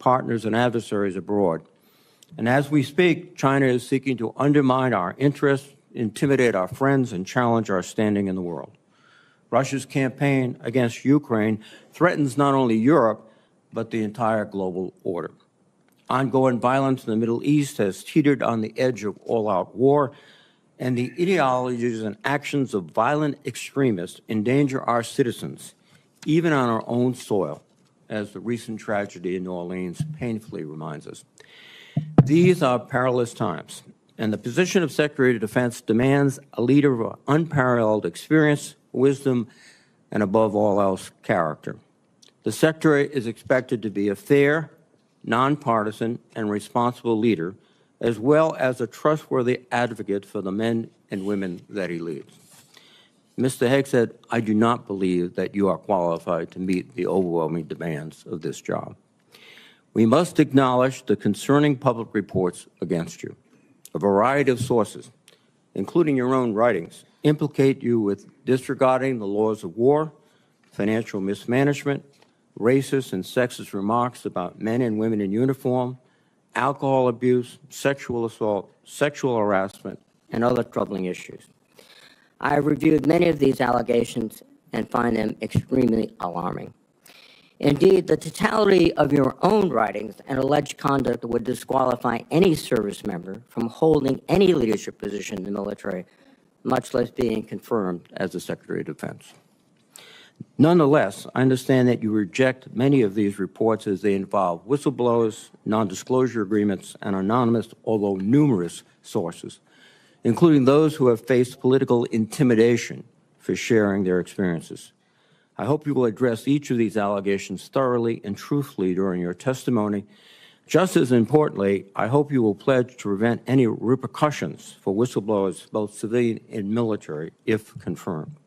partners, and adversaries abroad. And as we speak, China is seeking to undermine our interests, intimidate our friends, and challenge our standing in the world. Russia's campaign against Ukraine threatens not only Europe, but the entire global order. Ongoing violence in the Middle East has teetered on the edge of all-out war, and the ideologies and actions of violent extremists endanger our citizens, even on our own soil, as the recent tragedy in New Orleans painfully reminds us. These are perilous times, and the position of Secretary of Defense demands a leader of unparalleled experience, wisdom, and above all else, character. The Secretary is expected to be a fair, nonpartisan, and responsible leader, as well as a trustworthy advocate for the men and women that he leads. Mr. Hegseth, I do not believe that you are qualified to meet the overwhelming demands of this job. We must acknowledge the concerning public reports against you. A variety of sources, including your own writings, implicate you with disregarding the laws of war, financial mismanagement, racist and sexist remarks about men and women in uniform, alcohol abuse, sexual assault, sexual harassment, and other troubling issues. I have reviewed many of these allegations and find them extremely alarming. Indeed, the totality of your own writings and alleged conduct would disqualify any service member from holding any leadership position in the military, much less being confirmed as the Secretary of Defense. Nonetheless, I understand that you reject many of these reports as they involve whistleblowers, non-disclosure agreements, and anonymous, although numerous, sources, including those who have faced political intimidation for sharing their experiences. I hope you will address each of these allegations thoroughly and truthfully during your testimony. Just as importantly, I hope you will pledge to prevent any repercussions for whistleblowers, both civilian and military, if confirmed.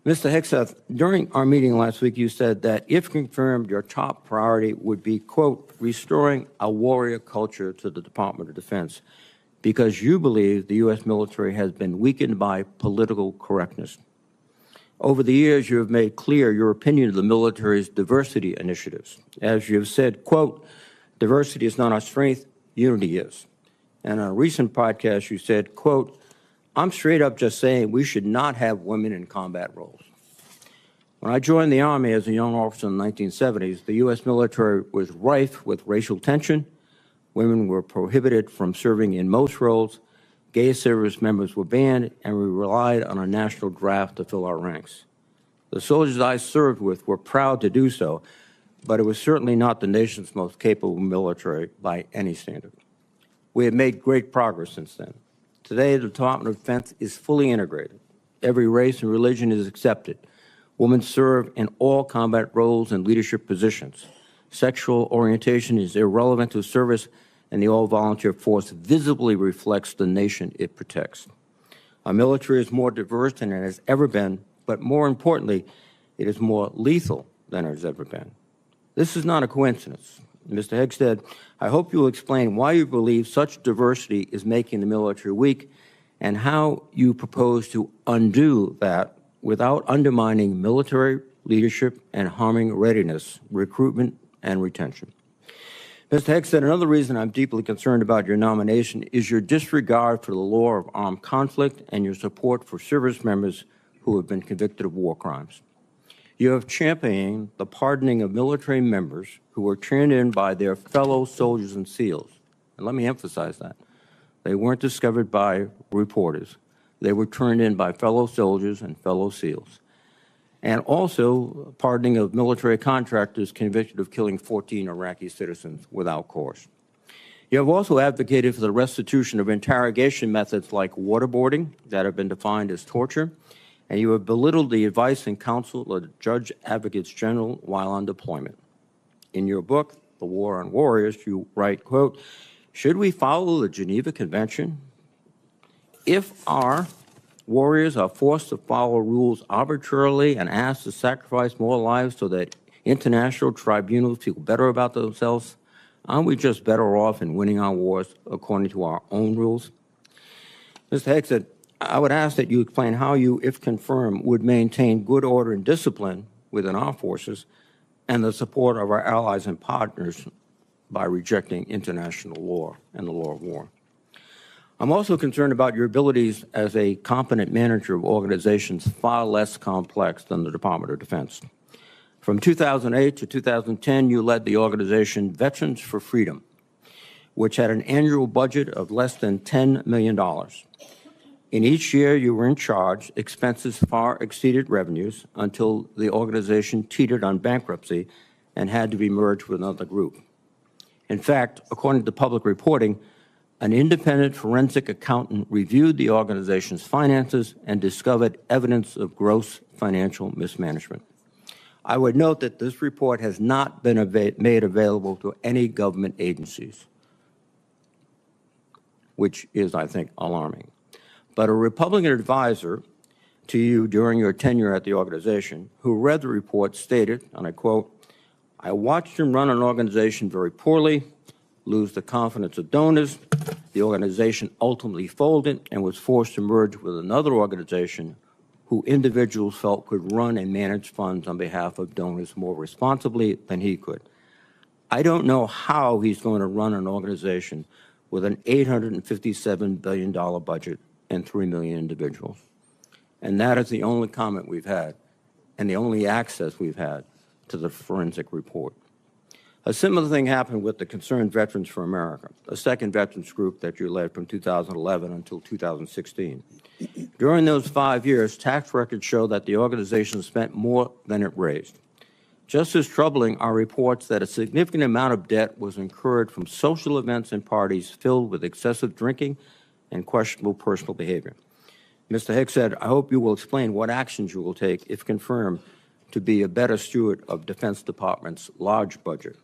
Mr. Hegseth, during our meeting last week, you said that if confirmed, your top priority would be, quote, restoring a warrior culture to the Department of Defense, because you believe the U.S. military has been weakened by political correctness. Over the years, you have made clear your opinion of the military's diversity initiatives. As you have said, quote, diversity is not our strength, unity is. And on a recent podcast, you said, quote, I'm straight up just saying we should not have women in combat roles. When I joined the Army as a young officer in the 1970s, the U.S. military was rife with racial tension. Women were prohibited from serving in most roles. Gay service members were banned, and we relied on a national draft to fill our ranks. The soldiers I served with were proud to do so, but it was certainly not the nation's most capable military by any standard. We have made great progress since then. Today, the Department of Defense is fully integrated. Every race and religion is accepted. Women serve in all combat roles and leadership positions. Sexual orientation is irrelevant to service, and the all-volunteer force visibly reflects the nation it protects. Our military is more diverse than it has ever been, but more importantly, it is more lethal than it has ever been. This is not a coincidence. Mr. Hegseth, I hope you will explain why you believe such diversity is making the military weak and how you propose to undo that without undermining military leadership and harming readiness, recruitment, and retention. Mr. Hegseth, another reason I'm deeply concerned about your nomination is your disregard for the law of armed conflict and your support for service members who have been convicted of war crimes. You have championed the pardoning of military members who were turned in by their fellow soldiers and SEALs. And let me emphasize that. They weren't discovered by reporters. They were turned in by fellow soldiers and fellow SEALs. And also pardoning of military contractors convicted of killing 14 Iraqi citizens without cause. You have also advocated for the restitution of interrogation methods like waterboarding that have been defined as torture, and you have belittled the advice and counsel of the Judge Advocates General while on deployment. In your book, The War on Warriors, you write, quote, should we follow the Geneva Convention? If our warriors are forced to follow rules arbitrarily and asked to sacrifice more lives so that international tribunals feel better about themselves, aren't we just better off in winning our wars according to our own rules? Mr. Hegseth, I would ask that you explain how you, if confirmed, would maintain good order and discipline within our forces and the support of our allies and partners by rejecting international law and the law of war. I'm also concerned about your abilities as a competent manager of organizations far less complex than the Department of Defense. From 2008 to 2010, you led the organization Veterans for Freedom, which had an annual budget of less than $10 million. In each year you were in charge, expenses far exceeded revenues until the organization teetered on bankruptcy and had to be merged with another group. In fact, according to public reporting, an independent forensic accountant reviewed the organization's finances and discovered evidence of gross financial mismanagement. I would note that this report has not been made available to any government agencies, which is, I think, alarming. But a Republican advisor to you during your tenure at the organization, who read the report, stated, and I quote, "I watched him run an organization very poorly, lose the confidence of donors. The organization ultimately folded and was forced to merge with another organization who individuals felt could run and manage funds on behalf of donors more responsibly than he could. I don't know how he's going to run an organization with an $857 billion budget and 3 million individuals." And that is the only comment we've had and the only access we've had to the forensic report. A similar thing happened with the Concerned Veterans for America, a second veterans group that you led from 2011 until 2016. During those 5 years, tax records show that the organization spent more than it raised. Just as troubling are reports that a significant amount of debt was incurred from social events and parties filled with excessive drinking and questionable personal behavior. Mr. Hegseth, I hope you will explain what actions you will take, if confirmed, to be a better steward of Defense Department's large budget.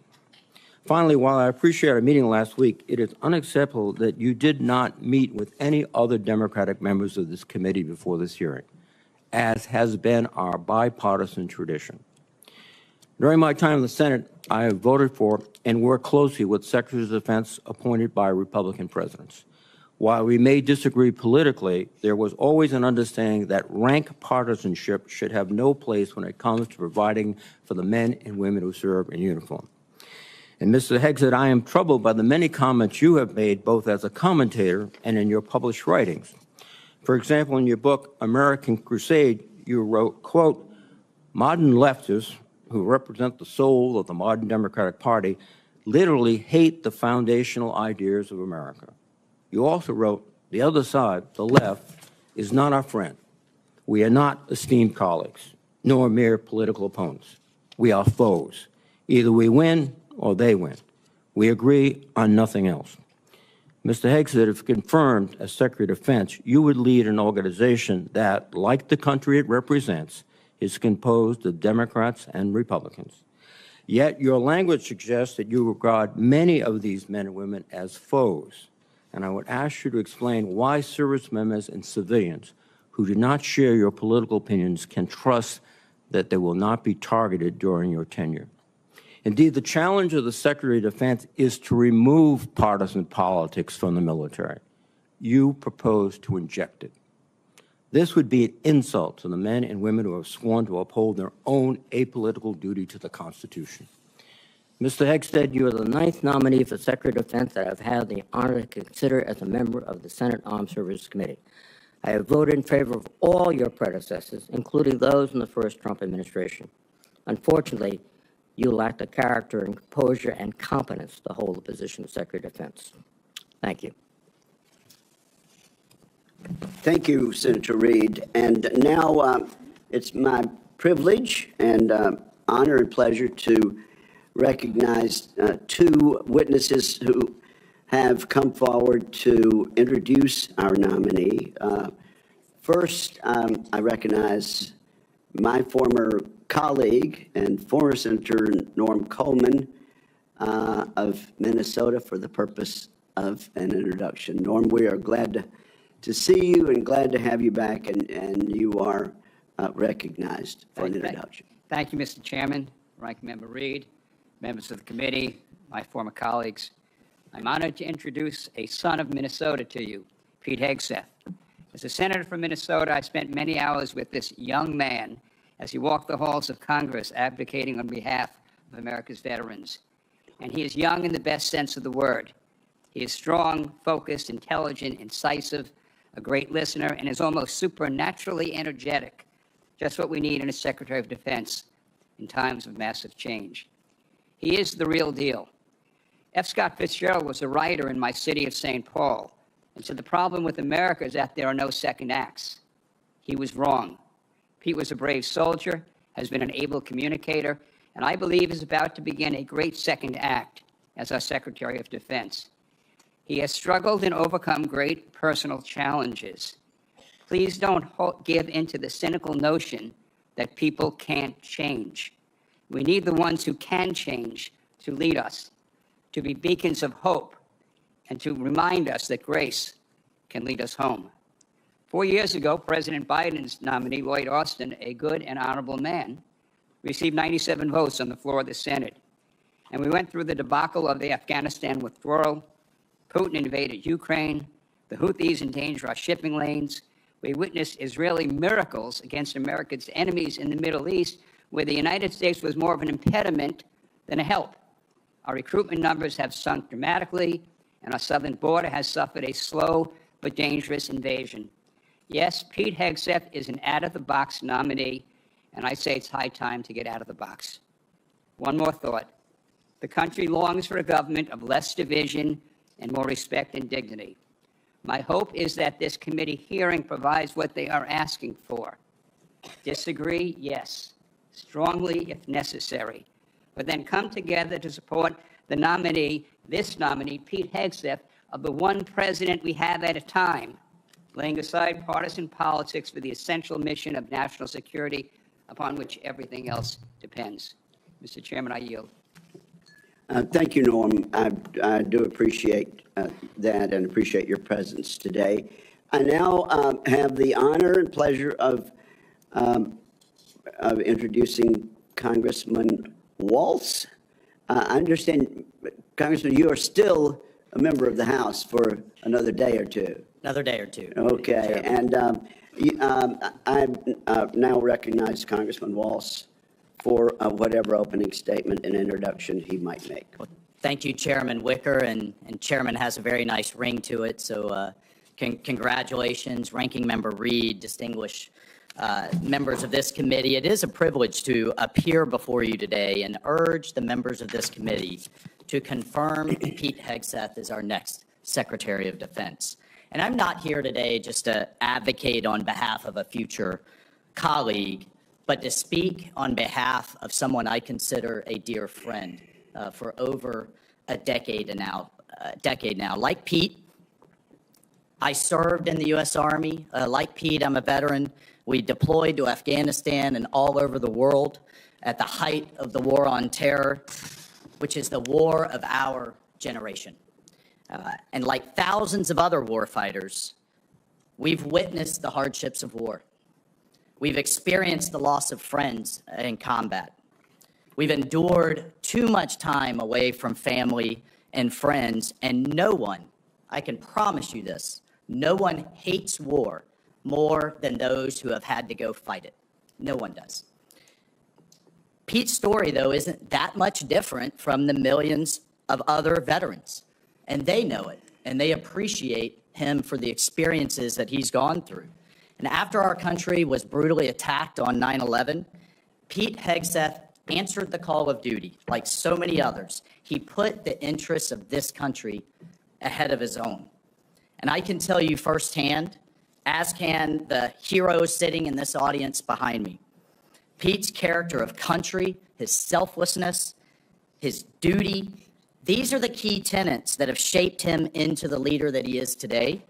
Finally, while I appreciate our meeting last week, it is unacceptable that you did not meet with any other Democratic members of this committee before this hearing, as has been our bipartisan tradition. During my time in the Senate, I have voted for and worked closely with Secretaries of Defense appointed by Republican presidents. While we may disagree politically, there was always an understanding that rank partisanship should have no place when it comes to providing for the men and women who serve in uniform. And Mr. Hegseth, I am troubled by the many comments you have made both as a commentator and in your published writings. For example, in your book, American Crusade, you wrote, quote, "Modern leftists, who represent the soul of the modern Democratic Party, literally hate the foundational ideas of America." You also wrote, "The other side, the left, is not our friend. We are not esteemed colleagues, nor mere political opponents. We are foes. Either we win or they win. We agree on nothing else." Mr. Hegseth, if confirmed as Secretary of Defense, you would lead an organization that, like the country it represents, is composed of Democrats and Republicans. Yet your language suggests that you regard many of these men and women as foes. And I would ask you to explain why service members and civilians who do not share your political opinions can trust that they will not be targeted during your tenure. Indeed, the challenge of the Secretary of Defense is to remove partisan politics from the military. You propose to inject it. This would be an insult to the men and women who have sworn to uphold their own apolitical duty to the Constitution. Mr. Hegseth, you are the 9th nominee for Secretary of Defense that I've had the honor to consider as a member of the Senate Armed Services Committee. I have voted in favor of all your predecessors, including those in the first Trump administration. Unfortunately, you lack the character and composure and competence to hold the position of Secretary of Defense. Thank you. Thank you, Senator Reid. And now it's my privilege and honor and pleasure to recognize two witnesses who have come forward to introduce our nominee. First, I recognize my former colleague and former Senator Norm Coleman of Minnesota for the purpose of an introduction. Norm, we are glad to see you and glad to have you back, and you are recognized for an introduction. Thank you, Mr. Chairman, Ranking Member Reid, members of the committee, my former colleagues. I'm honored to introduce a son of Minnesota to you, Pete Hegseth. As a senator from Minnesota, I spent many hours with this young man as he walked the halls of Congress advocating on behalf of America's veterans. and he is young in the best sense of the word. He is strong, focused, intelligent, incisive, a great listener, and is almost supernaturally energetic, just what we need in a Secretary of Defense in times of massive change. He is the real deal. F. Scott Fitzgerald was a writer in my city of St. Paul, and said the problem with America is that there are no second acts. He was wrong. Pete was a brave soldier, has been an able communicator, and I believe is about to begin a great second act as our Secretary of Defense. He has struggled and overcome great personal challenges. Please don't give into the cynical notion that people can't change. We need the ones who can change to lead us, to be beacons of hope, and to remind us that grace can lead us home. 4 years ago, President Biden's nominee, Lloyd Austin, a good and honorable man, received 97 votes on the floor of the Senate. And we went through the debacle of the Afghanistan withdrawal. Putin invaded Ukraine. The Houthis endanger our shipping lanes. We witnessed Israeli miracles against America's enemies in the Middle East, where the United States was more of an impediment than a help. Our recruitment numbers have sunk dramatically, and our southern border has suffered a slow but dangerous invasion. Yes, Pete Hegseth is an out-of-the-box nominee, and I say it's high time to get out of the box. One more thought. The country longs for a government of less division and more respect and dignity. My hope is that this committee hearing provides what they are asking for. Disagree? Yes. Strongly if necessary. But then come together to support the nominee, this nominee, Pete Hegseth, of the one president we have at a time, laying aside partisan politics for the essential mission of national security upon which everything else depends. Mr. Chairman, I yield. Thank you, Norm. I do appreciate that and appreciate your presence today. I now have the honor and pleasure of introducing Congressman Waltz. I understand, Congressman, you are still a member of the House for another day or two. Another day or two. Okay, and I now recognize Congressman Waltz for whatever opening statement and introduction he might make. Well, thank you, Chairman Wicker, and Chairman has a very nice ring to it, so congratulations, Ranking Member Reed, distinguished members of this committee. It is a privilege to appear before you today and urge the members of this committee to confirm Pete Hegseth as our next Secretary of Defense. And I'm not here today just to advocate on behalf of a future colleague, but to speak on behalf of someone I consider a dear friend for over a decade now. Like Pete, I served in the U.S. Army. Like Pete, I'm a veteran. We deployed to Afghanistan and all over the world at the height of the war on terror, which is the war of our generation. And like thousands of other warfighters, we've witnessed the hardships of war. We've experienced the loss of friends in combat. We've endured too much time away from family and friends, and no one, I can promise you this, no one hates war more than those who have had to go fight it. No one does. Pete's story, though, isn't that much different from the millions of other veterans, and they know it, and they appreciate him for the experiences that he's gone through. And after our country was brutally attacked on 9/11, Pete Hegseth answered the call of duty. Like so many others, he put the interests of this country ahead of his own. And I can tell you firsthand, as can the heroes sitting in this audience behind me, Pete's character of country, his selflessness, his duty, these are the key tenets that have shaped him into the leader that he is today.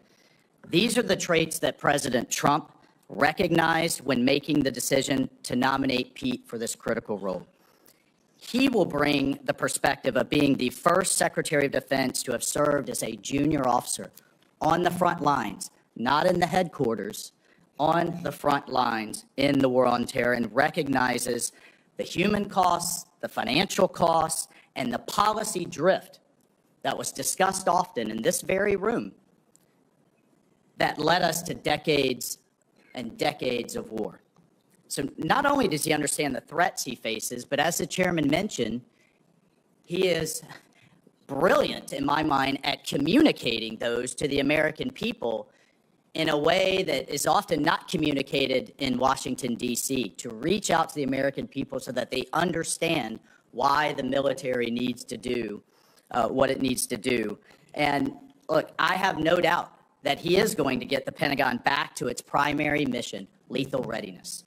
These are the traits that President Trump recognized when making the decision to nominate Pete for this critical role. He will bring the perspective of being the first Secretary of Defense to have served as a junior officer on the front lines, not in the headquarters, on the front lines in the war on terror, and recognizes the human costs, the financial costs, and the policy drift that was discussed often in this very room that led us to decades and decades of war. So not only does he understand the threats he faces, but as the chairman mentioned, He is brilliant, in my mind, at communicating those to the American people in a way that is often not communicated in Washington, D.C., to reach out to the American people so that they understand why the military needs to do what it needs to do. And look, I have no doubt that he is going to get the Pentagon back to its primary mission, lethal readiness.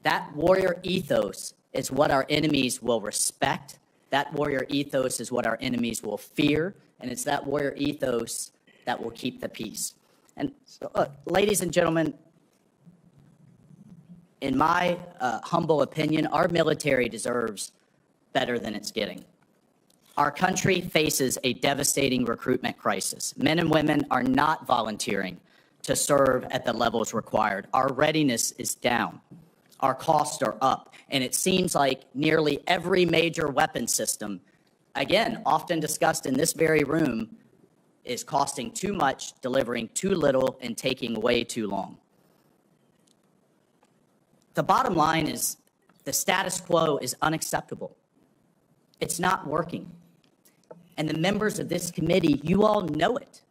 That warrior ethos is what our enemies will respect. That warrior ethos is what our enemies will fear. And it's that warrior ethos that will keep the peace. And so, ladies and gentlemen, in my humble opinion, our military deserves better than it's getting. Our country faces a devastating recruitment crisis. Men and women are not volunteering to serve at the levels required. Our readiness is down. Our costs are up. And it seems like nearly every major weapon system, again, often discussed in this very room, is costing too much, delivering too little, and taking way too long. The bottom line is the status quo is unacceptable. It's not working. And the members of this committee, you all know it.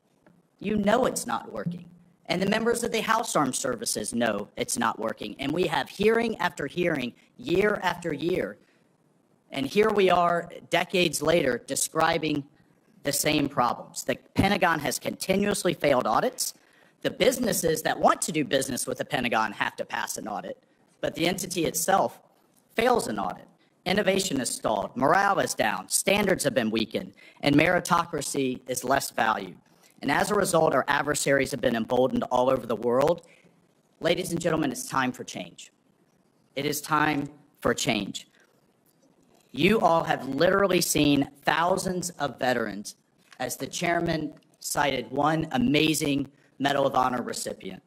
You know it's not working. And the members of the House Armed Services know it's not working. And we have hearing after hearing, year after year. And here we are, decades later, describing the same problems. The Pentagon has continuously failed audits. The businesses that want to do business with the Pentagon have to pass an audit, but the entity itself fails an audit. Innovation is stalled, morale is down, standards have been weakened, and meritocracy is less valued. And as a result, our adversaries have been emboldened all over the world. Ladies and gentlemen, it's time for change. It is time for change. You all have literally seen thousands of veterans, as the chairman cited one amazing Medal of Honor recipient.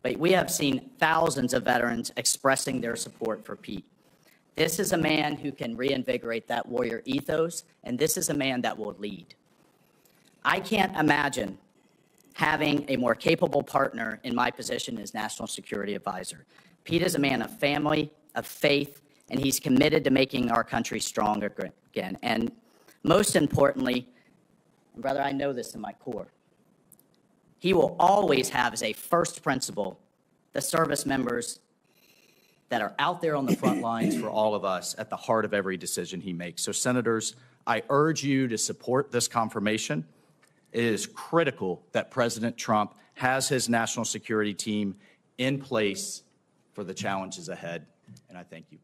But we have seen thousands of veterans expressing their support for Pete. This is a man who can reinvigorate that warrior ethos, and this is a man that will lead. I can't imagine having a more capable partner in my position as National Security Advisor. Pete is a man of family, of faith, and he's committed to making our country strong again. And most importantly, and brother, I know this in my core, he will always have as a first principle the service members that are out there on the front lines for all of us at the heart of every decision he makes. So, senators, I urge you to support this confirmation. It is critical that President Trump has his national security team in place for the challenges ahead, and I thank you.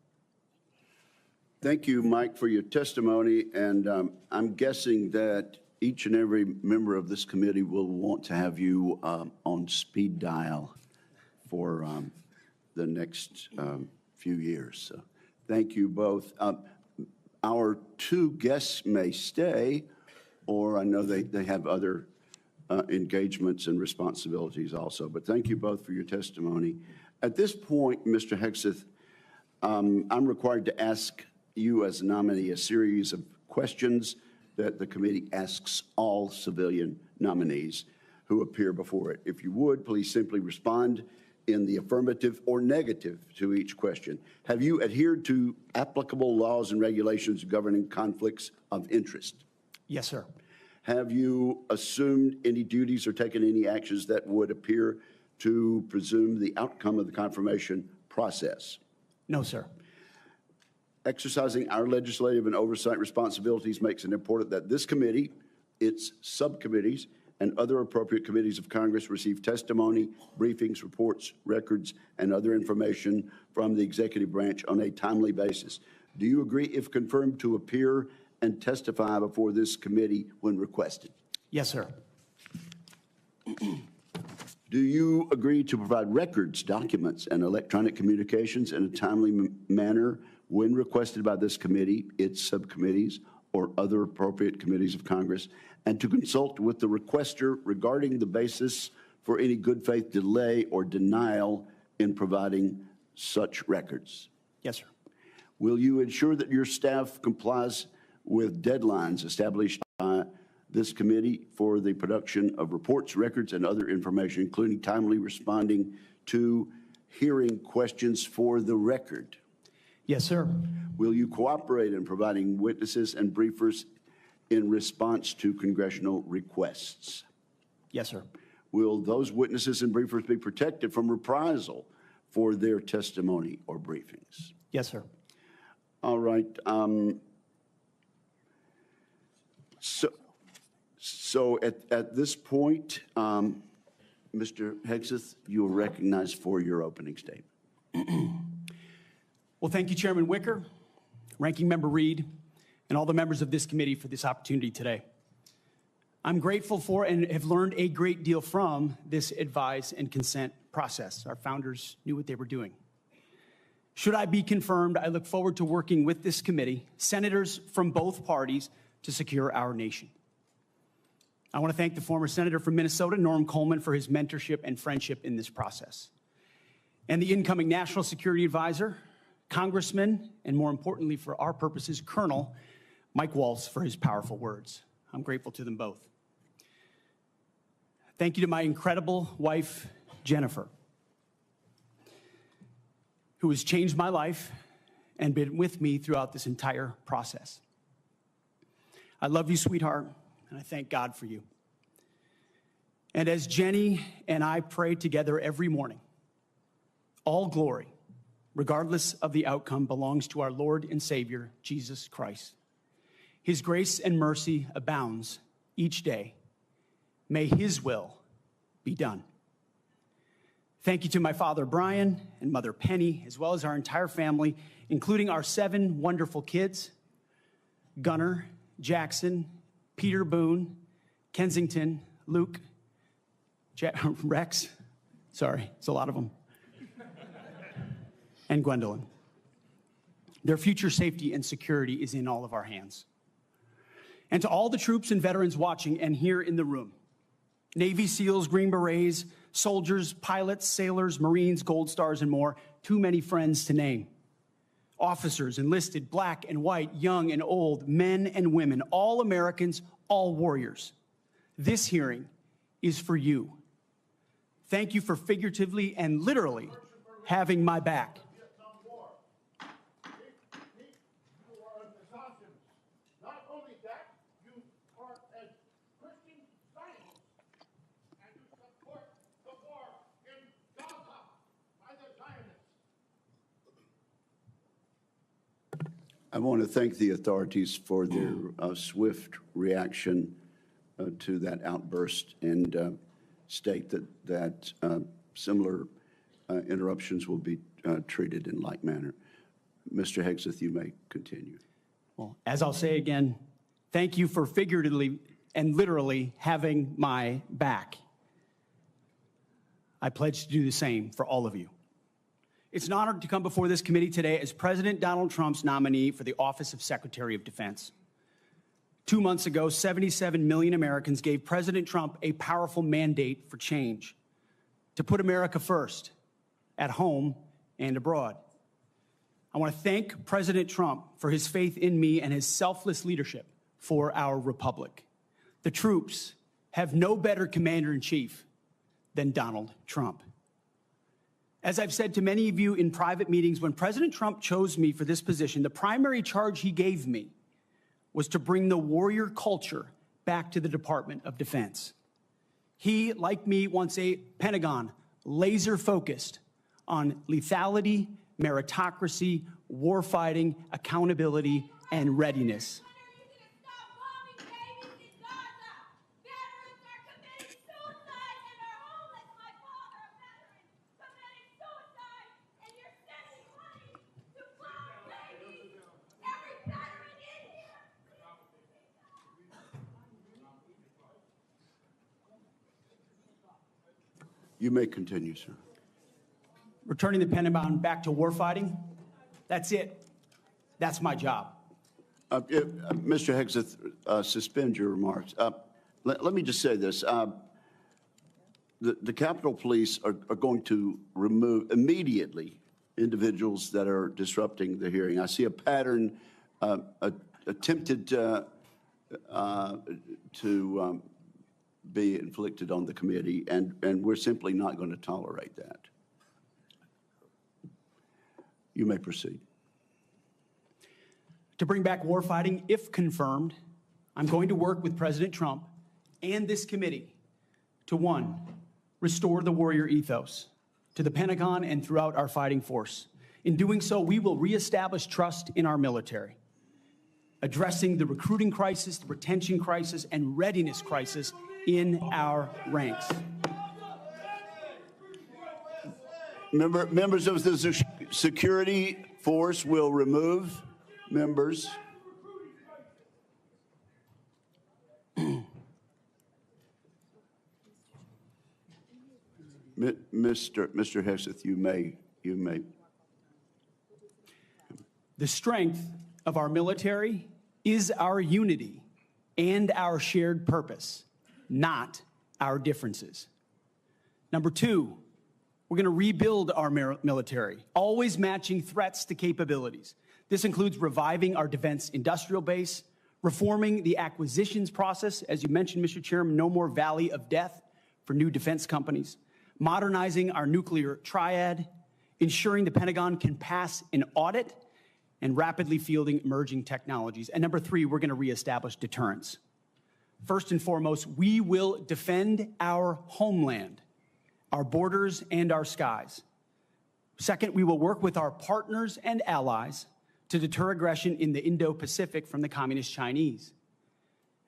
Thank you, Mike, for your testimony, and I'm guessing that each and every member of this committee will want to have you on speed dial for the next few years. So thank you both. Our two guests may stay, or I know they have other engagements and responsibilities also, but thank you both for your testimony. At this point, Mr. Hegseth, I'm required to ask you as a nominee a series of questions that the committee asks all civilian nominees who appear before it. If you would, please simply respond in the affirmative or negative to each question. Have you adhered to applicable laws and regulations governing conflicts of interest? Yes, sir. Have you assumed any duties or taken any actions that would appear to presume the outcome of the confirmation process? No, sir. Exercising our legislative and oversight responsibilities makes it important that this committee, its subcommittees, and other appropriate committees of Congress receive testimony, briefings, reports, records, and other information from the executive branch on a timely basis. Do you agree, if confirmed, to appear and testify before this committee when requested? Yes, sir. Do you agree to provide records, documents, and electronic communications in a timely manner when requested by this committee, its subcommittees, or other appropriate committees of Congress, and to consult with the requester regarding the basis for any good faith delay or denial in providing such records? Yes, sir. Will you ensure that your staff complies with deadlines established by this committee for the production of reports, records, and other information, including timely responding to hearing questions for the record? Yes, sir. Will you cooperate in providing witnesses and briefers in response to congressional requests? Yes, sir. Will those witnesses and briefers be protected from reprisal for their testimony or briefings? Yes, sir. All right. So at this point, Mr. Hegseth, you are recognized for your opening statement. Well, thank you, Chairman Wicker, Ranking Member Reed, and all the members of this committee for this opportunity today. I'm grateful for and have learned a great deal from this advise and consent process. Our founders knew what they were doing. Should I be confirmed, I look forward to working with this committee, senators from both parties, to secure our nation. I want to thank the former senator from Minnesota, Norm Coleman, for his mentorship and friendship in this process, and the incoming National Security Advisor, Congressman, and more importantly for our purposes, Colonel Mike Waltz, for his powerful words. I'm grateful to them both. Thank you to my incredible wife, Jennifer, who has changed my life and been with me throughout this entire process. I love you, sweetheart, and I thank God for you. And as Jenny and I pray together every morning, all glory, regardless of the outcome, belongs to our Lord and Savior, Jesus Christ. His grace and mercy abounds each day. May his will be done. Thank you to my father, Brian, and mother, Penny, as well as our entire family, including our 7 wonderful kids, Gunnar, Jackson, Peter Boone, Kensington, Luke, Rex, sorry, it's a lot of them, and Gwendolyn. Their future safety and security is in all of our hands. And to all the troops and veterans watching and here in the room, Navy SEALs, Green Berets, soldiers, pilots, sailors, Marines, Gold Stars, and more, too many friends to name. Officers, enlisted, black and white, young and old, men and women, all Americans, all warriors. This hearing is for you. Thank you for figuratively and literally having my back. Not only that, you are a Christian Zionist, and you support the war in Gaza by the Zionists. I want to thank the authorities for their swift reaction to that outburst and state that similar interruptions will be treated in like manner. Mr. Hegseth, you may continue. Well, as I'll say again, thank you for figuratively and literally having my back. I pledge to do the same for all of you. It's an honor to come before this committee today as President Donald Trump's nominee for the office of Secretary of Defense. 2 months ago, 77 million Americans gave President Trump a powerful mandate for change, to put America first, at home and abroad. I want to thank President Trump for his faith in me and his selfless leadership for our republic. The troops have no better commander-in-chief than Donald Trump. As I've said to many of you in private meetings, when President Trump chose me for this position, the primary charge he gave me was to bring the warrior culture back to the Department of Defense. He, like me, wants a Pentagon laser-focused on lethality, meritocracy, warfighting, accountability, and readiness. You may continue, sir. Returning the Pentagon back to warfighting, that's it. That's my job. Mr. Hegseth, suspend your remarks. Let me just say this. The Capitol Police are going to remove immediately individuals that are disrupting the hearing. I see a pattern attempted to be inflicted on the committee, and we're simply not going to tolerate that. You may proceed. To bring back warfighting, if confirmed, I'm going to work with President Trump and this committee to, one, restore the warrior ethos to the Pentagon and throughout our fighting force. In doing so, we will reestablish trust in our military, addressing the recruiting crisis, the retention crisis, and readiness crisis in our ranks. Members of the security force will remove members. Mr. Hegseth, you may. The strength of our military is our unity and our shared purpose, not our differences. Number two, we're going to rebuild our military, always matching threats to capabilities. This includes reviving our defense industrial base, reforming the acquisitions process. As you mentioned, Mr. Chairman, no more valley of death for new defense companies, modernizing our nuclear triad, ensuring the Pentagon can pass an audit, and rapidly fielding emerging technologies. And number three, we're going to reestablish deterrence. First and foremost, we will defend our homeland, our borders, and our skies. Second, we will work with our partners and allies to deter aggression in the Indo-Pacific from the Communist Chinese.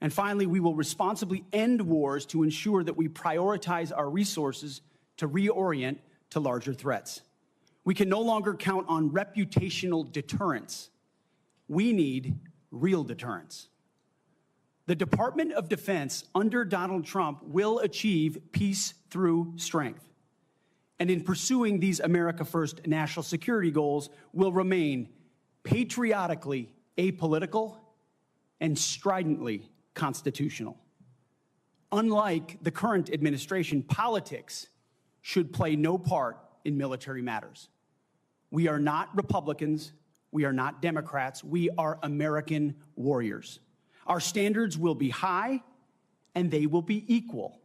And finally, we will responsibly end wars to ensure that we prioritize our resources to reorient to larger threats. We can no longer count on reputational deterrence. We need real deterrence. The Department of Defense under Donald Trump will achieve peace through strength. And in pursuing these America First national security goals, will remain patriotically apolitical and stridently constitutional. Unlike the current administration, politics should play no part in military matters. We are not Republicans. We are not Democrats. We are American warriors. Our standards will be high and they will be equal,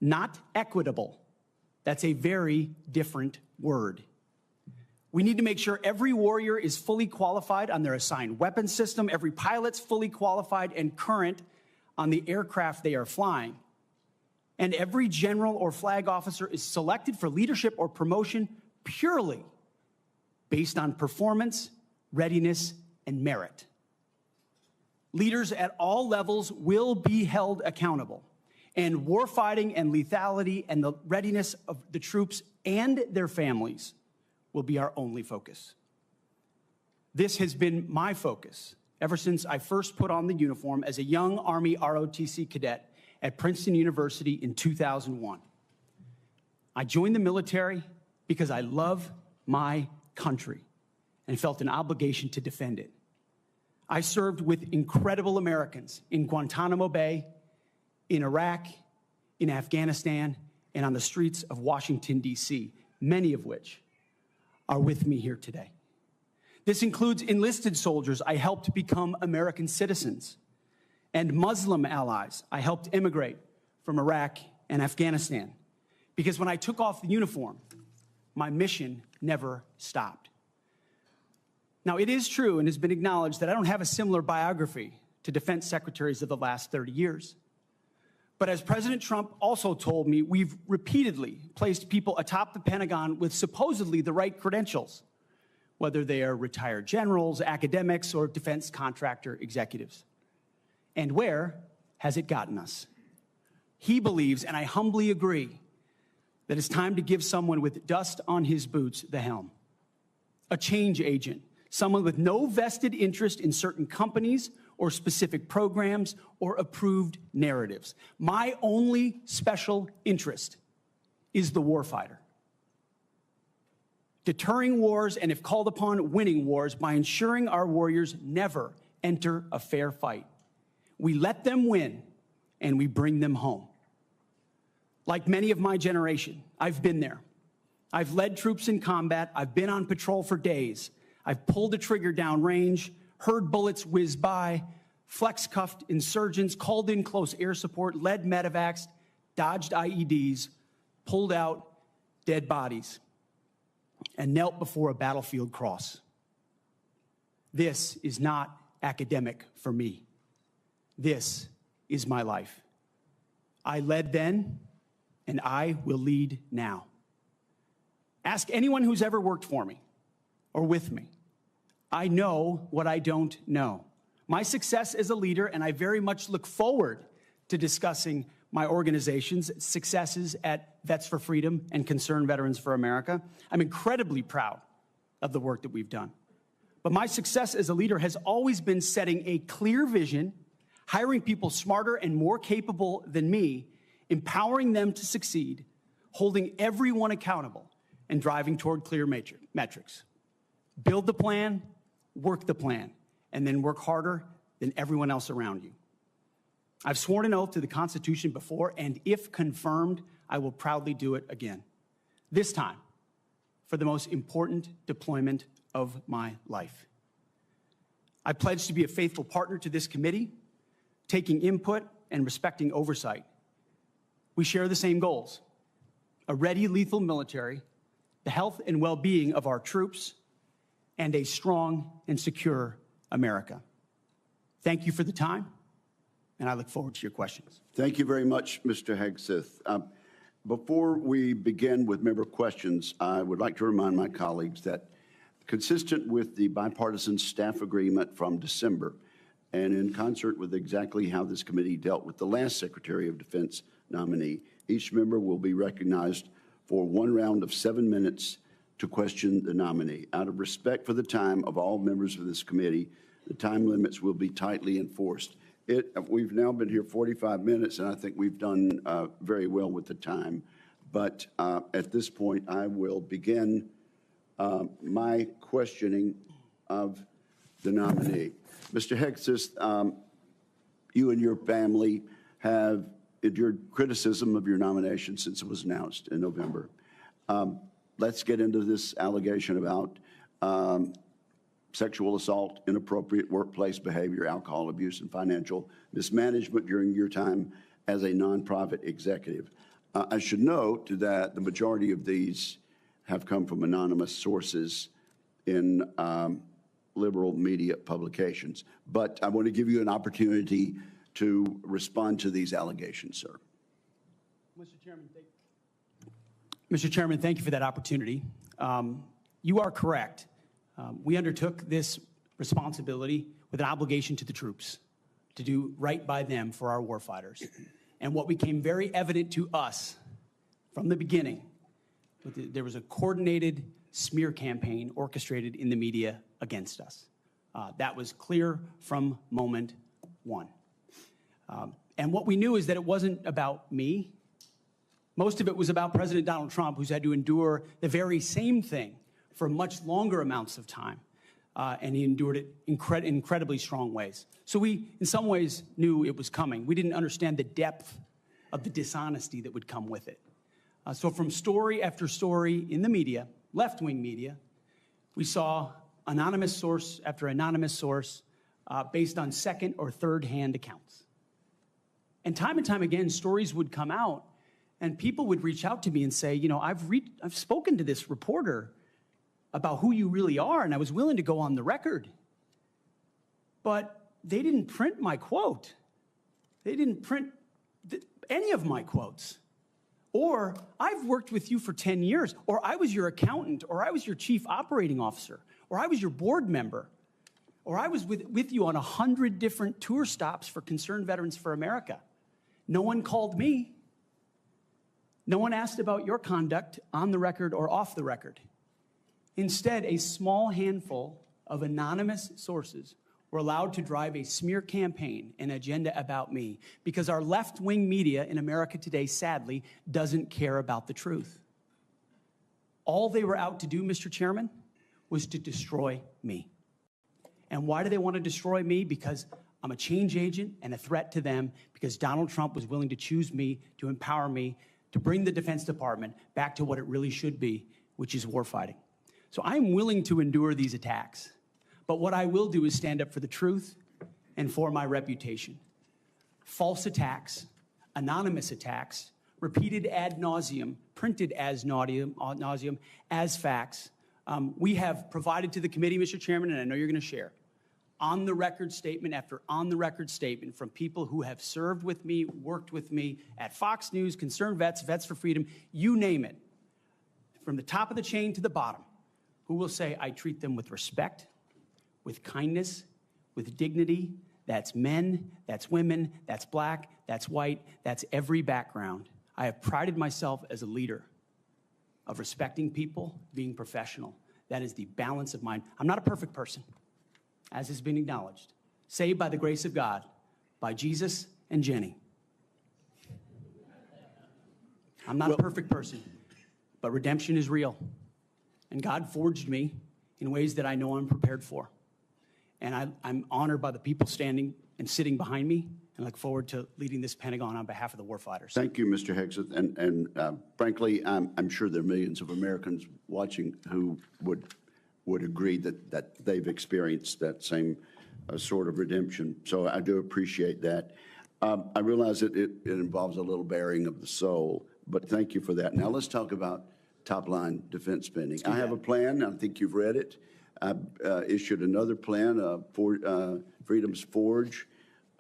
not equitable. That's a very different word. We need to make sure every warrior is fully qualified on their assigned weapons system, every pilot's fully qualified and current on the aircraft they are flying, and every general or flag officer is selected for leadership or promotion purely based on performance, readiness, and merit. Leaders at all levels will be held accountable, and warfighting and lethality and the readiness of the troops and their families will be our only focus. This has been my focus ever since I first put on the uniform as a young Army ROTC cadet at Princeton University in 2001. I joined the military because I love my country and felt an obligation to defend it. I served with incredible Americans in Guantanamo Bay, in Iraq, in Afghanistan, and on the streets of Washington, D.C., many of which are with me here today. This includes enlisted soldiers I helped become American citizens, and Muslim allies I helped immigrate from Iraq and Afghanistan. Because when I took off the uniform, my mission never stopped. Now, it is true and has been acknowledged that I don't have a similar biography to defense secretaries of the last 30 years. But as President Trump also told me, we've repeatedly placed people atop the Pentagon with supposedly the right credentials, whether they are retired generals, academics, or defense contractor executives. And where has it gotten us? He believes, and I humbly agree, that it's time to give someone with dust on his boots the helm. A change agent, someone with no vested interest in certain companies or specific programs or approved narratives. My only special interest is the warfighter. Deterring wars, and if called upon, winning wars by ensuring our warriors never enter a fair fight. We let them win and we bring them home. Like many of my generation, I've been there. I've led troops in combat. I've been on patrol for days. I've pulled a trigger down range, heard bullets whiz by, flex-cuffed insurgents, called in close air support, led medevacs, dodged IEDs, pulled out dead bodies, and knelt before a battlefield cross. This is not academic for me. This is my life. I led then, and I will lead now. Ask anyone who's ever worked for me or with me. I know what I don't know. My success as a leader, and I very much look forward to discussing my organization's successes at Vets for Freedom and Concerned Veterans for America. I'm incredibly proud of the work that we've done. But my success as a leader has always been setting a clear vision, hiring people smarter and more capable than me, empowering them to succeed, holding everyone accountable, and driving toward clear metrics. Build the plan, work the plan, and then work harder than everyone else around you. I've sworn an oath to the Constitution before, and if confirmed, I will proudly do it again. This time, for the most important deployment of my life. I pledge to be a faithful partner to this committee, taking input and respecting oversight. We share the same goals: a ready, lethal military, the health and well-being of our troops, and a strong and secure America. Thank you for the time, and I look forward to your questions. Thank you very much, Mr. Hegseth. Before we begin with member questions, I would like to remind my colleagues that, consistent with the bipartisan staff agreement from December, and in concert with exactly how this committee dealt with the last Secretary of Defense nominee, each member will be recognized for one round of 7 minutes to question the nominee. Out of respect for the time of all members of this committee, the time limits will be tightly enforced. We've now been here 45 minutes, and I think we've done very well with the time. But at this point, I will begin my questioning of the nominee. Mr. Hegseth, you and your family have endured criticism of your nomination since it was announced in November. Let's get into this allegation about sexual assault, inappropriate workplace behavior, alcohol abuse, and financial mismanagement during your time as a nonprofit executive. I should note that the majority of these have come from anonymous sources in liberal media publications. But I want to give you an opportunity to respond to these allegations, sir. Mr. Chairman, thank you for that opportunity. You are correct. We undertook this responsibility with an obligation to the troops to do right by them for our warfighters. And what became very evident to us from the beginning, there was a coordinated smear campaign orchestrated in the media against us. That was clear from moment one. And what we knew is that it wasn't about me. Most of it was about President Donald Trump, who's had to endure the very same thing for much longer amounts of time, and he endured it in incredibly strong ways. So we, in some ways, knew it was coming. We didn't understand the depth of the dishonesty that would come with it. So from story after story in the media, left-wing media, we saw anonymous source after anonymous source based on second or third-hand accounts. And time again, stories would come out, and people would reach out to me and say, you know, I've spoken to this reporter about who you really are, and I was willing to go on the record. But they didn't print my quote. They didn't print any of my quotes. Or, I've worked with you for 10 years, or I was your accountant, or I was your chief operating officer, or I was your board member, or I was with you on 100 different tour stops for Concerned Veterans for America. No one called me. No one asked about your conduct on the record or off the record. Instead, a small handful of anonymous sources were allowed to drive a smear campaign, an agenda about me, because our left-wing media in America today, sadly, doesn't care about the truth. All they were out to do, Mr. Chairman, was to destroy me. And why do they want to destroy me? Because I'm a change agent and a threat to them, because Donald Trump was willing to choose me, to empower me, to bring the Defense Department back to what it really should be, which is warfighting. So I'm willing to endure these attacks. But what I will do is stand up for the truth and for my reputation. False attacks, anonymous attacks, repeated ad nauseum, printed ad nauseum as facts. We have provided to the committee, Mr. Chairman, and I know you're going to share, on-the-record statement after on-the-record statement from people who have served with me, worked with me at Fox News, Concerned Vets, Vets for Freedom, you name it, from the top of the chain to the bottom, who will say, I treat them with respect, with kindness, with dignity. That's men, that's women, that's black, that's white, that's every background. I have prided myself as a leader of respecting people, being professional. That is the balance of mine. I'm not a perfect person, as has been acknowledged. Saved by the grace of God, by Jesus and Jenny. I'm not a perfect person, but redemption is real. And God forged me in ways that I know I'm prepared for. And I'm honored by the people standing and sitting behind me, and look forward to leading this Pentagon on behalf of the warfighters. Thank you, Mr. Hegseth. And frankly, I'm sure there are millions of Americans watching who would agree that they've experienced that same sort of redemption. So I do appreciate that. I realize that it involves a little bearing of the soul, but thank you for that. Now let's talk about top-line defense spending. I have a plan. I think you've read it. I issued another plan, for Freedom's Forge,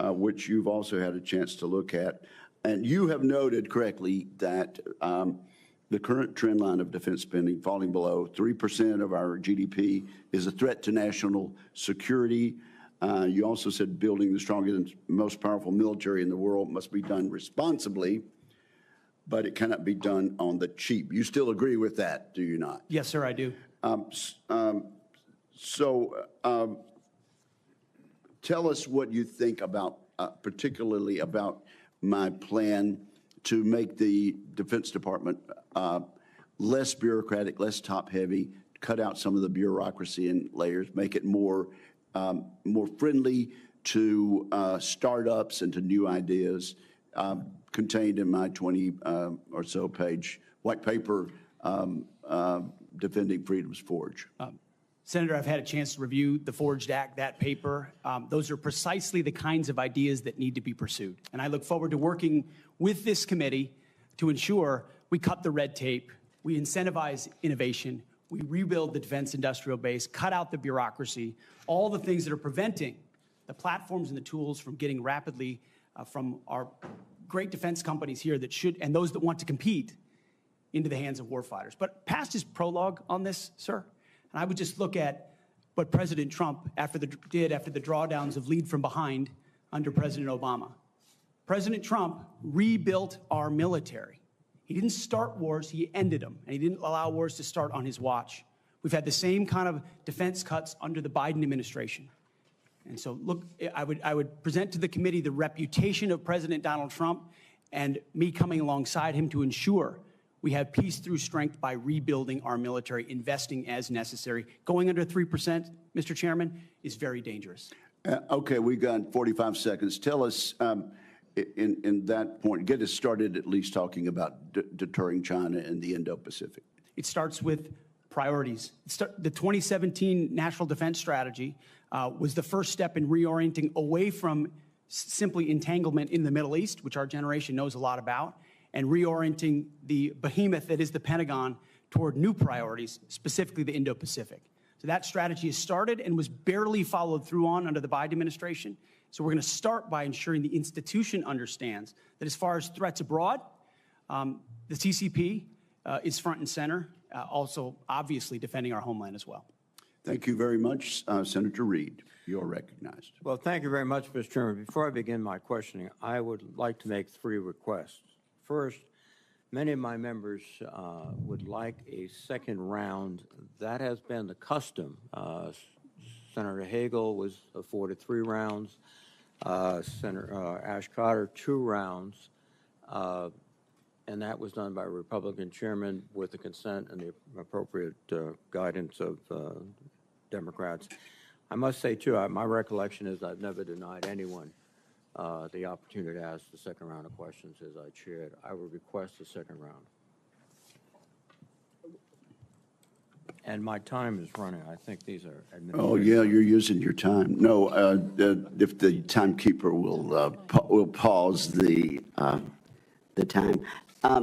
which you've also had a chance to look at. And you have noted correctly that the current trend line of defense spending falling below 3% of our GDP is a threat to national security. You also said building the strongest and most powerful military in the world must be done responsibly, but it cannot be done on the cheap. You still agree with that, do you not? Yes, sir, I do. Tell us what you think about, particularly about my plan to make the Defense Department less bureaucratic, less top-heavy, cut out some of the bureaucracy and layers, make it more friendly to startups and to new ideas, contained in my 20 or so page white paper defending Freedom's Forge. Senator, I've had a chance to review the Forged Act, that paper. Those are precisely the kinds of ideas that need to be pursued. And I look forward to working with this committee to ensure we cut the red tape, we incentivize innovation, we rebuild the defense industrial base, cut out the bureaucracy, all the things that are preventing the platforms and the tools from getting rapidly from our great defense companies here that should, and those that want to compete, into the hands of warfighters. But past his prologue on this, sir, and I would just look at what President Trump did after the drawdowns of lead from behind under President Obama. President Trump rebuilt our military. He didn't start wars, he ended them, and he didn't allow wars to start on his watch. We've had the same kind of defense cuts under the Biden administration. And so, look, I would present to the committee the reputation of President Donald Trump and me coming alongside him to ensure we have peace through strength by rebuilding our military, investing as necessary. Going under 3%, Mr. Chairman, is very dangerous. Okay, we got 45 seconds. Tell us, in that point, get us started at least talking about deterring China and the Indo-Pacific. It starts with priorities. The 2017 National Defense Strategy was the first step in reorienting away from simply entanglement in the Middle East, which our generation knows a lot about, and reorienting the behemoth that is the Pentagon toward new priorities, specifically the Indo-Pacific. So that strategy has started and was barely followed through on under the Biden administration. So we're going to start by ensuring the institution understands that as far as threats abroad, the CCP is front and center, also obviously defending our homeland as well. Thank you very much, Senator Reed. You're recognized. Well, thank you very much, Mr. Chairman. Before I begin my questioning, I would like to make 3 requests. First, many of my members would like a second round. That has been the custom. Senator Hagel was afforded 3 rounds. Senator Ash Carter, 2 rounds. And that was done by a Republican chairman with the consent and the appropriate guidance of Democrats. I must say, too, my recollection is I've never denied anyone the opportunity to ask the second round of questions as I chaired. I would request the second round. And my time is running. I think these are administrative. Oh, yeah, you're using your time. No, if the timekeeper will pause the time. I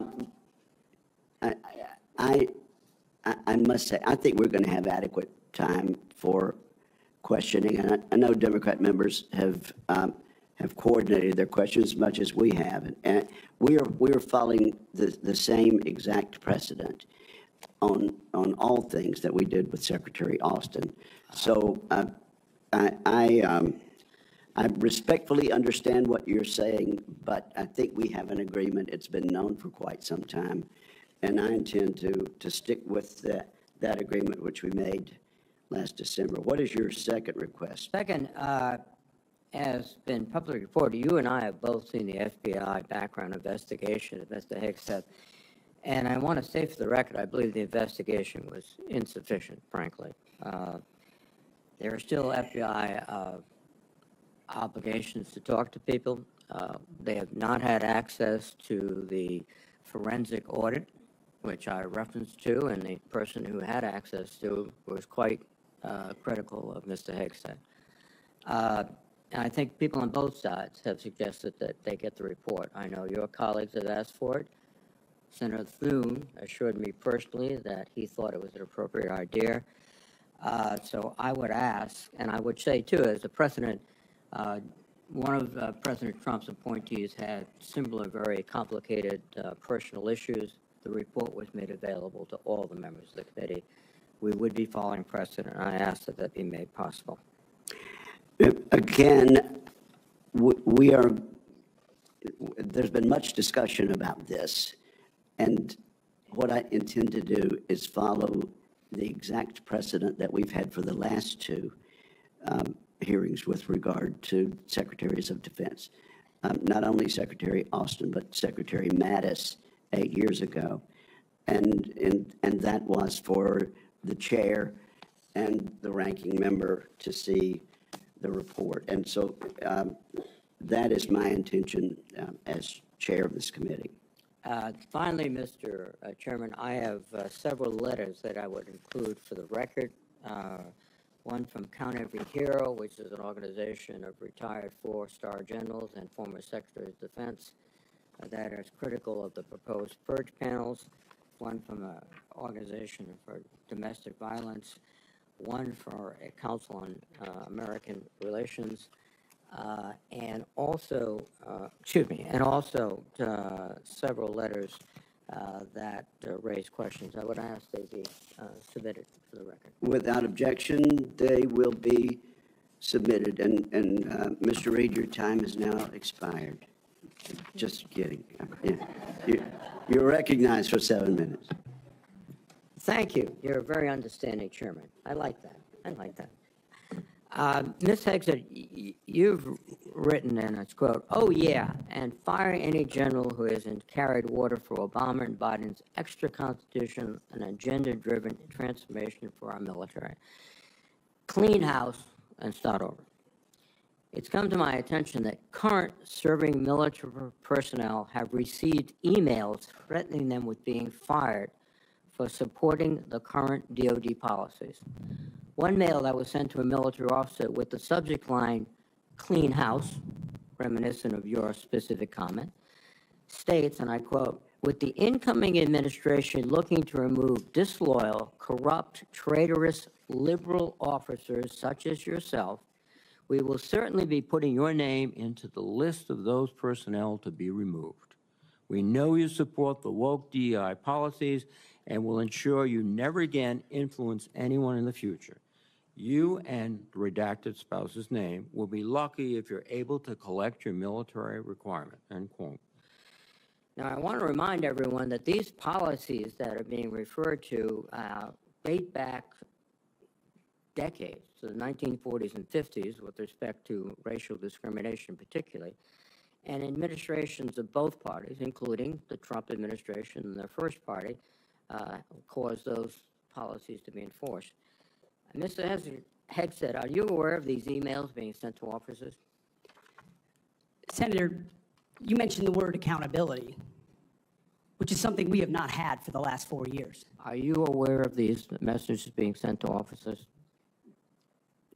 must say, I think we're going to have adequate time for questioning, and I know Democrat members have coordinated their questions as much as we have, and we are following the same exact precedent on all things that we did with Secretary Austin. So I respectfully understand what you're saying, but I think we have an agreement. It's been known for quite some time, and I intend to stick with that agreement which we made last December. What is your second request? Second, has been publicly reported, you and I have both seen the FBI background investigation of Mr. Hegseth, and I want to say for the record, I believe the investigation was insufficient, frankly. There are still FBI obligations to talk to people. They have not had access to the forensic audit, which I referenced to, and the person who had access to was quite critical of Mr. Hegseth. And I think people on both sides have suggested that they get the report. I know your colleagues have asked for it. Senator Thune assured me personally that he thought it was an appropriate idea. So I would ask, and I would say too, as a precedent, one of President Trump's appointees had similar, very complicated personal issues. The report was made available to all the members of the committee. We would be following precedent, and I ask that that be made possible. Again, there's been much discussion about this, and what I intend to do is follow the exact precedent that we've had for the last two hearings with regard to secretaries of defense. Not only Secretary Austin, but Secretary Mattis 8 years ago. And that was for the chair and the ranking member to see the report. And so that is my intention as chair of this committee. Finally, Mr. Chairman, I have several letters that I would include for the record. One from Count Every Hero, which is an organization of retired 4-star generals and former secretaries of defense that is critical of the proposed purge panels. One from an organization for domestic violence. One for a Council on American Relations. And also several letters that raise questions. I would ask they be submitted for the record. Without objection, they will be submitted. And Mr. Reed, your time has now expired. Just kidding. Yeah. You're recognized for 7 minutes. Thank you. You're a very understanding chairman. I like that. I like that. Ms. Hegseth, you've written, and it's quote, "Oh yeah, and fire any general who hasn't carried water for Obama and Biden's extra constitution and agenda-driven transformation for our military. Clean house and start over." It's come to my attention that current serving military personnel have received emails threatening them with being fired for supporting the current DOD policies. One mail that was sent to a military officer with the subject line, "Clean house," reminiscent of your specific comment, states, and I quote, "With the incoming administration looking to remove disloyal, corrupt, traitorous, liberal officers such as yourself, we will certainly be putting your name into the list of those personnel to be removed. We know you support the woke DEI policies and will ensure you never again influence anyone in the future. You and the redacted spouse's name will be lucky if you're able to collect your military requirement," end quote. Now, I want to remind everyone that these policies that are being referred to date back decades, to the 1940s and 50s with respect to racial discrimination particularly, and administrations of both parties, including the Trump administration and their first party, caused those policies to be enforced. Mr. Hegseth, are you aware of these emails being sent to officers? Senator, you mentioned the word accountability, which is something we have not had for the last 4 years. Are you aware of these messages being sent to officers?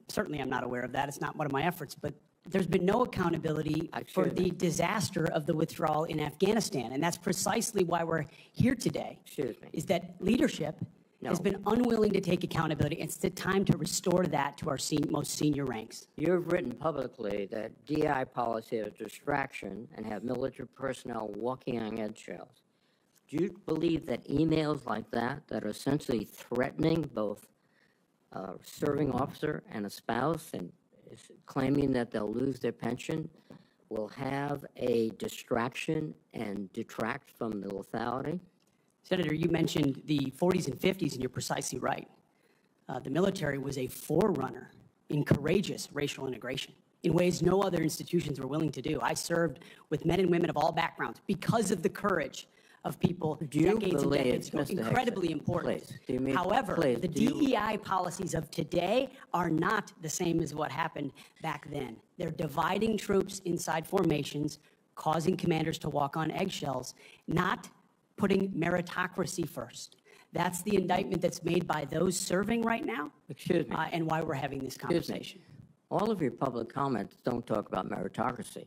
Certainly I'm not aware of that. It's not one of my efforts, but there's been no accountability for the disaster of the withdrawal in Afghanistan, and that's precisely why we're here today. Excuse me. Is that leadership has been unwilling to take accountability. It's the time to restore that to our most senior ranks. You've written publicly that DI policy is a distraction and have military personnel walking on eggshells. Do you believe that emails like that are essentially threatening both a serving officer and a spouse and claiming that they'll lose their pension will have a distraction and detract from the lethality? Senator, you mentioned the 40s and 50s, and you're precisely right. The military was a forerunner in courageous racial integration in ways no other institutions were willing to do. I served with men and women of all backgrounds because of the courage of people decades and decades ago. Incredibly important. However, the DEI policies of today are not the same as what happened back then. They're dividing troops inside formations, causing commanders to walk on eggshells, not putting meritocracy first. That's the indictment that's made by those serving right now. Excuse me. And why we're having this conversation. All of your public comments don't talk about meritocracy.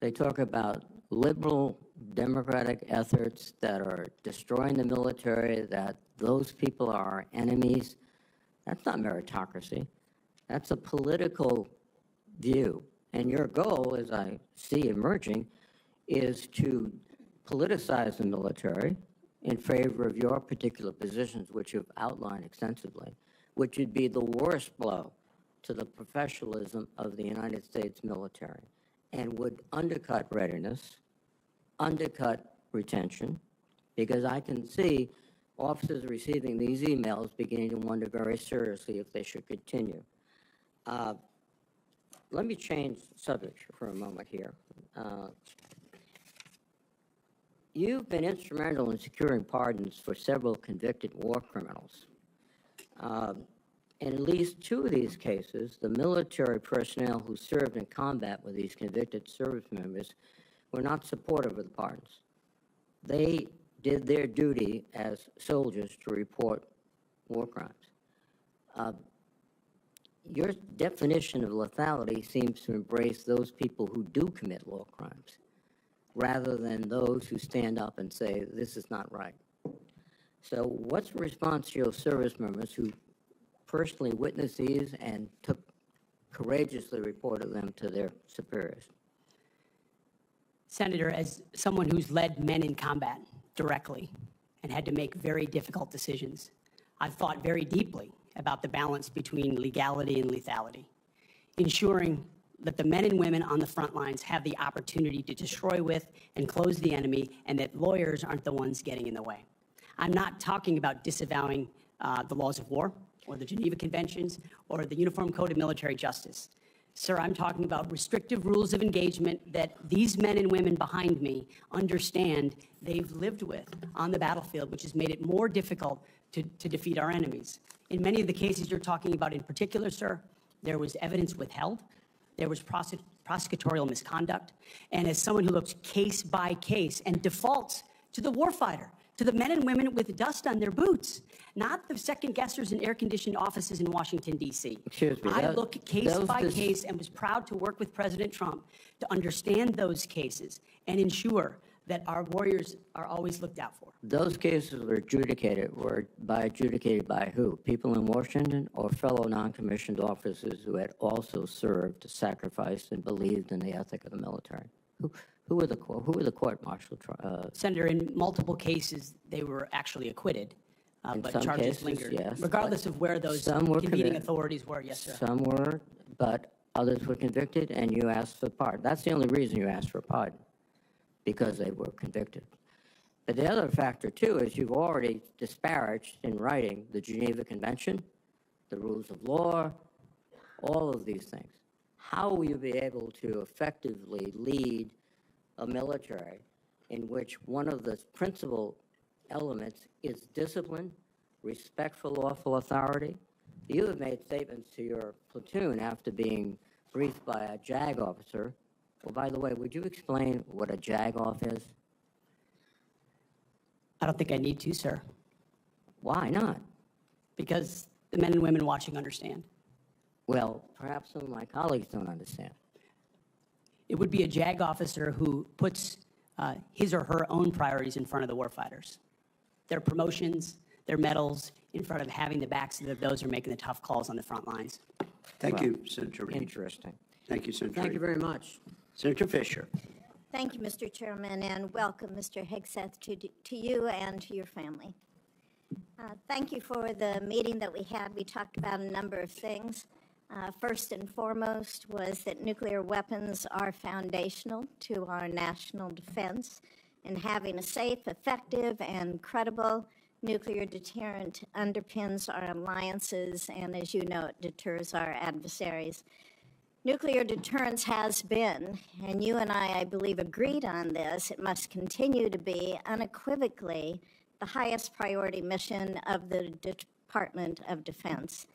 They talk about liberal democratic efforts that are destroying the military, that those people are our enemies. That's not meritocracy. That's a political view. And your goal, as I see emerging, is to politicize the military in favor of your particular positions, which you've outlined extensively, which would be the worst blow to the professionalism of the United States military and would undercut readiness, undercut retention, because I can see officers receiving these emails beginning to wonder very seriously if they should continue. Let me change subject for a moment here. You've been instrumental in securing pardons for several convicted war criminals. In at least two of these cases, the military personnel who served in combat with these convicted service members were not supportive of the pardons. They did their duty as soldiers to report war crimes. Your definition of lethality seems to embrace those people who do commit war crimes, rather than those who stand up and say, this is not right. So what's the response to your service members who personally witnessed these and courageously reported them to their superiors? Senator, as someone who's led men in combat directly and had to make very difficult decisions, I've thought very deeply about the balance between legality and lethality, ensuring that the men and women on the front lines have the opportunity to destroy with and close the enemy, and that lawyers aren't the ones getting in the way. I'm not talking about disavowing the laws of war or the Geneva Conventions or the Uniform Code of Military Justice. Sir, I'm talking about restrictive rules of engagement that these men and women behind me understand they've lived with on the battlefield, which has made it more difficult to defeat our enemies. In many of the cases you're talking about in particular, sir, there was evidence withheld. There was prosecutorial misconduct. And as someone who looks case by case and defaults to the warfighter, to the men and women with dust on their boots, not the second guessers in air-conditioned offices in Washington, D.C. Excuse me. I look case by case and was proud to work with President Trump to understand those cases and ensure that our warriors are always looked out for. Those cases were adjudicated by who? People in Washington or fellow non-commissioned officers who had also served, sacrificed, and believed in the ethic of the military? Who were the court-martial? Senator, in multiple cases, they were actually acquitted, but charges lingered. Yes, regardless of where those convening authorities were, yes, sir. Some were, but others were convicted, and you asked for pardon. That's the only reason you asked for pardon, because they were convicted. But the other factor, too, is you've already disparaged in writing the Geneva Convention, the rules of law, all of these things. How will you be able to effectively lead a military in which one of the principal elements is discipline, respect for lawful authority? You have made statements to your platoon after being briefed by a JAG officer. Well, by the way, would you explain what a JAG-off is? I don't think I need to, sir. Why not? Because the men and women watching understand. Well, perhaps some of my colleagues don't understand. It would be a JAG officer who puts his or her own priorities in front of the warfighters. Their promotions, their medals in front of having the backs of those who are making the tough calls on the front lines. Thank you, Senator Reid. Interesting. Thank you, Senator Thank you Reid. very much. Senator Fisher. Thank you, Mr. Chairman, and welcome, Mr. Hegseth, to you and to your family. Thank you for the meeting that we had. We talked about a number of things. First and foremost was that nuclear weapons are foundational to our national defense, and having a safe, effective, and credible nuclear deterrent underpins our alliances, and as you know, it deters our adversaries. Nuclear deterrence has been, and you and I believe, agreed on this, it must continue to be unequivocally the highest priority mission of the Department of Defense.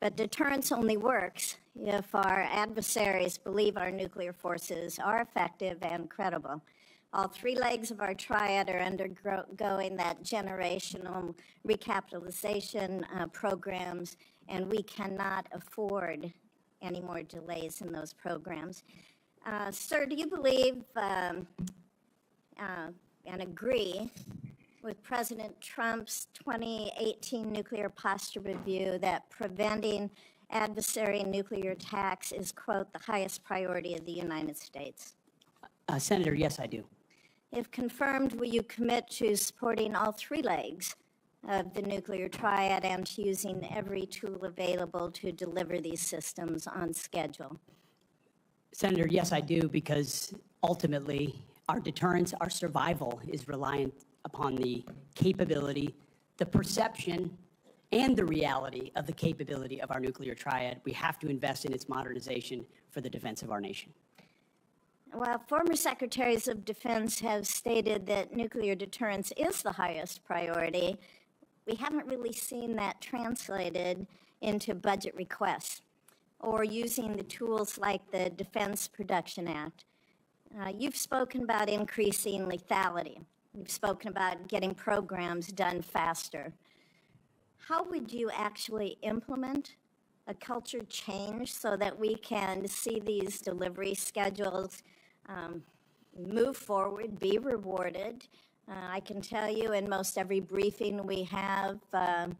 But deterrence only works if our adversaries believe our nuclear forces are effective and credible. All three legs of our triad are undergoing that generational recapitalization programs, and we cannot afford any more delays in those programs. Sir, do you believe and agree with President Trump's 2018 nuclear posture review that preventing adversary nuclear attacks is, quote, the highest priority of the United States? Senator, yes, I do. If confirmed, will you commit to supporting all three legs of the nuclear triad and to using every tool available to deliver these systems on schedule? Senator, yes, I do, because ultimately our deterrence, our survival is reliant upon the capability, the perception, and the reality of the capability of our nuclear triad. We have to invest in its modernization for the defense of our nation. While former secretaries of defense have stated that nuclear deterrence is the highest priority, we haven't really seen that translated into budget requests or using the tools like the Defense Production Act. You've spoken about increasing lethality. You've spoken about getting programs done faster. How would you actually implement a culture change so that we can see these delivery schedules move forward, be rewarded? I can tell you in most every briefing we have, the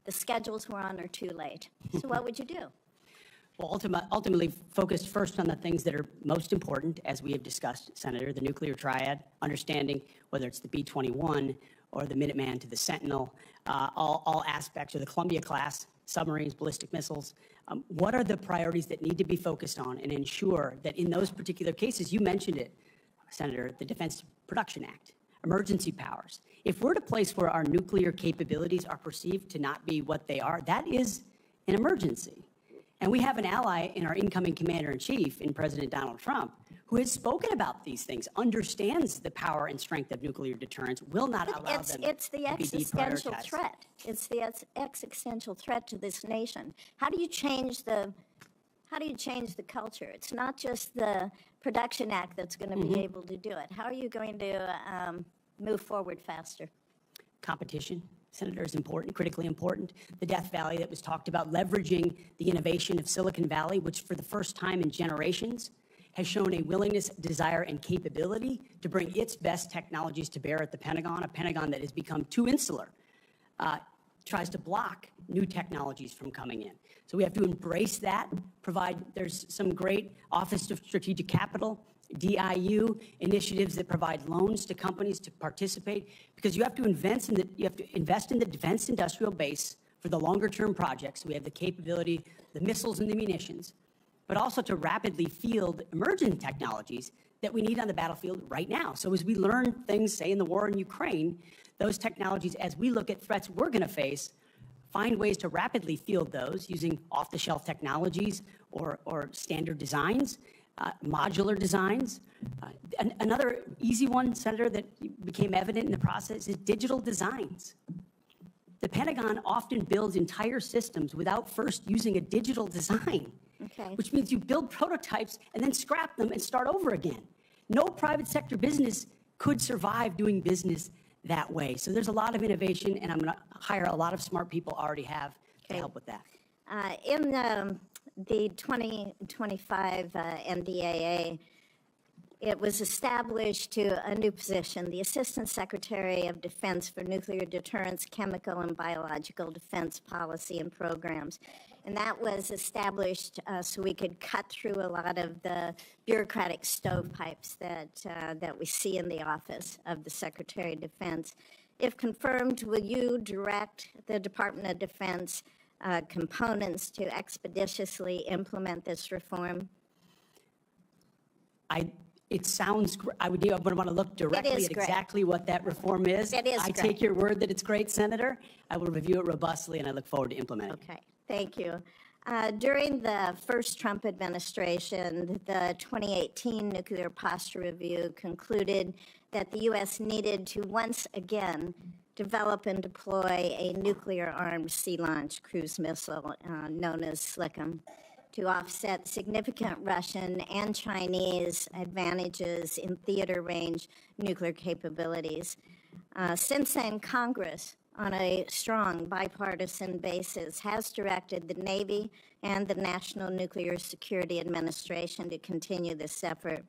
schedules we're on are too late. So what would you do? Well, ultimately focused first on the things that are most important, as we have discussed, Senator, the nuclear triad, understanding whether it's the B-21 or the Minuteman to the Sentinel, all aspects of the Columbia class, submarines, ballistic missiles. What are the priorities that need to be focused on and ensure that in those particular cases, you mentioned it, Senator, the Defense Production Act, emergency powers. If we're at a place where our nuclear capabilities are perceived to not be what they are, that is an emergency. And we have an ally in our incoming commander-in-chief, in President Donald Trump, who has spoken about these things, understands the power and strength of nuclear deterrence, will not allow them It's the to be existential deprioritized. threat. It's the existential threat to this nation. How do you change the culture? It's not just the Production Act that's going to be able to do it. How are you going to move forward faster? Competition, Senator, is important, critically important. The Death Valley that was talked about, leveraging the innovation of Silicon Valley, which for the first time in generations has shown a willingness, desire, and capability to bring its best technologies to bear at the Pentagon, a Pentagon that has become too insular, tries to block new technologies from coming in. So we have to embrace that, there's some great Office of Strategic Capital, DIU initiatives that provide loans to companies to participate, because you have to invest in the defense industrial base for the longer term projects. We have the capability, the missiles and the munitions, but also to rapidly field emerging technologies that we need on the battlefield right now. So as we learn things, say in the war in Ukraine, those technologies, as we look at threats we're going to face, find ways to rapidly field those using off-the-shelf technologies or standard designs, modular designs. Another easy one, Senator, that became evident in the process is digital designs. The Pentagon often builds entire systems without first using a digital design, which means you build prototypes and then scrap them and start over again. No private sector business could survive doing business that way. So there's a lot of innovation, and I'm going to hire a lot of smart people already have to help with that. In the 2025 NDAA, it was established to a new position, the Assistant Secretary of Defense for Nuclear Deterrence, Chemical and Biological Defense Policy and Programs. And that was established so we could cut through a lot of the bureaucratic stovepipes that we see in the office of the Secretary of Defense. If confirmed, will you direct the Department of Defense components to expeditiously implement this reform? It sounds, I would want to look directly at great. exactly what that reform is. It is I great. take your word that it's great, Senator. I will review it robustly, and I look forward to implementing it. Okay, thank you. During the first Trump administration, the 2018 Nuclear Posture Review concluded that the U.S. needed to once again develop and deploy a nuclear-armed sea-launched cruise missile known as SLICM to offset significant Russian and Chinese advantages in theater-range nuclear capabilities. Since then, Congress, on a strong bipartisan basis, has directed the Navy and the National Nuclear Security Administration to continue this effort.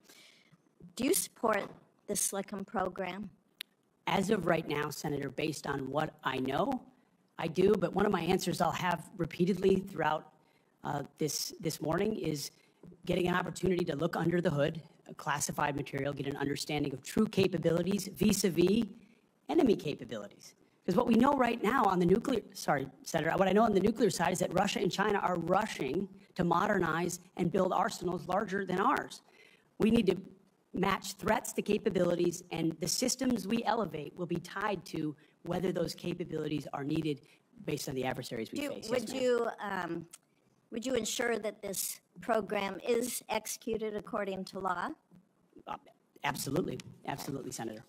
Do you support the SLICM program? As of right now, Senator, based on what I know, I do, but one of my answers I'll have repeatedly throughout this morning is getting an opportunity to look under the hood, classified material, get an understanding of true capabilities vis-a-vis enemy capabilities. Because what we know right now on the nuclear, Senator, what I know on the nuclear side is that Russia and China are rushing to modernize and build arsenals larger than ours. We need to match threats to capabilities, and the systems we elevate will be tied to whether those capabilities are needed based on the adversaries we face. Would you ensure that this program is executed according to law? Absolutely, absolutely, Senator.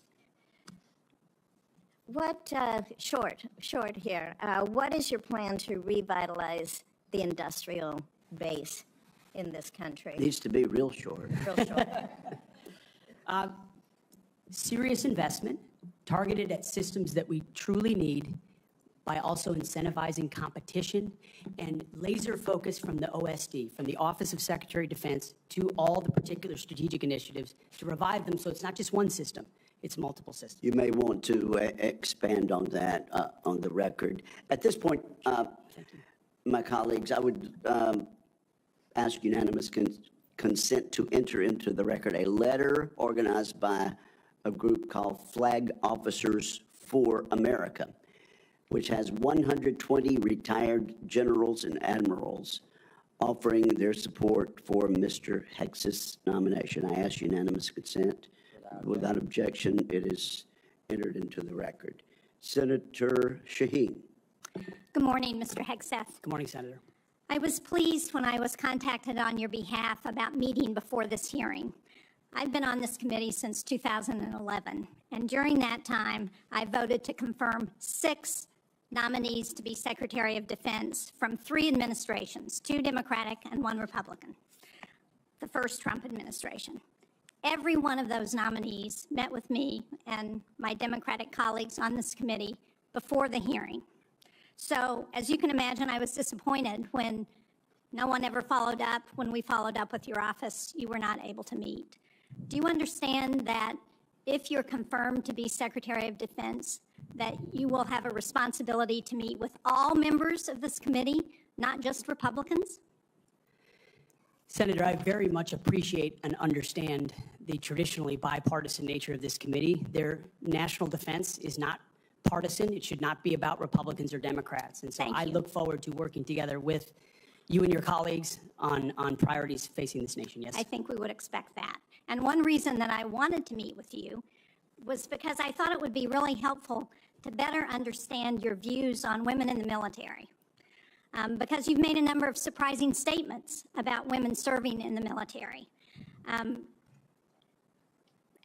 What, short here, what is your plan to revitalize the industrial base in this country? Needs to be real short. Real short. Serious investment targeted at systems that we truly need by also incentivizing competition and laser focus from the OSD, from the Office of Secretary of Defense, to all the particular strategic initiatives to revive them so it's not just one system, it's multiple systems. You may want to expand on that on the record. At this point, my colleagues, I would ask unanimous consent to enter into the record a letter organized by a group called Flag Officers for America, which has 120 retired generals and admirals offering their support for Mr. Hegseth's nomination. I ask unanimous consent. Without objection, it is entered into the record. Senator Shaheen. Good morning, Mr. Hegseth. Good morning, Senator. I was pleased when I was contacted on your behalf about meeting before this hearing. I've been on this committee since 2011, and during that time, I voted to confirm 6 nominees to be Secretary of Defense from 3 administrations, 2 Democratic and 1 Republican, the first Trump administration. Every one of those nominees met with me and my Democratic colleagues on this committee before the hearing. So, as you can imagine, I was disappointed when no one ever followed up. When we followed up with your office, you were not able to meet. Do you understand that if you're confirmed to be Secretary of Defense, that you will have a responsibility to meet with all members of this committee, not just Republicans? Senator, I very much appreciate and understand the traditionally bipartisan nature of this committee. Their national defense is not partisan. It should not be about Republicans or Democrats. And so I look forward to working together with you and your colleagues on priorities facing this nation. Yes. I think we would expect that. And one reason that I wanted to meet with you was because I thought it would be really helpful to better understand your views on women in the military. Because you've made a number of surprising statements about women serving in the military.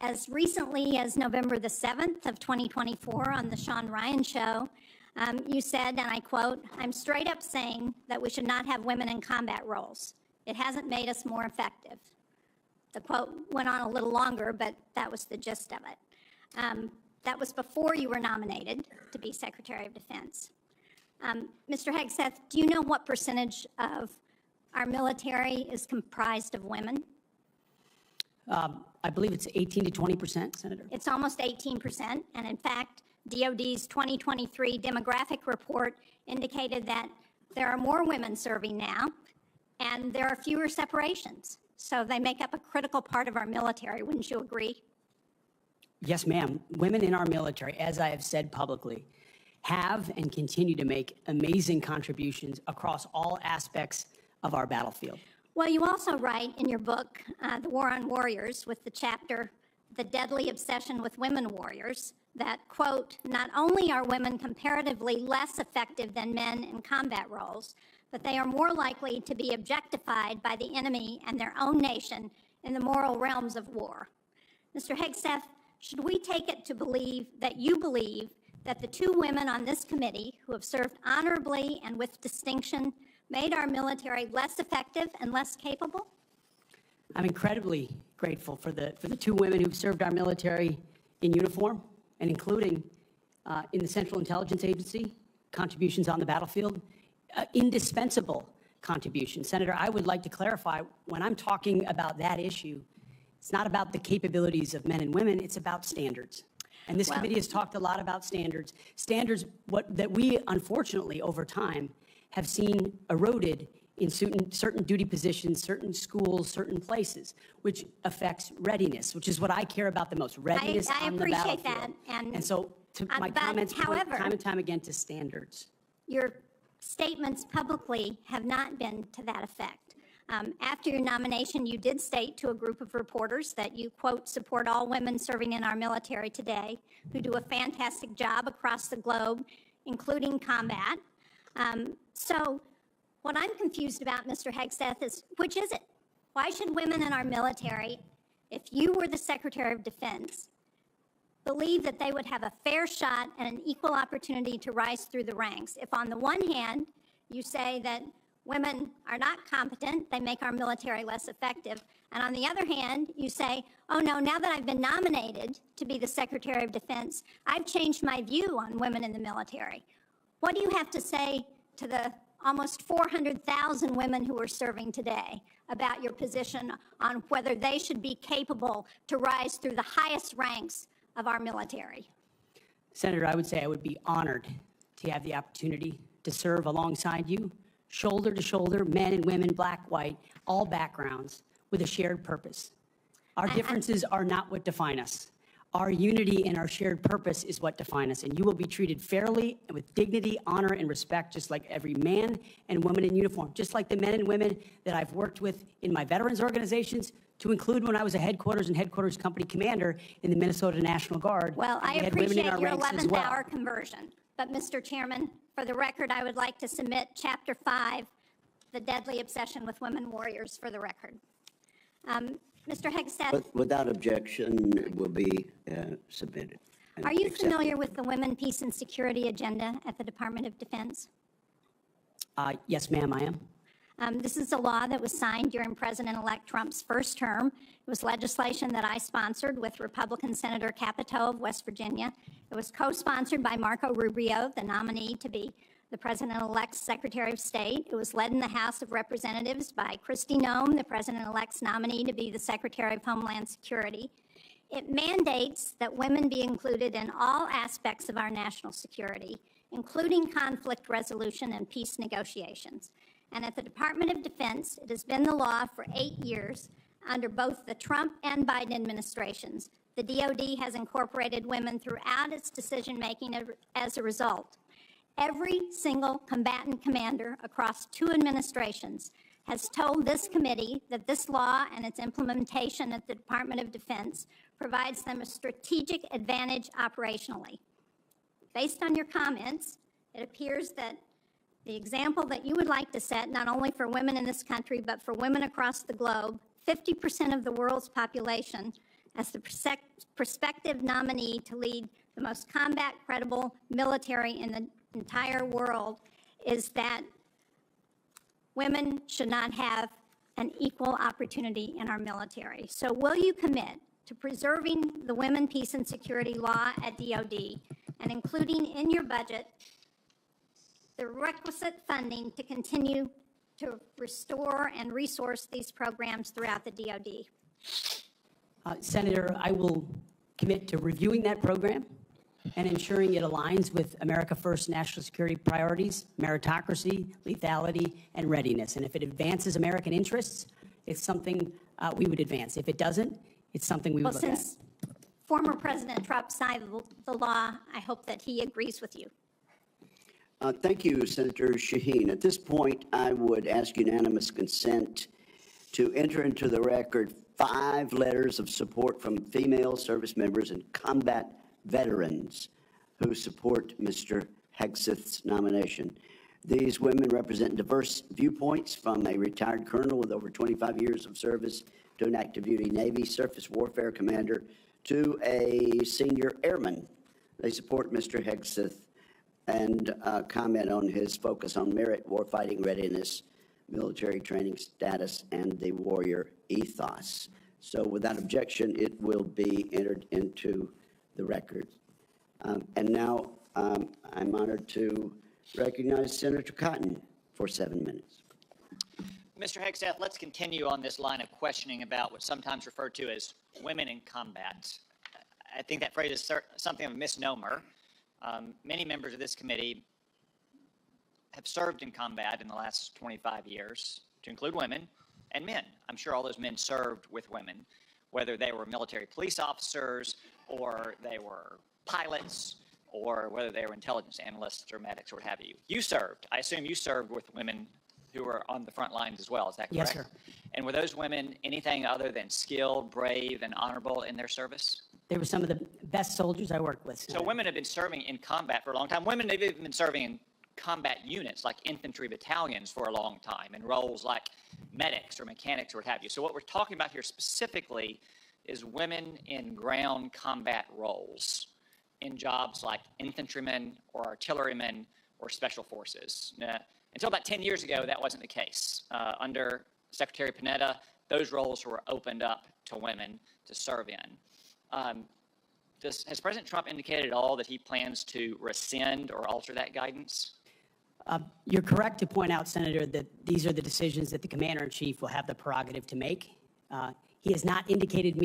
As recently as November the 7th of 2024 on the Sean Ryan Show, you said, and I quote, "I'm straight up saying that we should not have women in combat roles. It hasn't made us more effective." The quote went on a little longer, but that was the gist of it. That was before you were nominated to be Secretary of Defense. Mr. Hegseth, do you know what percentage of our military is comprised of women? I believe it's 18 to 20%, Senator. It's almost 18%, and in fact, DOD's 2023 demographic report indicated that there are more women serving now, and there are fewer separations. So they make up a critical part of our military, wouldn't you agree? Yes, ma'am. Women in our military, as I have said publicly, have and continue to make amazing contributions across all aspects of our battlefield. Well, you also write in your book, The War on Warriors, with the chapter, The Deadly Obsession with Women Warriors, that, quote, not only are women comparatively less effective than men in combat roles, but they are more likely to be objectified by the enemy and their own nation in the moral realms of war. Mr. Hegseth, should we take it to believe that you believe that the two women on this committee who have served honorably and with distinction made our military less effective and less capable? I'm incredibly grateful for the two women who've served our military in uniform, and including in the Central Intelligence Agency, contributions on the battlefield, indispensable contributions. Senator, I would like to clarify, when I'm talking about that issue, it's not about the capabilities of men and women, it's about standards. And this committee has talked a lot about standards. Standards that we, unfortunately, over time, have seen eroded in certain duty positions, certain schools, certain places, which affects readiness, which is what I care about the most, readiness on the battlefield. I appreciate that. And so my comments point time and time again to standards. Your statements publicly have not been to that effect. After your nomination, you did state to a group of reporters that you, quote, support all women serving in our military today who do a fantastic job across the globe, including combat. So what I'm confused about, Mr. Hegseth, is which is it? Why should women in our military, if you were the Secretary of Defense, believe that they would have a fair shot and an equal opportunity to rise through the ranks? If on the one hand, you say that women are not competent, they make our military less effective, and on the other hand, you say, oh no, now that I've been nominated to be the Secretary of Defense, I've changed my view on women in the military. What do you have to say to the almost 400,000 women who are serving today about your position on whether they should be capable to rise through the highest ranks of our military? Senator, I would say I would be honored to have the opportunity to serve alongside you, shoulder to shoulder, men and women, black, white, all backgrounds, with a shared purpose. Our differences are not what define us. Our unity and our shared purpose is what define us, and you will be treated fairly and with dignity, honor, and respect, just like every man and woman in uniform, just like the men and women that I've worked with in my veterans organizations, to include when I was a headquarters and headquarters company commander in the Minnesota National Guard. Well, I appreciate your 11th hour conversion, but Mr. Chairman, for the record, I would like to submit Chapter 5, The Deadly Obsession with Women Warriors, for the record. Mr. Hegseth. Without objection, it will be submitted. Are you familiar with the Women, Peace, and Security agenda at the Department of Defense? Yes, ma'am, I am. This is a law that was signed during President-elect Trump's first term. It was legislation that I sponsored with Republican Senator Capito of West Virginia. It was co-sponsored by Marco Rubio, the nominee to be the President-elect's Secretary of State. It was led in the House of Representatives by Kristi Noem, the President-elect's nominee to be the Secretary of Homeland Security. It mandates that women be included in all aspects of our national security, including conflict resolution and peace negotiations. And at the Department of Defense, it has been the law for 8 years under both the Trump and Biden administrations. The DoD has incorporated women throughout its decision-making as a result. Every single combatant commander across 2 administrations has told this committee that this law and its implementation at the Department of Defense provides them a strategic advantage operationally. Based on your comments, it appears that the example that you would like to set, not only for women in this country, but for women across the globe, 50% of the world's population, as the prospective nominee to lead the most combat-credible military in the entire world, is that women should not have an equal opportunity in our military. So will you commit to preserving the Women, Peace, and Security law at DoD and including in your budget the requisite funding to continue to restore and resource these programs throughout the DoD? Senator, I will commit to reviewing that program and ensuring it aligns with America First national security priorities, meritocracy, lethality, and readiness. And if it advances American interests, it's something we would advance. If it doesn't, it's something we would look at. Since former President Trump signed the law, I hope that he agrees with you. Thank you, Senator Shaheen. At this point, I would ask unanimous consent to enter into the record 5 letters of support from female service members and combat veterans who support Mr. Hegseth's nomination. These women represent diverse viewpoints, from a retired colonel with over 25 years of service to an active duty Navy surface warfare commander to a senior airman. They support Mr. Hegseth and comment on his focus on merit, warfighting readiness, military training status, and the warrior ethos. So without objection, it will be entered into the record. And now I'm honored to recognize Senator Cotton for 7 minutes. Mr. Hegseth, let's continue on this line of questioning about what's sometimes referred to as women in combat. I think that phrase is something of a misnomer. Many members of this committee have served in combat in the last 25 years, to include women and men. I'm sure all those men served with women, whether they were military police officers or they were pilots or whether they were intelligence analysts or medics or what have you. You served. I assume you served with women who were on the front lines as well. Is that correct? Yes, sir. And were those women anything other than skilled, brave, and honorable in their service? They were some of the best soldiers I worked with. So women have been serving in combat for a long time. Women have even been serving in combat units like infantry battalions for a long time, in roles like medics or mechanics or what have you. So what we're talking about here specifically is women in ground combat roles, in jobs like infantrymen or artillerymen or special forces. Until about 10 years ago, that wasn't the case. Under Secretary Panetta, those roles were opened up to women to serve in. Has President Trump indicated at all that he plans to rescind or alter that guidance? You're correct to point out, Senator, that these are the decisions that the Commander-in-Chief will have the prerogative to make. He has not indicated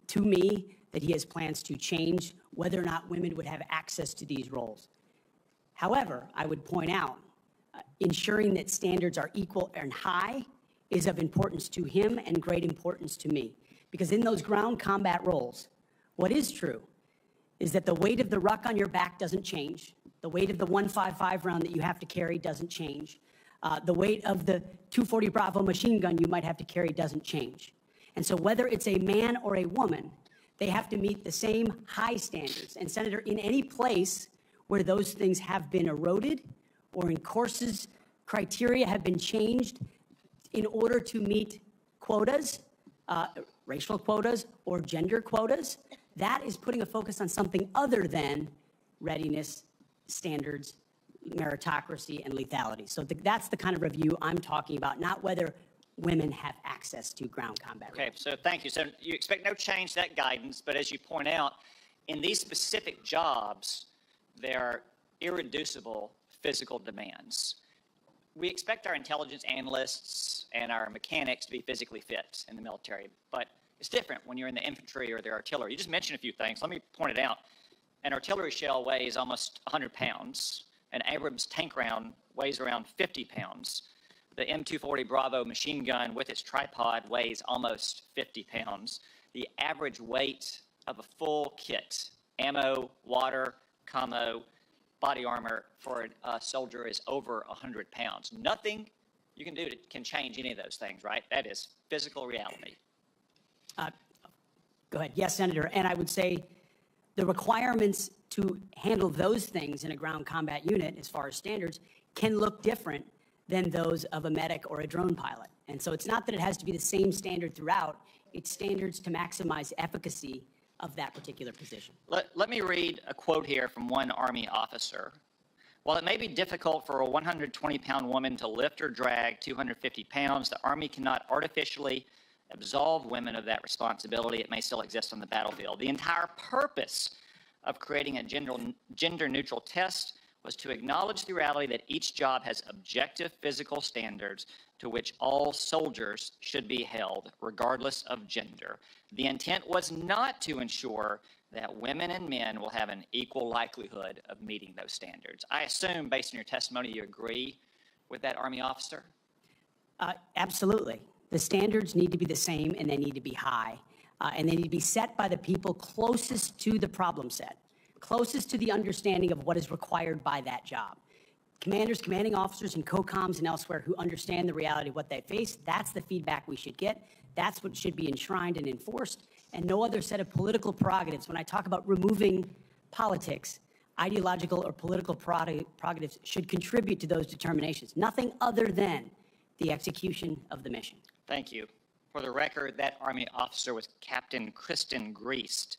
to me that he has plans to change whether or not women would have access to these roles. However, I would point out, ensuring that standards are equal and high is of importance to him and great importance to me. Because in those ground combat roles, what is true is that the weight of the ruck on your back doesn't change. The weight of the 155 round that you have to carry doesn't change. The weight of the 240 Bravo machine gun you might have to carry doesn't change. And so whether it's a man or a woman, they have to meet the same high standards. And Senator, in any place where those things have been eroded or in courses, criteria have been changed in order to meet quotas, racial quotas or gender quotas, that is putting a focus on something other than readiness, standards, meritocracy, and lethality. So that's the kind of review I'm talking about, not whether women have access to ground combat. Okay, so thank you. So you expect no change to that guidance, but as you point out, in these specific jobs, there are irreducible physical demands. We expect our intelligence analysts and our mechanics to be physically fit in the military, but it's different when you're in the infantry or the artillery. You just mentioned a few things. Let me point it out. An artillery shell weighs almost 100 pounds. An Abrams tank round weighs around 50 pounds. The M240 Bravo machine gun with its tripod weighs almost 50 pounds. The average weight of a full kit, ammo, water, commo, body armor for a soldier is over 100 pounds. Nothing you can do can change any of those things, right? That is physical reality. Go ahead. Yes, Senator. And I would say the requirements to handle those things in a ground combat unit, as far as standards, can look different than those of a medic or a drone pilot. And so it's not that it has to be the same standard throughout. It's standards to maximize efficacy of that particular position. Let me read a quote here from one Army officer. While it may be difficult for a 120-pound woman to lift or drag 250 pounds, the Army cannot artificially absolve women of that responsibility. It may still exist on the battlefield. The entire purpose of creating a gender-neutral test was to acknowledge the reality that each job has objective physical standards to which all soldiers should be held, regardless of gender. The intent was not to ensure that women and men will have an equal likelihood of meeting those standards. I assume, based on your testimony, you agree with that Army officer? Absolutely. The standards need to be the same, and they need to be high. And they need to be set by the people closest to the problem set, closest to the understanding of what is required by that job. Commanders, commanding officers, and COCOMs and elsewhere who understand the reality of what they face, that's the feedback we should get. That's what should be enshrined and enforced, and no other set of political prerogatives. When I talk about removing politics, ideological or political prerogatives should contribute to those determinations, nothing other than the execution of the mission. Thank you. For the record, that Army officer was Captain Kristen Griest,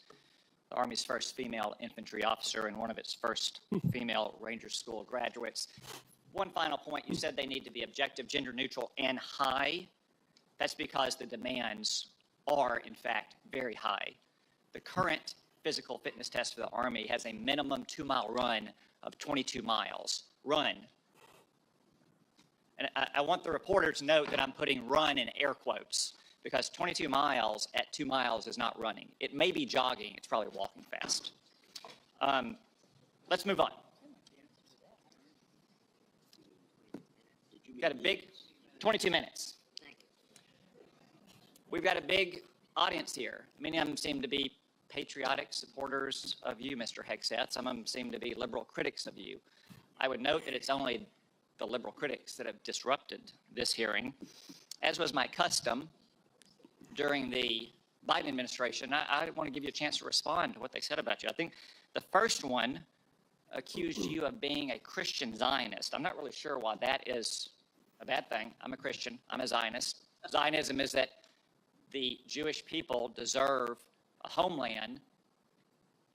the Army's first female infantry officer and one of its first female Ranger School graduates. One final point, you said they need to be objective, gender neutral, and high. That's because the demands are, in fact, very high. The current physical fitness test for the Army has a minimum 2-mile run of 22 miles. Run. And I want the reporter to note that I'm putting run in air quotes, because 22 miles at 2 miles is not running. It may be jogging. It's probably walking fast. Let's move on. We've got a big 22 minutes. We've got a big audience here. Many of them seem to be patriotic supporters of you, Mr. Hegseth. Some of them seem to be liberal critics of you. I would note that it's only the liberal critics that have disrupted this hearing. As was my custom during the Biden administration, I want to give you a chance to respond to what they said about you. I think the first one accused you of being a Christian Zionist. I'm not really sure why that is a bad thing. I'm a Christian. I'm a Zionist. Zionism is that the Jewish people deserve a homeland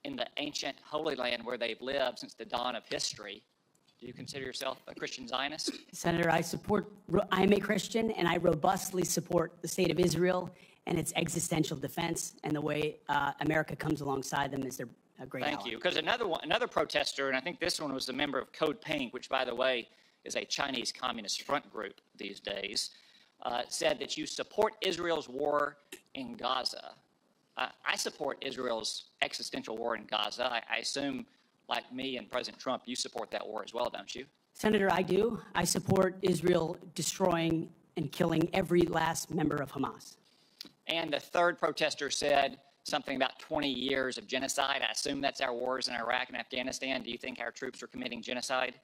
in the ancient Holy Land where they've lived since the dawn of history. Do you consider yourself a Christian Zionist? Senator, I'm a Christian, and I robustly support the state of Israel and its existential defense, and the way America comes alongside them is their great ally. Thank you. Because another protester, and I think this one was a member of Code Pink, which, by the way, is a Chinese Communist front group these days, said that you support Israel's war in Gaza. I support Israel's existential war in Gaza. I assume, like me and President Trump, you support that war as well, don't you? Senator, I do. I support Israel destroying and killing every last member of Hamas. And the third protester said something about 20 years of genocide. I assume that's our wars in Iraq and Afghanistan. Do you think our troops are committing genocide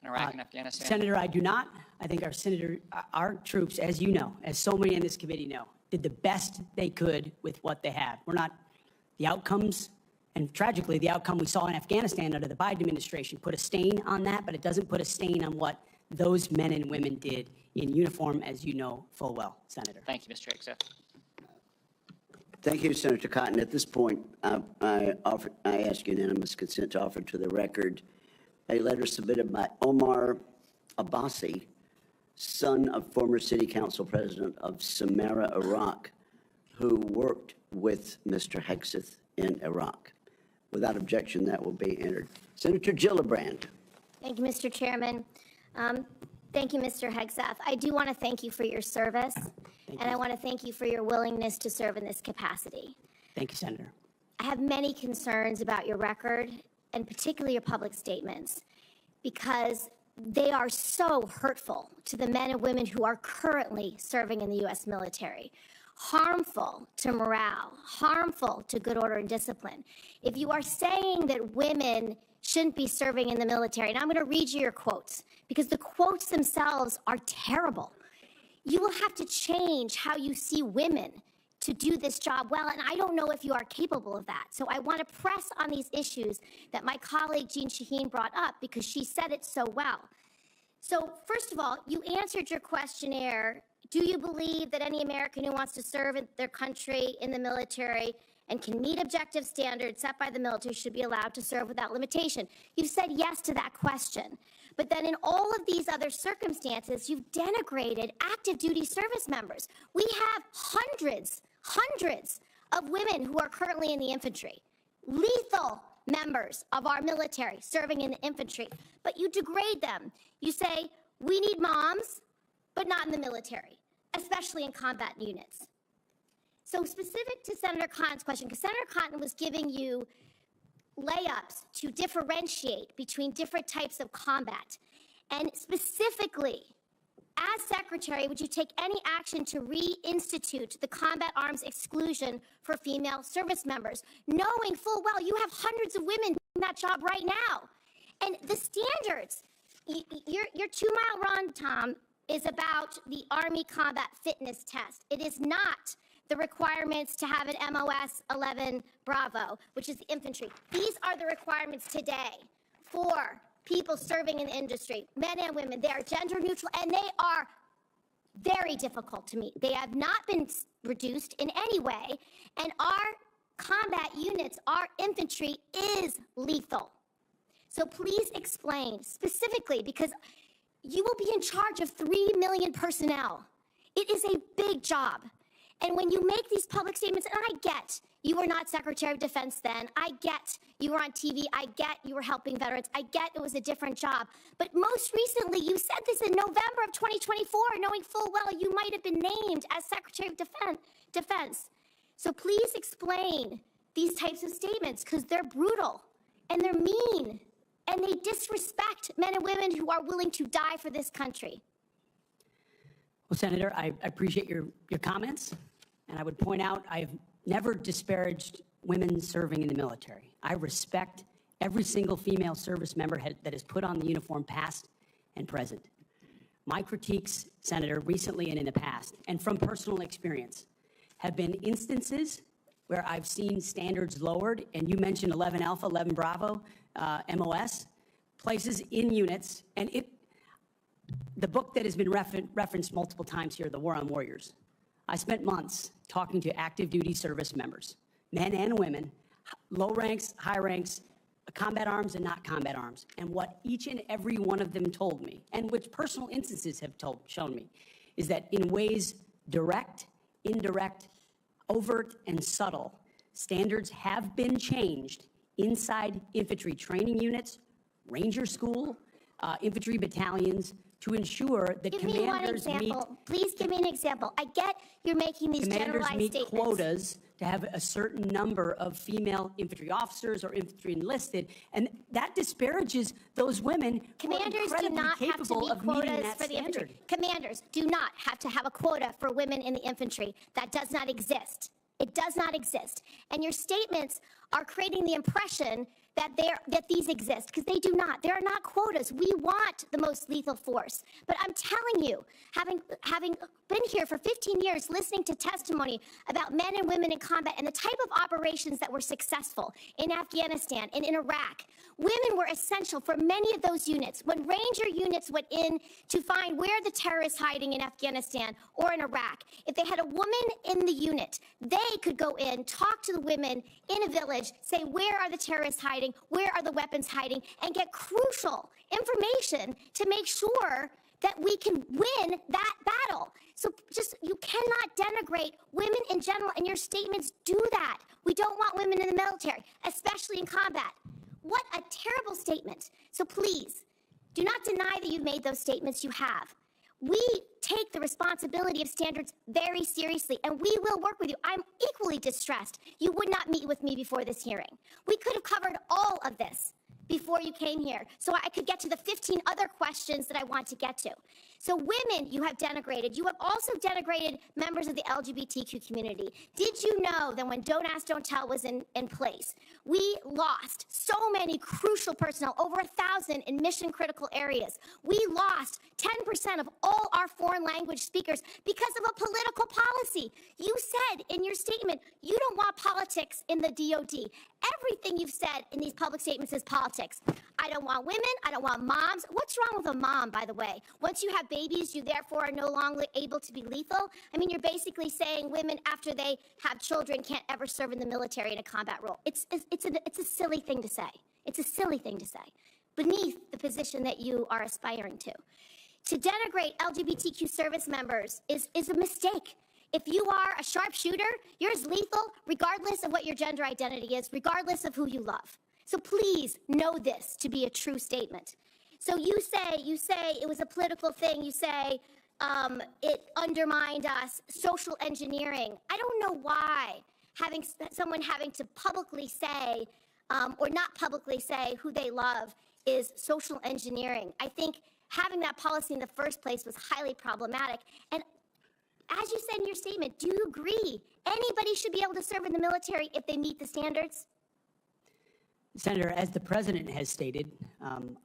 in Iraq and Afghanistan? Senator, I do not. I think our troops, as you know, as so many in this committee know, did the best they could with what they had. We're not the outcomes. And tragically, the outcome we saw in Afghanistan under the Biden administration put a stain on that, but it doesn't put a stain on what those men and women did in uniform, as you know full well, Senator. Thank you, Mr. Hegseth. Thank you, Senator Cotton. At this point, I ask unanimous consent to offer to the record a letter submitted by Omar Abbasi, son of former city council president of Samarra, Iraq, who worked with Mr. Hegseth in Iraq. Without objection, that will be entered. Senator Gillibrand. Thank you, Mr. Chairman. Thank you, Mr. Hegseth. I do want to thank you for your service, and I want to thank you for your willingness to serve in this capacity. Thank you, Senator. I have many concerns about your record, and particularly your public statements, because they are so hurtful to the men and women who are currently serving in the U.S. military, harmful to morale, harmful to good order and discipline. If you are saying that women shouldn't be serving in the military, and I'm going to read you your quotes, because the quotes themselves are terrible. You will have to change how you see women to do this job well, and I don't know if you are capable of that. So I want to press on these issues that my colleague Jean Shaheen brought up, because she said it so well. So first of all, you answered your questionnaire. Do you believe that any American who wants to serve in their country in the military and can meet objective standards set by the military should be allowed to serve without limitation? You've said yes to that question. But then in all of these other circumstances, you've denigrated active duty service members. We have hundreds of women who are currently in the infantry. Lethal members of our military serving in the infantry, but you degrade them. You say, we need moms, but not in the military, especially in combat units. So specific to Senator Cotton's question, because Senator Cotton was giving you layups to differentiate between different types of combat. And specifically, as Secretary, would you take any action to reinstitute the combat arms exclusion for female service members, knowing full well you have hundreds of women doing that job right now? And the standards, your 2 mile run, Tom, is about the Army Combat Fitness Test. It is not the requirements to have an MOS 11 Bravo, which is the infantry. These are the requirements today for people serving in the industry, men and women. They are gender neutral, and they are very difficult to meet. They have not been reduced in any way, and our combat units, our infantry is lethal. So please explain specifically, because you will be in charge of 3 million personnel. It is a big job. And when you make these public statements, and I get you were not Secretary of Defense then, I get you were on TV, I get you were helping veterans, I get it was a different job. But most recently, you said this in November of 2024, knowing full well you might have been named as Secretary of Defense. So please explain these types of statements, because they're brutal and they're mean and they disrespect men and women who are willing to die for this country. Well, Senator, I appreciate your comments, and I would point out I've never disparaged women serving in the military. I respect every single female service member that has put on the uniform, past and present. My critiques, Senator, recently and in the past, and from personal experience, have been instances where I've seen standards lowered, and you mentioned 11 Alpha, 11 Bravo, MOS, places in units, and the book that has been referenced multiple times here, The War on Warriors. I spent months talking to active duty service members, men and women, low ranks, high ranks, combat arms and not combat arms. And what each and every one of them told me, and which personal instances have shown me, is that in ways direct, indirect, overt, and subtle, standards have been changed inside infantry training units, ranger school, infantry battalions, to ensure that Give me one commanders example. Please give me an example. I get you're making these generalized meet statements. quotas to have a certain number of female infantry officers or infantry enlisted, and that disparages those women who are Commanders do incredibly not have to capable meet of meeting quotas that for the standard. infantry. Commanders do not have to have a quota for women in the infantry. That does not exist. It does not exist. And your statements are creating the impression that these exist, because they do not. There are not quotas. We want the most lethal force. But I'm telling you, having been here for 15 years, listening to testimony about men and women in combat and the type of operations that were successful in Afghanistan and in Iraq, women were essential for many of those units. When Ranger units went in to find where the terrorists hiding in Afghanistan or in Iraq, if they had a woman in the unit, they could go in, talk to the women in a village, say, where are the terrorists hiding? Where are the weapons hiding? And get crucial information to make sure that we can win that battle. So you cannot denigrate women in general, and your statements do that. We don't want women in the military, especially in combat. What a terrible statement. So please, do not deny that you've made those statements. You have. We take the responsibility of standards very seriously, and we will work with you. I'm equally distressed you would not meet with me before this hearing. We could have covered all of this before you came here, so I could get to the 15 other questions that I want to get to. So women you have denigrated. You have also denigrated members of the LGBTQ community. Did you know that when Don't Ask, Don't Tell was in place, we lost so many crucial personnel, over 1,000 in mission critical areas. We lost 10% of all our foreign language speakers because of a political policy. You said in your statement, you don't want politics in the DOD. Everything you've said in these public statements is politics. I don't want women. I don't want moms. What's wrong with a mom, by the way? Once you have babies, you therefore are no longer able to be lethal. I mean, you're basically saying women, after they have children, can't ever serve in the military in a combat role. It's a silly thing to say. It's a silly thing to say, beneath the position that you are aspiring to. To denigrate LGBTQ service members is a mistake. If you are a sharpshooter, you're as lethal regardless of what your gender identity is, regardless of who you love. So please know this to be a true statement. So you say it was a political thing. You say it undermined us, social engineering. I don't know why someone having to publicly say or not publicly say who they love is social engineering. I think having that policy in the first place was highly problematic. And as you said in your statement, do you agree anybody should be able to serve in the military if they meet the standards? Senator, as the president has stated,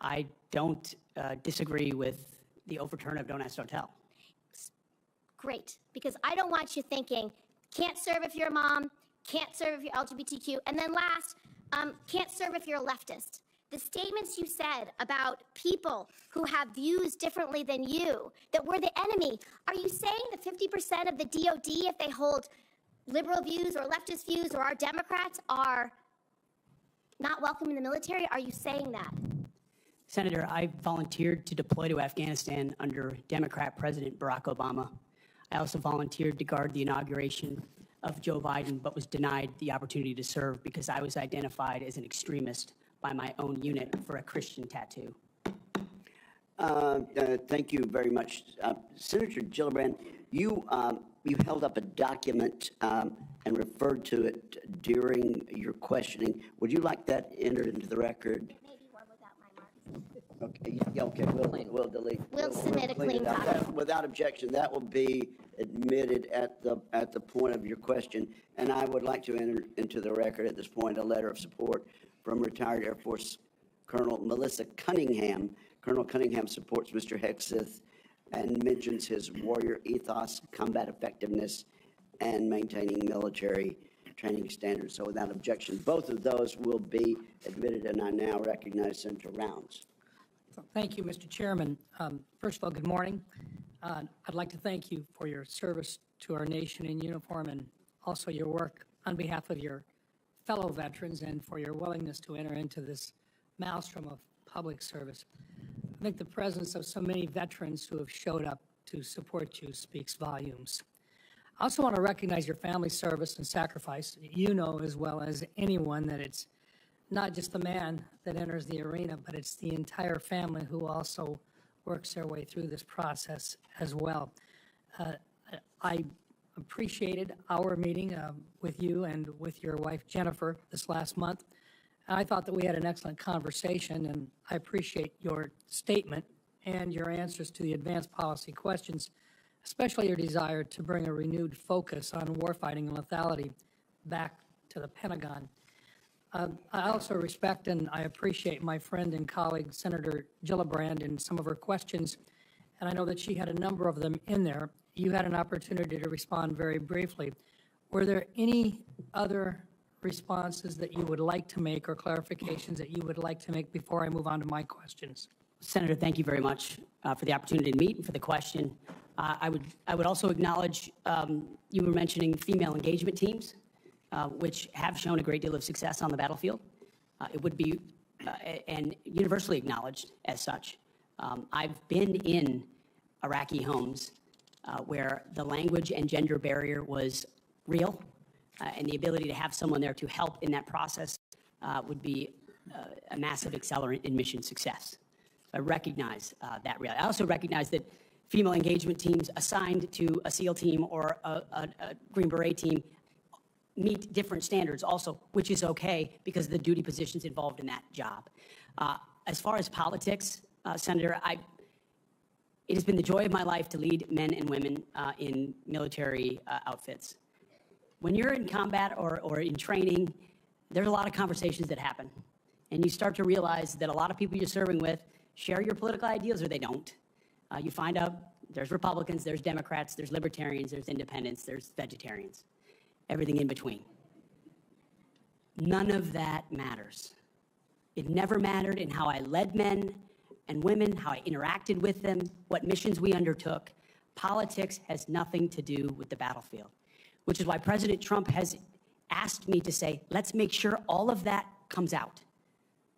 I don't disagree with the overturn of Don't Ask, Don't Tell. Great, because I don't want you thinking, can't serve if you're a mom, can't serve if you're LGBTQ, and then last, can't serve if you're a leftist. The statements you said about people who have views differently than you, that we're the enemy, are you saying that 50% of the DOD, if they hold liberal views or leftist views or are Democrats, are not welcome in the military? Are you saying that? Senator, I volunteered to deploy to Afghanistan under Democrat President Barack Obama. I also volunteered to guard the inauguration of Joe Biden, but was denied the opportunity to serve because I was identified as an extremist by my own unit for a Christian tattoo. Thank you very much. Senator Gillibrand, you held up a document and referred to it during your questioning. Would you like that entered into the record? Maybe one without my marks. Okay, yeah, okay, we'll delete. We'll submit a clean copy. Without objection, that will be admitted at the point of your question. And I would like to enter into the record at this point a letter of support from retired Air Force Colonel Melissa Cunningham. Colonel Cunningham supports Mr. Hegseth and mentions his warrior ethos, combat effectiveness, and maintaining military training standards. So without objection, both of those will be admitted, and I now recognize Senator Rounds. Thank you, Mr. Chairman. First of all, good morning. I'd like to thank you for your service to our nation in uniform and also your work on behalf of your fellow veterans and for your willingness to enter into this maelstrom of public service. I think the presence of so many veterans who have showed up to support you speaks volumes. I also want to recognize your family's service and sacrifice. You know as well as anyone that it's not just the man that enters the arena, but it's the entire family who also works their way through this process as well. I appreciated our meeting with you and with your wife, Jennifer, this last month. I thought that we had an excellent conversation, and I appreciate your statement and your answers to the advanced policy questions, especially your desire to bring a renewed focus on warfighting and lethality back to the Pentagon. I also respect and I appreciate my friend and colleague, Senator Gillibrand, and some of her questions, and I know that she had a number of them in there. You had an opportunity to respond very briefly. Were there any other responses that you would like to make or clarifications that you would like to make before I move on to my questions? Senator, thank you very much for the opportunity to meet and for the question. I would also acknowledge you were mentioning female engagement teams, which have shown a great deal of success on the battlefield. It would be and universally acknowledged as such. I've been in Iraqi homes where the language and gender barrier was real, and the ability to have someone there to help in that process would be a massive accelerant in mission success. I recognize that reality. I also recognize that female engagement teams assigned to a SEAL team or a Green Beret team meet different standards also, which is okay because of the duty positions involved in that job. As far as politics, Senator, it has been the joy of my life to lead men and women in military outfits. When you're in combat or in training, there's a lot of conversations that happen. And you start to realize that a lot of people you're serving with share your political ideals or they don't. You find out there's Republicans, there's Democrats, there's libertarians, there's independents, there's vegetarians, everything in between. None of that matters. It never mattered in how I led men and women, how I interacted with them, what missions we undertook. Politics has nothing to do with the battlefield, which is why President Trump has asked me to say, let's make sure all of that comes out.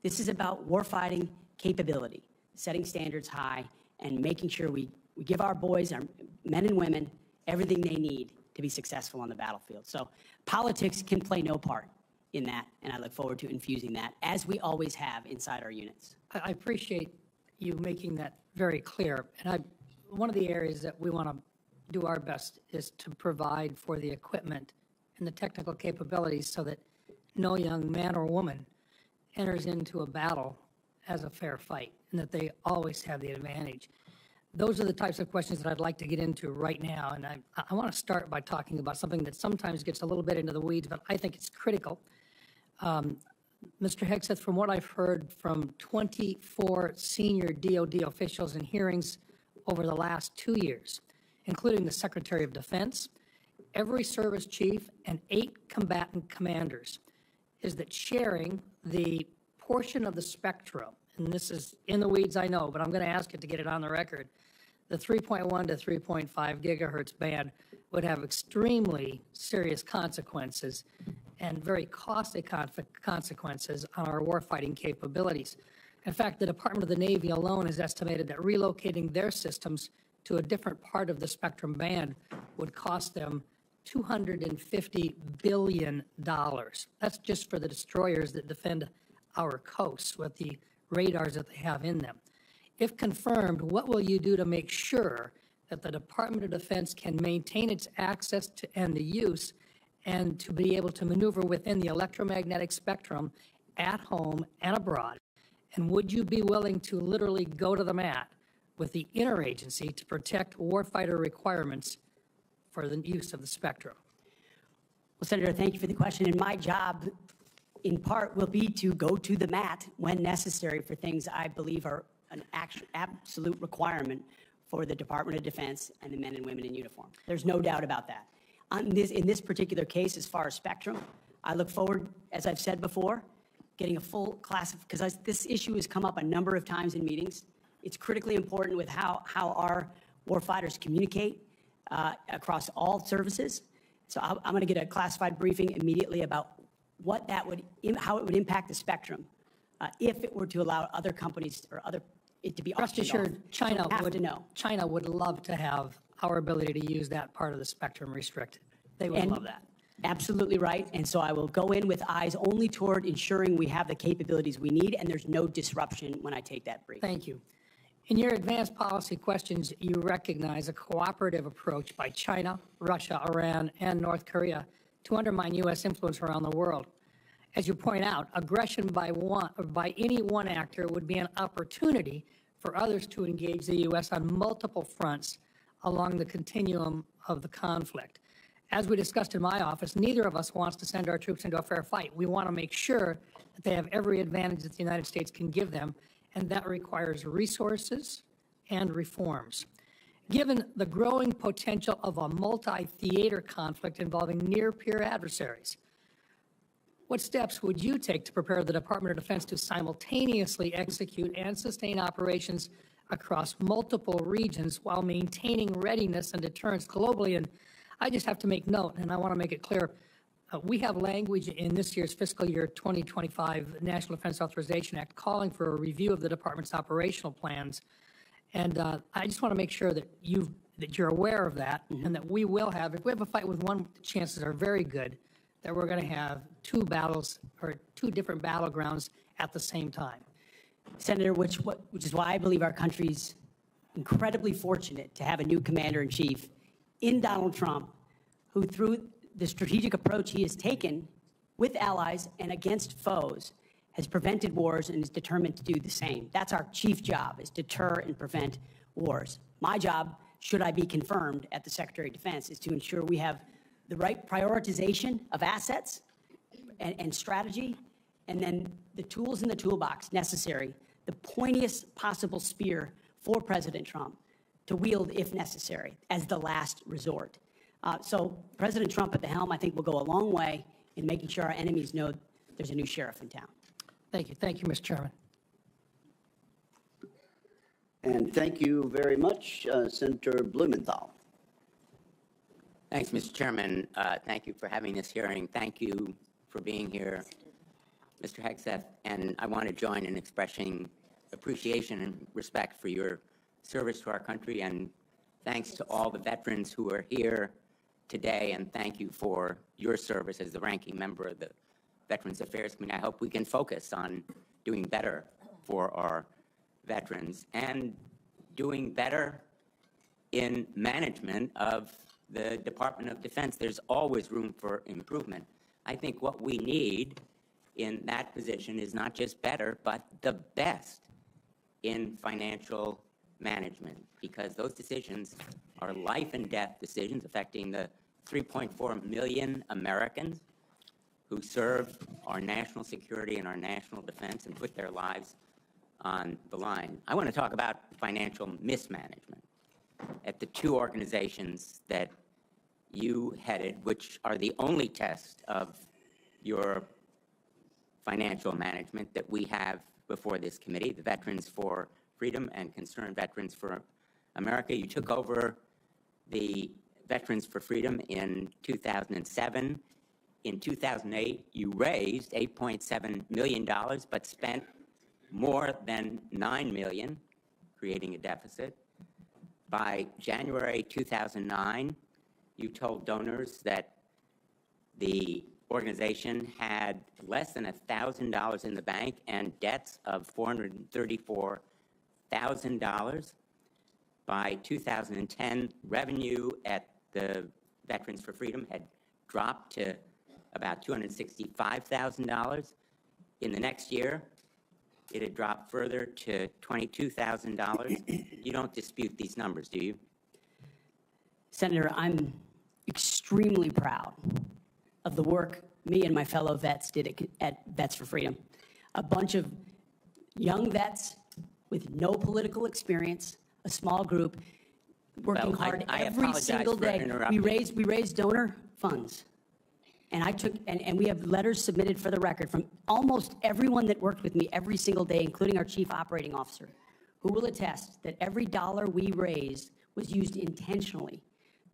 This is about warfighting capability, setting standards high, and making sure we give our boys, our men and women, everything they need to be successful on the battlefield. So politics can play no part in that, and I look forward to infusing that, as we always have inside our units. I appreciate you making that very clear. And one of the areas that we want to do our best is to provide for the equipment and the technical capabilities so that no young man or woman enters into a battle as a fair fight, and that they always have the advantage. Those are the types of questions that I'd like to get into right now, and I want to start by talking about something that sometimes gets a little bit into the weeds, but I think it's critical. Mr. Hegseth, from what I've heard from 24 senior DoD officials in hearings over the last 2 years, including the Secretary of Defense, every service chief, and 8 combatant commanders, is that sharing the portion of the spectrum, and this is in the weeds, I know, but I'm going to ask it to get it on the record, the 3.1 to 3.5 gigahertz band would have extremely serious consequences and very costly consequences on our warfighting capabilities. In fact, the Department of the Navy alone has estimated that relocating their systems to a different part of the spectrum band would cost them $250 billion. That's just for the destroyers that defend our coasts with the radars that they have in them. If confirmed, what will you do to make sure that the Department of Defense can maintain its access to and the use and to be able to maneuver within the electromagnetic spectrum at home and abroad? And would you be willing to literally go to the mat with the interagency to protect warfighter requirements for the use of the spectrum? Well, Senator, thank you for the question. And my job, in part, will be to go to the mat when necessary for things I believe are an absolute requirement for the Department of Defense and the men and women in uniform. There's no doubt about that. In this particular case, as far as spectrum, I look forward, as I've said before, getting a full class of, because this issue has come up a number of times in meetings. It's critically important with how our warfighters communicate across all services. So I'm going to get a classified briefing immediately about how it would impact the spectrum if it were to allow other companies or it to be Rest auctioned assured, off. China would love to have our ability to use that part of the spectrum restricted. They would love that. Absolutely right. And so I will go in with eyes only toward ensuring we have the capabilities we need and there's no disruption when I take that brief. Thank you. In your advanced policy questions, you recognize a cooperative approach by China, Russia, Iran, and North Korea to undermine U.S. influence around the world. As you point out, aggression by any one actor would be an opportunity for others to engage the U.S. on multiple fronts along the continuum of the conflict. As we discussed in my office, neither of us wants to send our troops into a fair fight. We want to make sure that they have every advantage that the United States can give them, and that requires resources and reforms. Given the growing potential of a multi-theater conflict involving near-peer adversaries, what steps would you take to prepare the Department of Defense to simultaneously execute and sustain operations across multiple regions while maintaining readiness and deterrence globally? And I just have to make note, and I want to make it clear, we have language in this year's fiscal year 2025 National Defense Authorization Act calling for a review of the department's operational plans. And I just want to make sure that you're aware of that, and that we will have, if we have a fight with one, the chances are very good that we're going to have two different battlegrounds at the same time. Senator, which is why I believe our country's incredibly fortunate to have a new commander-in-chief in Donald Trump, who through the strategic approach he has taken with allies and against foes has prevented wars and is determined to do the same. That's our chief job, is deter and prevent wars. My job, should I be confirmed at the Secretary of Defense, is to ensure we have the right prioritization of assets and strategy, and then the tools in the toolbox necessary, the pointiest possible spear for President Trump to wield if necessary as the last resort. So President Trump at the helm, I think, will go a long way in making sure our enemies know there's a new sheriff in town. Thank you. Thank you, Mr. Chairman. And thank you very much, Senator Blumenthal. Thanks, Mr. Chairman. Thank you for having this hearing. Thank you for being here, Mr. Hegseth. And I want to join in expressing appreciation and respect for your service to our country. And thanks to all the veterans who are here today. And thank you for your service as the ranking member of the Veterans Affairs Committee. I hope we can focus on doing better for our veterans and doing better in management of the Department of Defense. There's always room for improvement. I think what we need in that position is not just better, but the best in financial management, because those decisions are life and death decisions affecting the 3.4 million Americans who serve our national security and our national defense and put their lives on the line. I want to talk about financial mismanagement at the two organizations that you headed, which are the only test of your financial management that we have before this committee, the Veterans for Freedom and Concerned Veterans for America. You took over the Veterans for Freedom in 2007. In 2008, you raised $8.7 million, but spent more than $9 million, creating a deficit. By January 2009, you told donors that the organization had less than $1,000 in the bank and debts of $434,000. By 2010, revenue at the Veterans for Freedom had dropped to about $265,000. In the next year, it had dropped further to $22,000. You don't dispute these numbers, do you? Senator, I'm extremely proud of the work me and my fellow vets did at Vets for Freedom. A bunch of young vets with no political experience, a small group, working hard every single day. We raised donor funds. And we have letters submitted for the record from almost everyone that worked with me every single day, including our chief operating officer, who will attest that every dollar we raised was used intentionally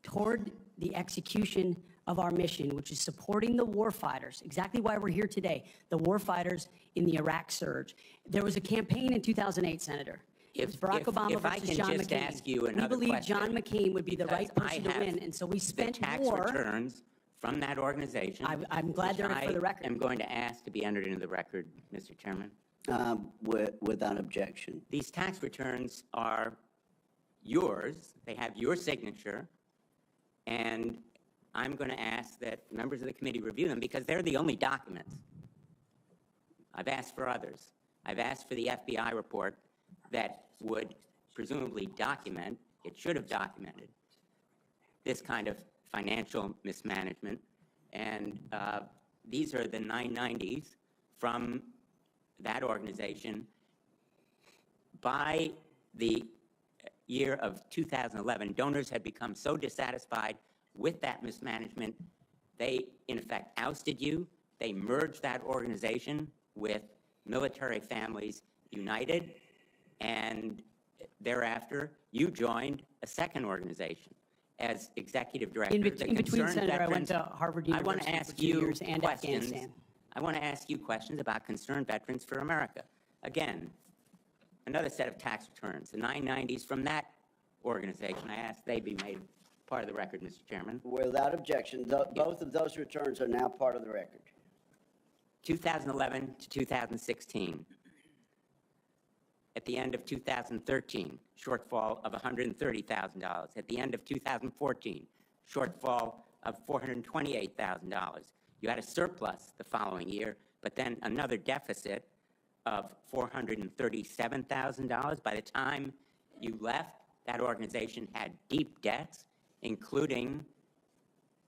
toward the execution of our mission, which is supporting the warfighters, exactly why we're here today, the warfighters in the Iraq surge. There was a campaign in 2008, Senator. It was Barack Obama versus John McCain. Ask you another we believe question, John McCain would be the right person to win, and so we spent tax more. returns from that organization. I'm glad they're for the record. I'm going to ask to be entered into the record, Mr. Chairman. Without objection. These tax returns are yours. They have your signature. And I'm going to ask that members of the committee review them because they're the only documents. I've asked for others. I've asked for the FBI report that would presumably document, it should have documented, this kind of financial mismanagement. And these are the 990s from that organization. By the year of 2011, donors had become so dissatisfied with that mismanagement, they in effect ousted you. They merged that organization with Military Families United, and thereafter you joined a second organization as executive director. In between, Senator, I went to Harvard University I want to ask for 2 years and questions. Afghanistan. I want to ask you questions about Concerned Veterans for America. Again, another set of tax returns, the 990s from that organization. I ask they be made part of the record, Mr. Chairman. Without objection, both of those returns are now part of the record. 2011 to 2016. At the end of 2013, shortfall of $130,000. At the end of 2014, shortfall of $428,000. You had a surplus the following year, but then another deficit of $437,000. By the time you left, that organization had deep debts, including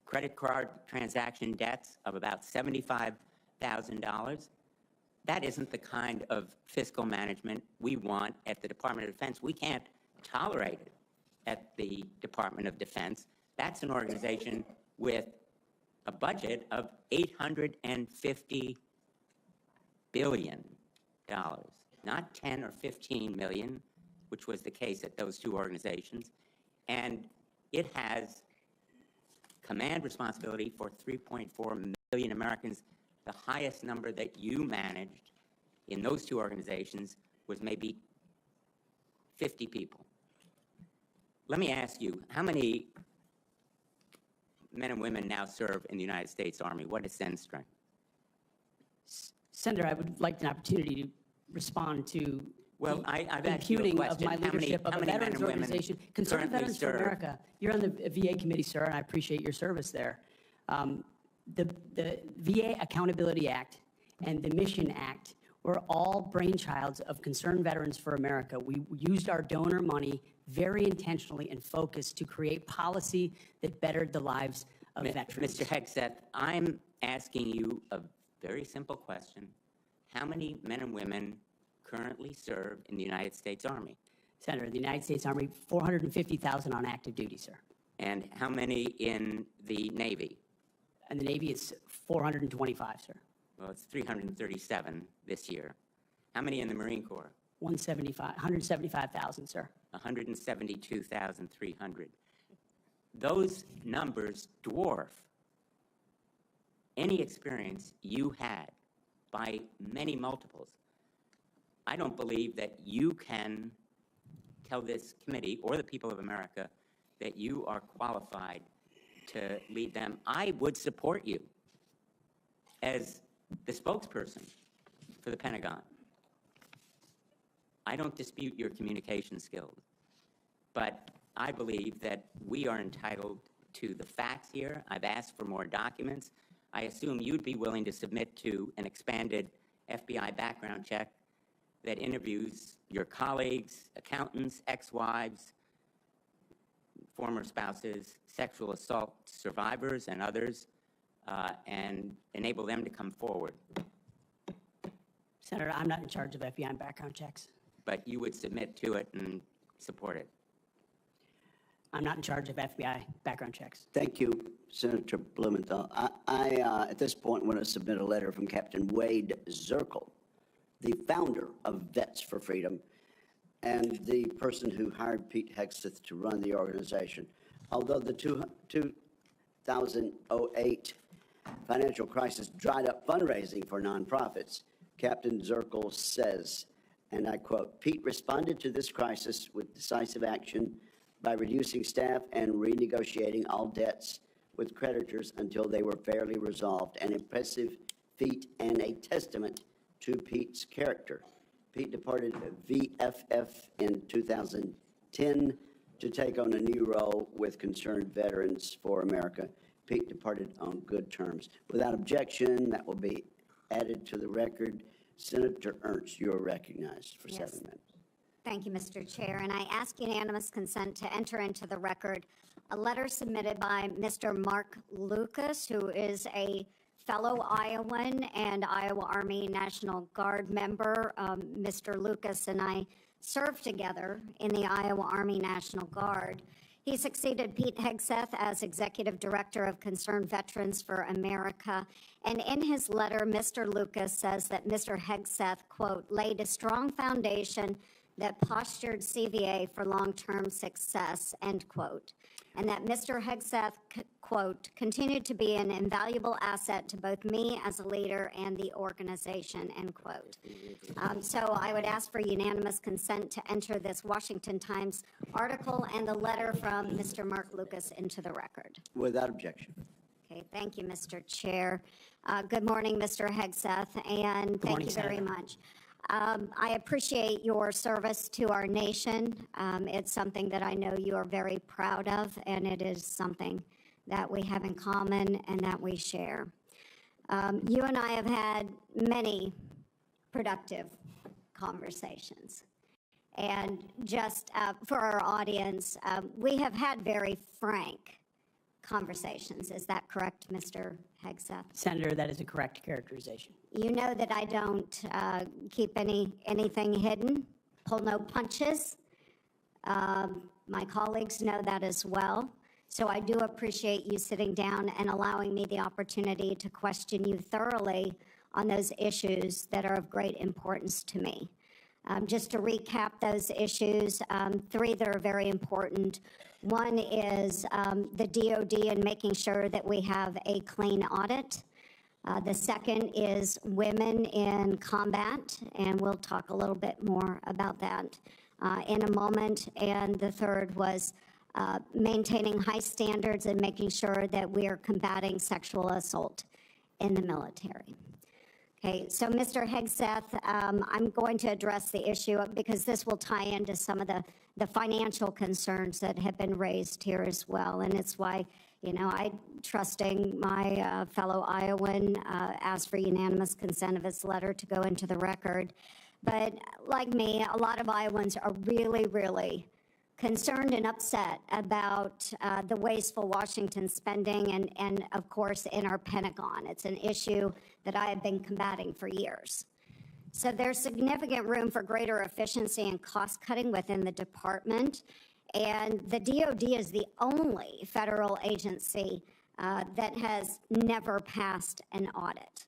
credit card transaction debts of about $75,000. That isn't the kind of fiscal management we want at the Department of Defense. We can't tolerate it at the Department of Defense. That's an organization with a budget of $850 billion, not 10 or 15 million, which was the case at those two organizations. And it has command responsibility for 3.4 million Americans. The highest number that you managed in those two organizations was maybe 50 people. Let me ask you, how many men and women now serve in the United States Army? What is Sen's strength? Senator, I would like an opportunity to respond to Well, the I've asked you a impugning question. of my leadership of a men and veterans women organization, Concerned currently Veterans for serve? America. You're on the VA committee, sir, and I appreciate your service there. The VA Accountability Act and the Mission Act were all brainchilds of Concerned Veterans for America. We used our donor money very intentionally and focused to create policy that bettered the lives of veterans. Mr. Hegseth, I'm asking you a very simple question. How many men and women currently serve in the United States Army? Senator, the United States Army, 450,000 on active duty, sir. And how many in the Navy? And the Navy is 425, sir. Well, it's 337 this year. How many in the Marine Corps? 175,000, sir. 172,300. Those numbers dwarf any experience you had by many multiples. I don't believe that you can tell this committee or the people of America that you are qualified to lead them. I would support you as the spokesperson for the Pentagon. I don't dispute your communication skills, but I believe that we are entitled to the facts here. I've asked for more documents. I assume you'd be willing to submit to an expanded FBI background check that interviews your colleagues, accountants, ex-wives, former spouses, sexual assault survivors, and others, and enable them to come forward. Senator, I'm not in charge of FBI background checks. But you would submit to it and support it. I'm not in charge of FBI background checks. Thank you, Senator Blumenthal. I at this point, want to submit a letter from Captain Wade Zirkle, the founder of Vets for Freedom and the person who hired Pete Hegseth to run the organization. Although the 2008 financial crisis dried up fundraising for nonprofits, Captain Zirkle says, and I quote, "Pete responded to this crisis with decisive action by reducing staff and renegotiating all debts with creditors until they were fairly resolved, an impressive feat and a testament to Pete's character." Pete departed VFF in 2010 to take on a new role with Concerned Veterans for America. Pete departed on good terms. Without objection, that will be added to the record. Senator Ernst, you are recognized for 7 minutes. Thank you, Mr. Chair. And I ask unanimous consent to enter into the record a letter submitted by Mr. Mark Lucas, who is a fellow Iowan and Iowa Army National Guard member. Mr. Lucas and I served together in the Iowa Army National Guard. He succeeded Pete Hegseth as Executive Director of Concerned Veterans for America. And in his letter, Mr. Lucas says that Mr. Hegseth, quote, laid a strong foundation that postured CVA for long-term success, end quote. And that Mr. Hegseth, quote, continued to be an invaluable asset to both me as a leader and the organization, end quote. So I would ask for unanimous consent to enter this Washington Times article and the letter from Mr. Mark Lucas into the record. Without objection. Okay, thank you, Mr. Chair. Good morning, Mr. Hegseth, and thank you very much. I appreciate your service to our nation. It's something that I know you are very proud of, and it is something that we have in common and that we share. You and I have had many productive conversations. And just for our audience, we have had very frank conversations. Is that correct, Mr. Hegseth? Senator, that is a correct characterization. You know that I don't keep anything hidden, pull no punches. My colleagues know that as well. So I do appreciate you sitting down and allowing me the opportunity to question you thoroughly on those issues that are of great importance to me. Just to recap those issues, 3 that are very important. One is the DOD and making sure that we have a clean audit. The second is women in combat, and we'll talk a little bit more about that in a moment. And the third was maintaining high standards and making sure that we are combating sexual assault in the military. Okay, so Mr. Hegseth, I'm going to address the issue because this will tie into some of the financial concerns that have been raised here as well. And it's why, you know, I, trusting my fellow Iowan, asked for unanimous consent of his letter to go into the record. But like me, a lot of Iowans are really, really concerned and upset about the wasteful Washington spending and of course, in our Pentagon. It's an issue that I have been combating for years. So there's significant room for greater efficiency and cost cutting within the department. And the DoD is the only federal agency that has never passed an audit.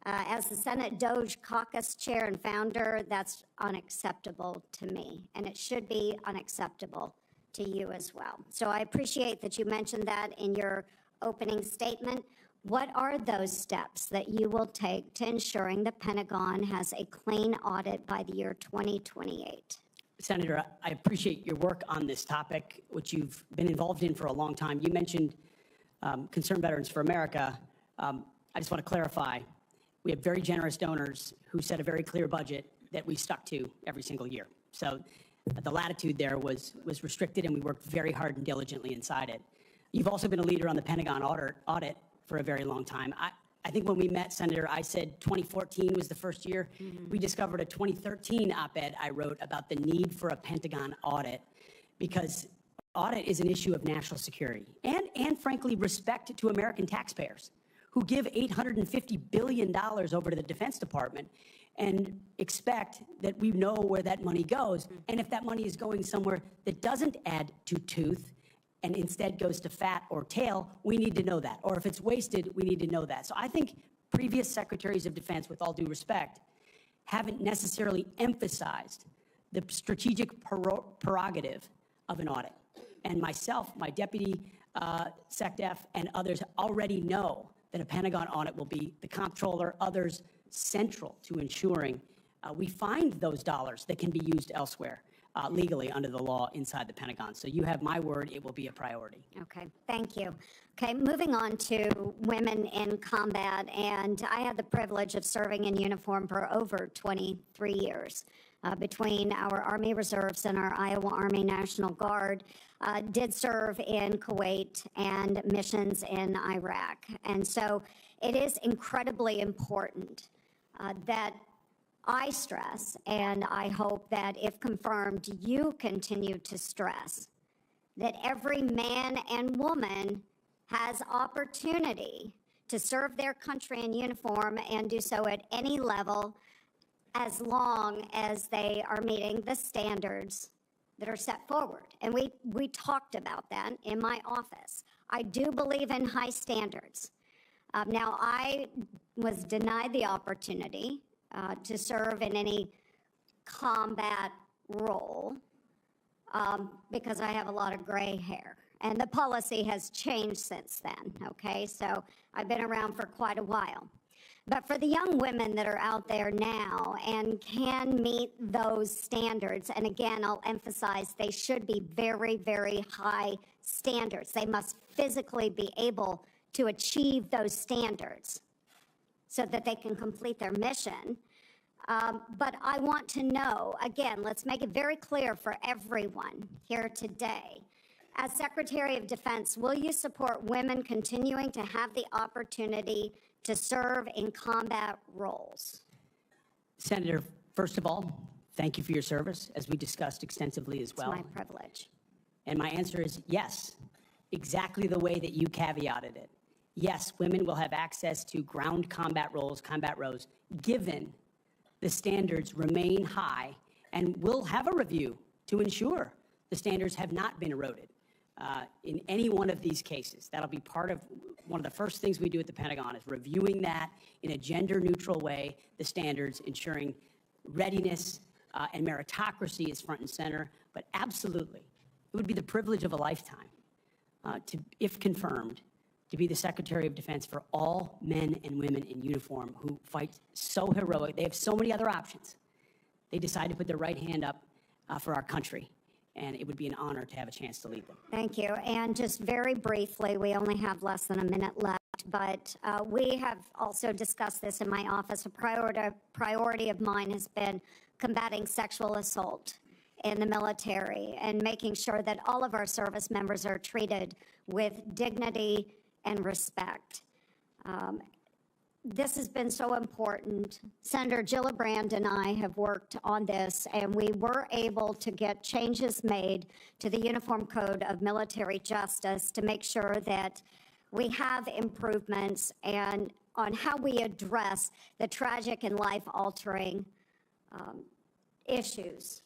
As the Senate DOJ caucus chair and founder, that's unacceptable to me, and it should be unacceptable to you as well. So I appreciate that you mentioned that in your opening statement. What are those steps that you will take to ensuring the Pentagon has a clean audit by the year 2028? Senator, I appreciate your work on this topic, which you've been involved in for a long time. You mentioned Concerned Veterans for America. I just want to clarify. We have very generous donors who set a very clear budget that we stuck to every single year. So the latitude there was restricted, and we worked very hard and diligently inside it. You've also been a leader on the Pentagon audit for a very long time. I think when we met, Senator, I said 2014 was the first year. Mm-hmm. We discovered a 2013 op-ed I wrote about the need for a Pentagon audit because audit is an issue of national security and frankly, respect to American taxpayers who give $850 billion over to the Defense Department and expect that we know where that money goes. And if that money is going somewhere that doesn't add to tooth and instead goes to fat or tail, we need to know that. Or if it's wasted, we need to know that. So I think previous secretaries of defense, with all due respect, haven't necessarily emphasized the strategic prerogative of an audit. And myself, my deputy SecDef, and others already know that a Pentagon audit will be the comptroller, others central to ensuring we find those dollars that can be used elsewhere legally under the law inside the Pentagon. So you have my word, it will be a priority. Okay, thank you. Okay, moving on to women in combat, and I had the privilege of serving in uniform for over 23 years. Between our Army Reserves and our Iowa Army National Guard, did serve in Kuwait and missions in Iraq. And so it is incredibly important that I stress, and I hope that if confirmed, you continue to stress, that every man and woman has opportunity to serve their country in uniform and do so at any level as long as they are meeting the standards that are set forward. And we talked about that in my office. I do believe in high standards. Now, I was denied the opportunity to serve in any combat role because I have a lot of gray hair. And the policy has changed since then, okay? So I've been around for quite a while. But for the young women that are out there now and can meet those standards, and again, I'll emphasize they should be very, very high standards. They must physically be able to achieve those standards so that they can complete their mission. But I want to know, again, let's make it very clear for everyone here today. As Secretary of Defense, will you support women continuing to have the opportunity to serve in combat roles? Senator, first of all, thank you for your service, as we discussed extensively as well. It's my privilege. And my answer is yes, exactly the way that you caveated it. Yes, women will have access to ground combat roles, given the standards remain high, and we'll have a review to ensure the standards have not been eroded in any one of these cases. That'll be part of one of the first things we do at the Pentagon is reviewing that in a gender-neutral way, the standards, ensuring readiness and meritocracy is front and center. But absolutely, it would be the privilege of a lifetime to, if confirmed, to be the Secretary of Defense for all men and women in uniform who fight so heroic. They have so many other options. They decide to put their right hand up for our country, and it would be an honor to have a chance to lead them. Thank you. And just very briefly, we only have less than a minute left. but we have also discussed this in my office. A priority of mine has been combating sexual assault in the military and making sure that all of our service members are treated with dignity and respect. This has been so important. Senator Gillibrand and I have worked on this, and we were able to get changes made to the Uniform Code of Military Justice to make sure that we have improvements and on how we address the tragic and life-altering issues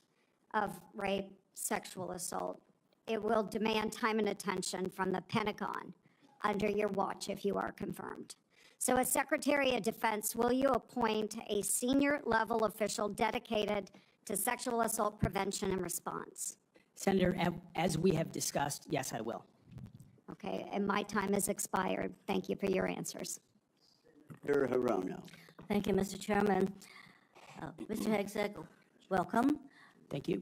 of rape, sexual assault. It will demand time and attention from the Pentagon under your watch if you are confirmed. So as Secretary of Defense, will you appoint a senior level official dedicated to sexual assault prevention and response? Senator, as we have discussed, yes, I will. Okay, and my time has expired. Thank you for your answers. Senator Hirono. Thank you, Mr. Chairman. Mr. Hegseth, welcome. Thank you.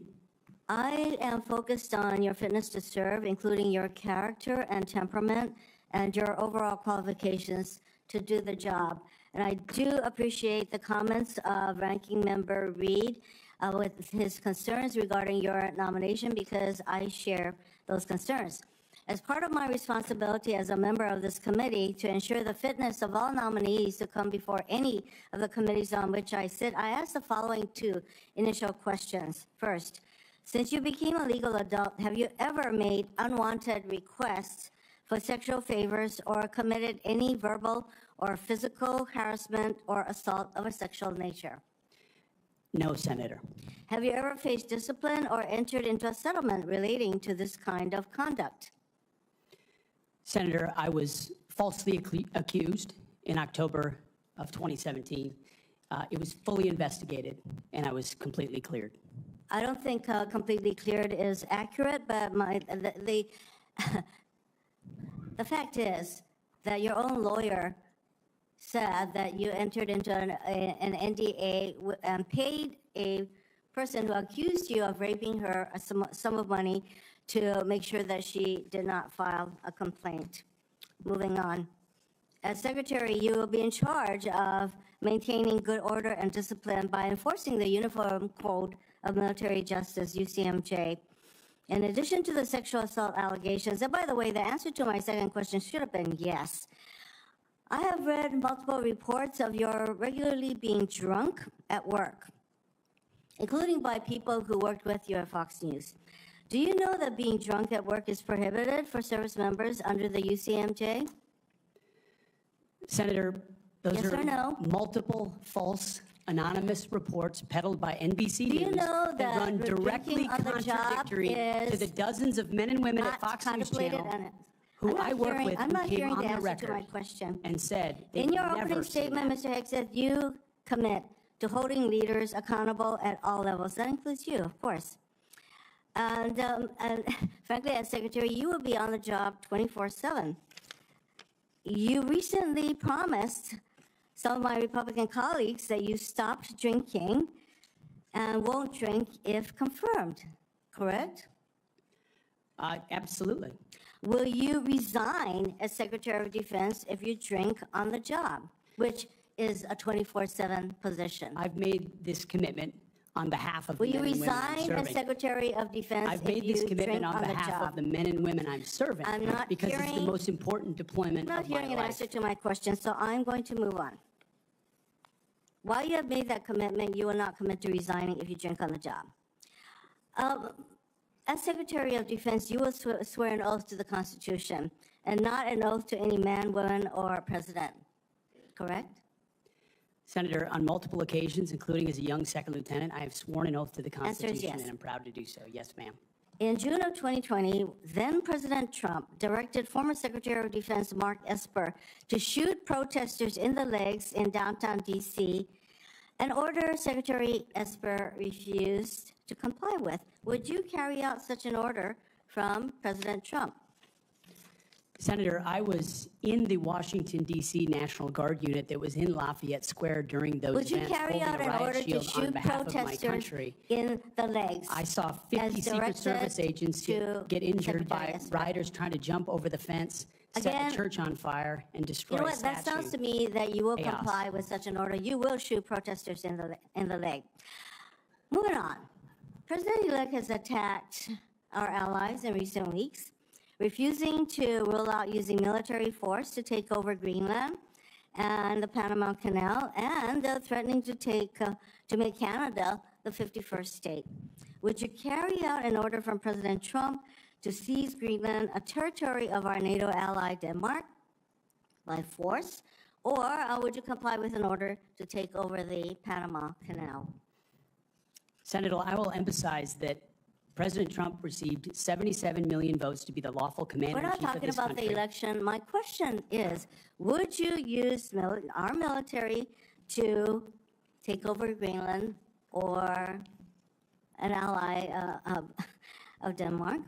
I am focused on your fitness to serve, including your character and temperament and your overall qualifications to do the job. And I do appreciate the comments of Ranking Member Reed with his concerns regarding your nomination, because I share those concerns. As part of my responsibility as a member of this committee to ensure the fitness of all nominees to come before any of the committees on which I sit, I ask the following two initial questions. First, since you became a legal adult, have you ever made unwanted requests for sexual favors or committed any verbal or physical harassment or assault of a sexual nature? No, Senator. Have you ever faced discipline or entered into a settlement relating to this kind of conduct? Senator, I was falsely accused in October of 2017. It was fully investigated, and I was completely cleared. I don't think completely cleared is accurate, but the fact is that your own lawyer said that you entered into an NDA and paid a person who accused you of raping her a sum of money to make sure that she did not file a complaint. Moving on. As Secretary, you will be in charge of maintaining good order and discipline by enforcing the Uniform Code of Military Justice, UCMJ. In addition to the sexual assault allegations, and by the way, the answer to my second question should have been yes. I have read multiple reports of your regularly being drunk at work, including by people who worked with you at Fox News. Do you know that being drunk at work is prohibited for service members under the UCMJ? Senator, those Yes are or no? multiple false anonymous reports peddled by NBC Do you News know that run directly drinking on the job contradictory to the dozens of men and women at not Fox News contemplated Channel on it? who I'm not I work hearing- with I'm who not came hearing on the the answer to my record question. and said they've In your never opening seen statement, that. Mr. Hegseth, you commit to holding leaders accountable at all levels. That includes you, of course. And frankly, as Secretary, you will be on the job 24/7. You recently promised some of my Republican colleagues that you stopped drinking and won't drink if confirmed, correct? Absolutely. Will you resign as Secretary of Defense if you drink on the job, which is a 24/7 position? I've made this commitment on behalf of Will the you men and women I'm resign as serving. Secretary of Defense I've if made this you commitment drink on on the behalf of job? the men and women I'm serving I'm not because it's the hearing- most important deployment I'm not of my hearing an life. answer to my question, so I'm going to move on. While you have made that commitment, you will not commit to resigning if you drink on the job. As Secretary of Defense, you will swear an oath to the Constitution and not an oath to any man, woman, or president, correct? Senator, on multiple occasions, including as a young second lieutenant, I have sworn an oath to the Answer is Constitution, yes. and I'm proud to do so. Yes, ma'am. In June of 2020, then President Trump directed former Secretary of Defense Mark Esper to shoot protesters in the legs in downtown D.C., an order Secretary Esper refused to comply with. Would you carry out such an order from President Trump? Senator, I was in the Washington, D.C. National Guard unit that was in Lafayette Square during those Would you events, carry holding out a an riot order to shield on shoot behalf of my protesters country. in the legs? I saw 50 as Secret directed Service agents to get injured Secretary by Esper? rioters trying to jump over the fence. set the Again, church on fire, and destroy You know a what, that sounds statue. to me that you will Chaos. comply with such an order. You will shoot protesters in the leg. Moving on. President-elect has attacked our allies in recent weeks, refusing to rule out using military force to take over Greenland and the Panama Canal, and threatening to make Canada the 51st state. Would you carry out an order from President Trump to seize Greenland, a territory of our NATO ally Denmark, by force, or would you comply with an order to take over the Panama Canal? Senator, I will emphasize that President Trump received 77 million votes to be the lawful We're commander-in-chief not of talking this about country. the election. My question is, would you use our military to take over Greenland or an ally of Denmark?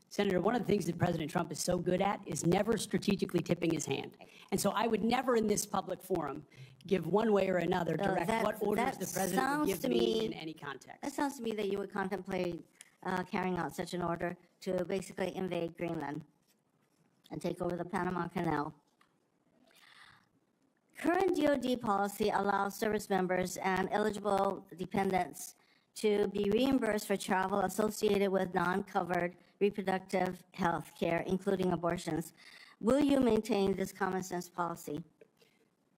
Senator, one of the things that President Trump is so good at is never strategically tipping his hand. And so I would never in this public forum give one way or another direct what orders the president would give me in any context. That sounds to me that you would contemplate carrying out such an order to basically invade Greenland and take over the Panama Canal. Current DoD policy allows service members and eligible dependents to be reimbursed for travel associated with non-covered reproductive health care, including abortions. Will you maintain this common sense policy?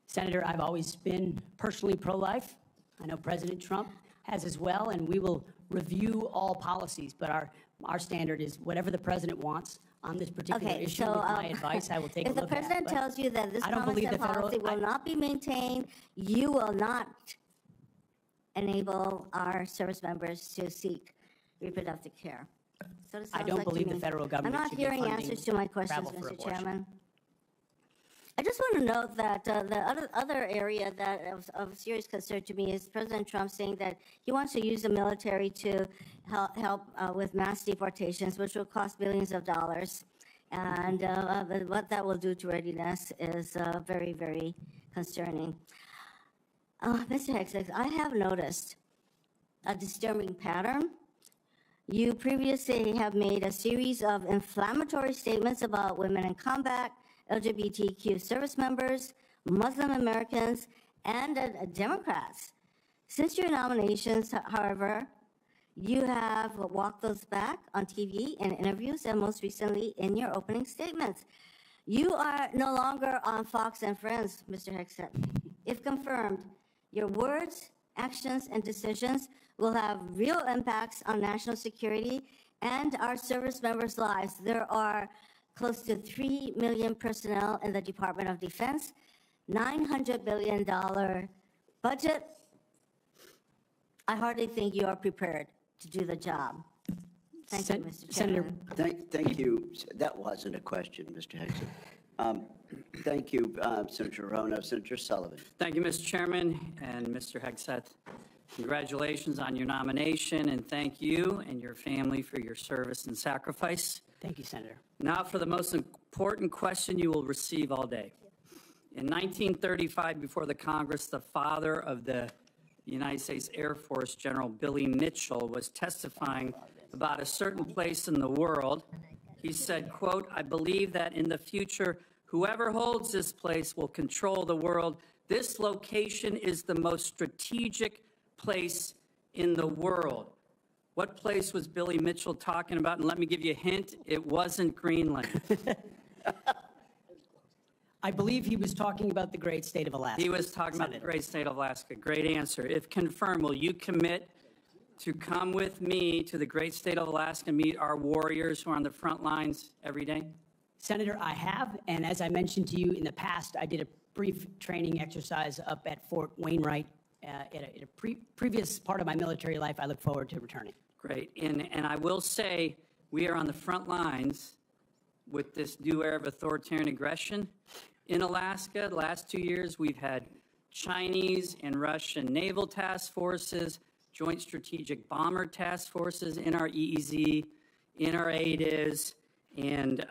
Senator, I've always been personally pro-life. I know President Trump has as well, and we will review all policies. But our standard is whatever the president wants on this particular issue. With my advice, I will take a if look at. If the president tells you that this common sense policy will not be maintained, you will not enable our service members to seek reproductive care. So I don't believe the federal government I'm not should be hearing funding answers to my questions, travel for Mr. abortion. Chairman. I just want to note that the other area that of serious concern to me is President Trump saying that he wants to use the military to help with mass deportations, which will cost billions of dollars. And what that will do to readiness is very, very concerning. Mr. Hegseth, I have noticed a disturbing pattern. You previously have made a series of inflammatory statements about women in combat, LGBTQ service members, Muslim Americans, and Democrats. Since your nominations, however, you have walked those back on TV and interviews, and most recently in your opening statements. You are no longer on Fox and Friends, Mr. Hegseth. If confirmed, your words, actions, and decisions will have real impacts on national security and our service members' lives. There are close to 3 million personnel in the Department of Defense, $900 billion budget. I hardly think you are prepared to do the job. Thank you, Mr. Chairman. Thank you. That wasn't a question, Mr. Hegseth. Thank you, Senator Rono. Senator Sullivan. Thank you, Mr. Chairman and Mr. Hegseth. Congratulations on your nomination, and thank you and your family for your service and sacrifice. Thank you, Senator. Now for the most important question you will receive all day. In 1935, before the Congress, the father of the United States Air Force, General Billy Mitchell, was testifying about a certain place in the world. He said, quote, "I believe that in the future, whoever holds this place will control the world. This location is the most strategic place in the world." What place was Billy Mitchell talking about? And let me give you a hint, it wasn't Greenland. I believe he was talking about the great state of Alaska. He was talking about the great state of Alaska. Great answer. If confirmed, will you commit to come with me to the great state of Alaska and meet our warriors who are on the front lines every day? Senator, I have, and as I mentioned to you in the past, I did a brief training exercise up at Fort Wainwright in a previous part of my military life. I look forward to returning. Great. And I will say we are on the front lines with this new era of authoritarian aggression. In Alaska, the last 2 years, we've had Chinese and Russian naval task forces, joint strategic bomber task forces in our EEZ, in our ADIZ. And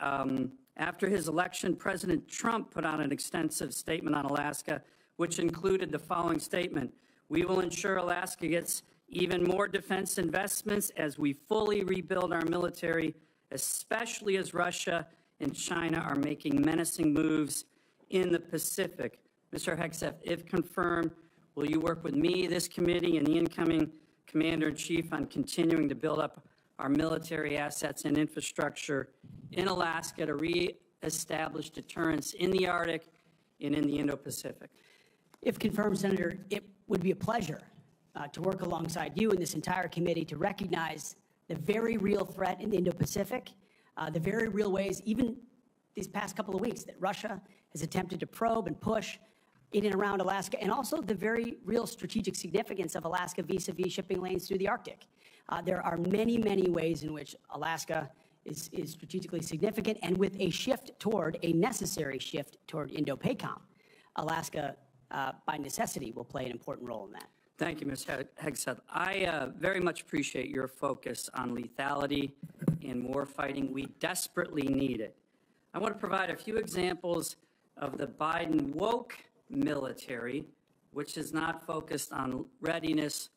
after his election, President Trump put out an extensive statement on Alaska, which included the following statement: "We will ensure Alaska gets even more defense investments as we fully rebuild our military, especially as Russia and China are making menacing moves in the Pacific. Mr. Hegseth, if confirmed, will you work with me, this committee, and the incoming Commander-in-Chief on continuing to build up our military assets and infrastructure in Alaska to re-establish deterrence in the Arctic and in the Indo-Pacific? If confirmed, Senator, it would be a pleasure to work alongside you and this entire committee to recognize the very real threat in the Indo-Pacific, the very real ways, even these past couple of weeks, that Russia has attempted to probe and push in and around Alaska, and also the very real strategic significance of Alaska vis-a-vis shipping lanes through the Arctic. There are many, many ways in which Alaska is strategically significant, and with a necessary shift toward Indo-PACOM, Alaska, by necessity, will play an important role in that. Thank you, Ms. Hegseth. I very much appreciate your focus on lethality and war fighting. We desperately need it. I want to provide a few examples of the Biden woke military, which is not focused on readiness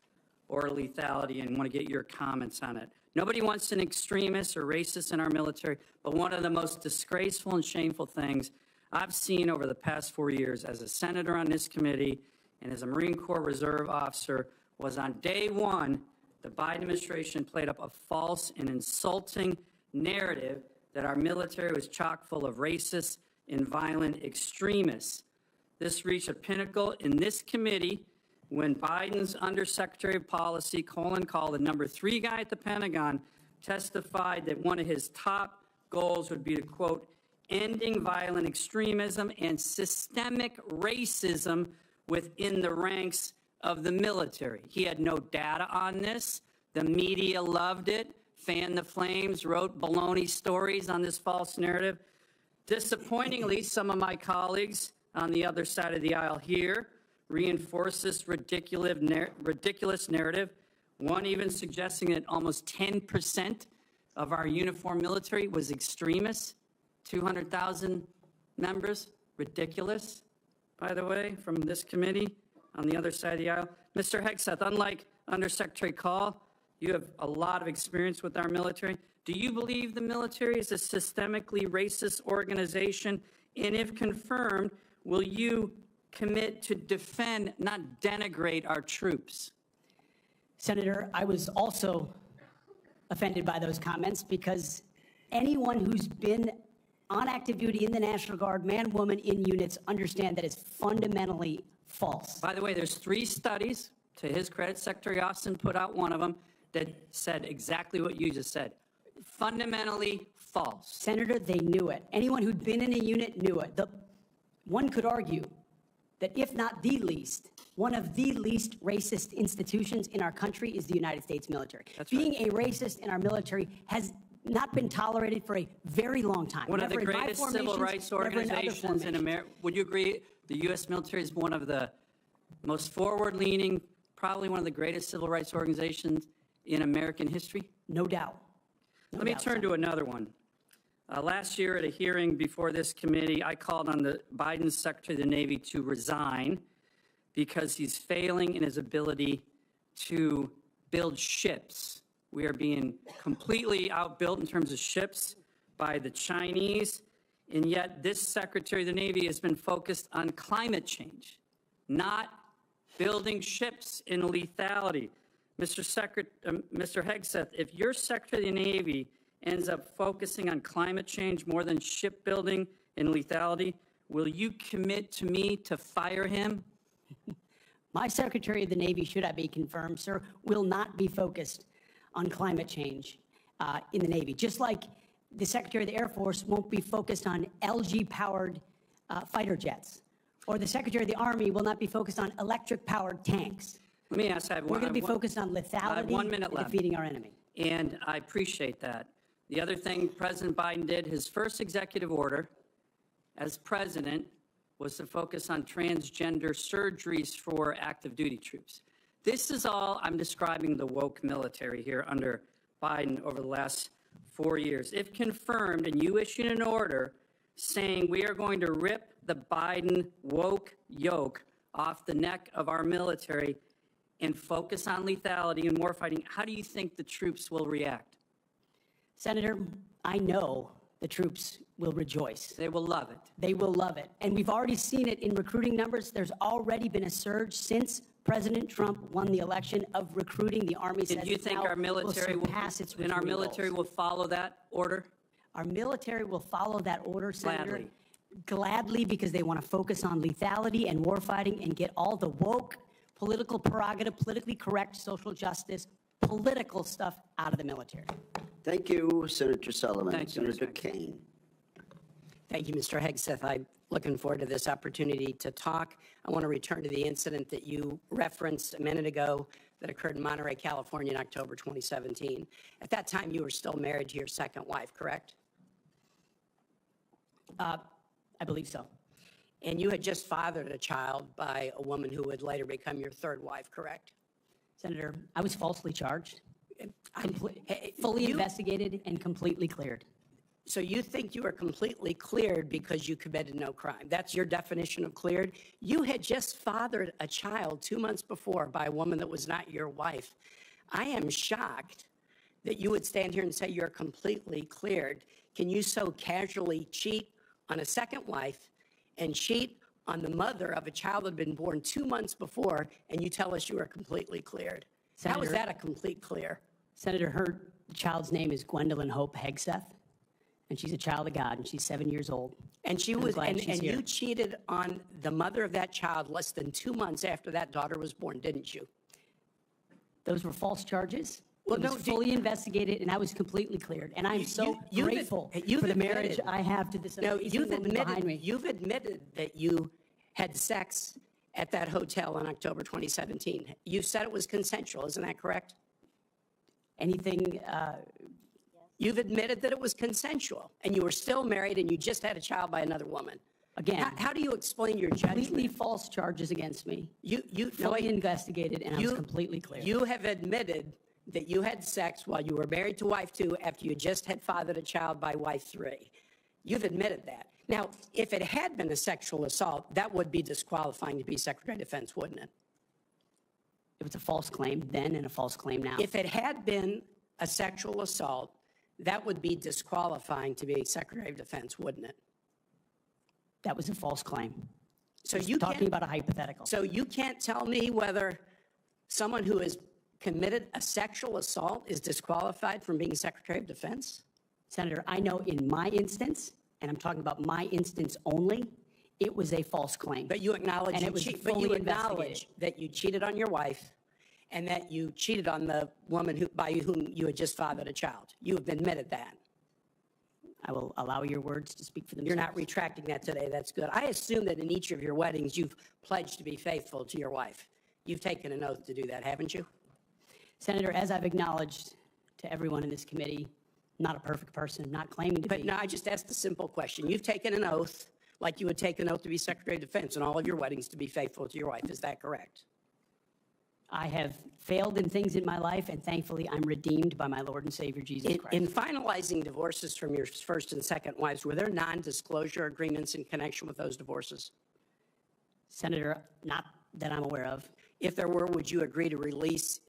or lethality, and want to get your comments on it. Nobody wants an extremist or racist in our military, but one of the most disgraceful and shameful things I've seen over the past 4 years as a senator on this committee and as a Marine Corps Reserve officer was on day one, the Biden administration played up a false and insulting narrative that our military was chock full of racist and violent extremists. This reached a pinnacle in this committee when Biden's Undersecretary of Policy, Colin Kahl, the number 3 guy at the Pentagon, testified that one of his top goals would be to, quote, ending violent extremism and systemic racism within the ranks of the military. He had no data on this. The media loved it, fanned the flames, wrote baloney stories on this false narrative. Disappointingly, some of my colleagues on the other side of the aisle here reinforce this ridiculous narrative, one even suggesting that almost 10% of our uniformed military was extremists, 200,000 members. Ridiculous, by the way, from this committee on the other side of the aisle. Mr. Hegseth, unlike Undersecretary Kahl, you have a lot of experience with our military. Do you believe the military is a systemically racist organization? And if confirmed, will you commit to defend, not denigrate, our troops? Senator, I was also offended by those comments because anyone who's been on active duty in the National Guard, man, woman, in units, understand that it's fundamentally false. By the way, there's 3 studies, to his credit, Secretary Austin put out one of them, that said exactly what you just said. Fundamentally false. Senator, they knew it. Anyone who'd been in a unit knew it. One could argue that if not the least, one of the least racist institutions in our country is the United States military. Being a racist in our military has not been tolerated for a very long time. One of the Never in my greatest civil formations, rights never in other organizations in formations. America. Would you agree the U.S. military is one of the most forward-leaning, probably one of the greatest civil rights organizations in American history? No doubt. Let me turn to another one. Last year at a hearing before this committee, I called on the Biden Secretary of the Navy to resign because he's failing in his ability to build ships. We are being completely outbuilt in terms of ships by the Chinese, and yet this Secretary of the Navy has been focused on climate change, not building ships in lethality. Mr. Hegseth, if your Secretary of the Navy ends up focusing on climate change more than shipbuilding and lethality, will you commit to me to fire him? My Secretary of the Navy, should I be confirmed, sir, will not be focused on climate change in the Navy. Just like the Secretary of the Air Force won't be focused on LG-powered fighter jets, or the Secretary of the Army will not be focused on electric-powered tanks. Let me ask, We're going to be focused on lethality 1 minute and left. defeating our enemy. And I appreciate that. The other thing President Biden did, his first executive order as president, was to focus on transgender surgeries for active duty troops. This is all I'm describing the woke military here under Biden over the last 4 years. If confirmed and you issued an order saying we are going to rip the Biden woke yoke off the neck of our military and focus on lethality and warfighting, how do you think the troops will react? Senator, I know the troops will rejoice. They will love it. They will love it. And we've already seen it in recruiting numbers. There's already been a surge since President Trump won the election of recruiting. The Army says Do you think our military will follow that order? Our military will follow that order, Senator. Gladly. Gladly, because they want to focus on lethality and warfighting and get all the woke, political prerogative, politically correct, social justice, political stuff out of the military. Thank you, Senator Sullivan. Thank you, Senator Kane. Thank you, Mr. Hegseth. I'm looking forward to this opportunity to talk. I want to return to the incident that you referenced a minute ago that occurred in Monterey, California in October 2017. At that time, you were still married to your second wife, correct? I believe so. And you had just fathered a child by a woman who would later become your third wife, correct? Senator, I was falsely charged, fully investigated, and completely cleared. So you think you were completely cleared because you committed no crime? That's your definition of cleared? You had just fathered a child 2 months before by a woman that was not your wife. I am shocked that you would stand here and say you're completely cleared. Can you so casually cheat on a second wife and cheat on the mother of a child that had been born 2 months before, and you tell us you are completely cleared? Senator, how is that a complete clear? Senator, her child's name is Gwendolyn Hope Hegseth, and she's a child of God, and she's 7 years old. And she was, and you cheated on the mother of that child less than 2 months after that daughter was born, didn't you? Those were false charges. Well, it was fully investigated, and I was completely cleared. And I'm so grateful for the marriage I have to this amazing woman behind me. You've admitted that you had sex at that hotel in October 2017. You said it was consensual, isn't that correct? Anything? You've admitted that it was consensual, and you were still married, and you just had a child by another woman. Again, how do you explain your judgment? Completely false charges against me. You fully investigated, and I was completely clear. You have admitted that you had sex while you were married to wife 2 after you just had fathered a child by wife 3. You've admitted that. Now, if it had been a sexual assault, that would be disqualifying to be Secretary of Defense, wouldn't it? It was a false claim then and a false claim now. If it had been a sexual assault, that would be disqualifying to be Secretary of Defense, wouldn't it? That was a false claim. So you're talking about a hypothetical. So you can't tell me whether someone who has committed a sexual assault is disqualified from being Secretary of Defense? Senator, I know in my instance, and I'm talking about my instance only, it was a false claim. But you acknowledge, that you cheated on your wife and that you cheated on the woman by whom you had just fathered a child. You have admitted that. I will allow your words to speak for themselves. You're not retracting that today. That's good. I assume that in each of your weddings, you've pledged to be faithful to your wife. You've taken an oath to do that, haven't you? Senator, as I've acknowledged to everyone in this committee, not a perfect person, not claiming to be. But no, I just asked a simple question. You've taken an oath like you would take an oath to be Secretary of Defense in all of your weddings to be faithful to your wife. Is that correct? I have failed in things in my life, and thankfully I'm redeemed by my Lord and Savior, Jesus Christ. In finalizing divorces from your first and second wives, were there non-disclosure agreements in connection with those divorces? Senator, not that I'm aware of. If there were, would you agree to release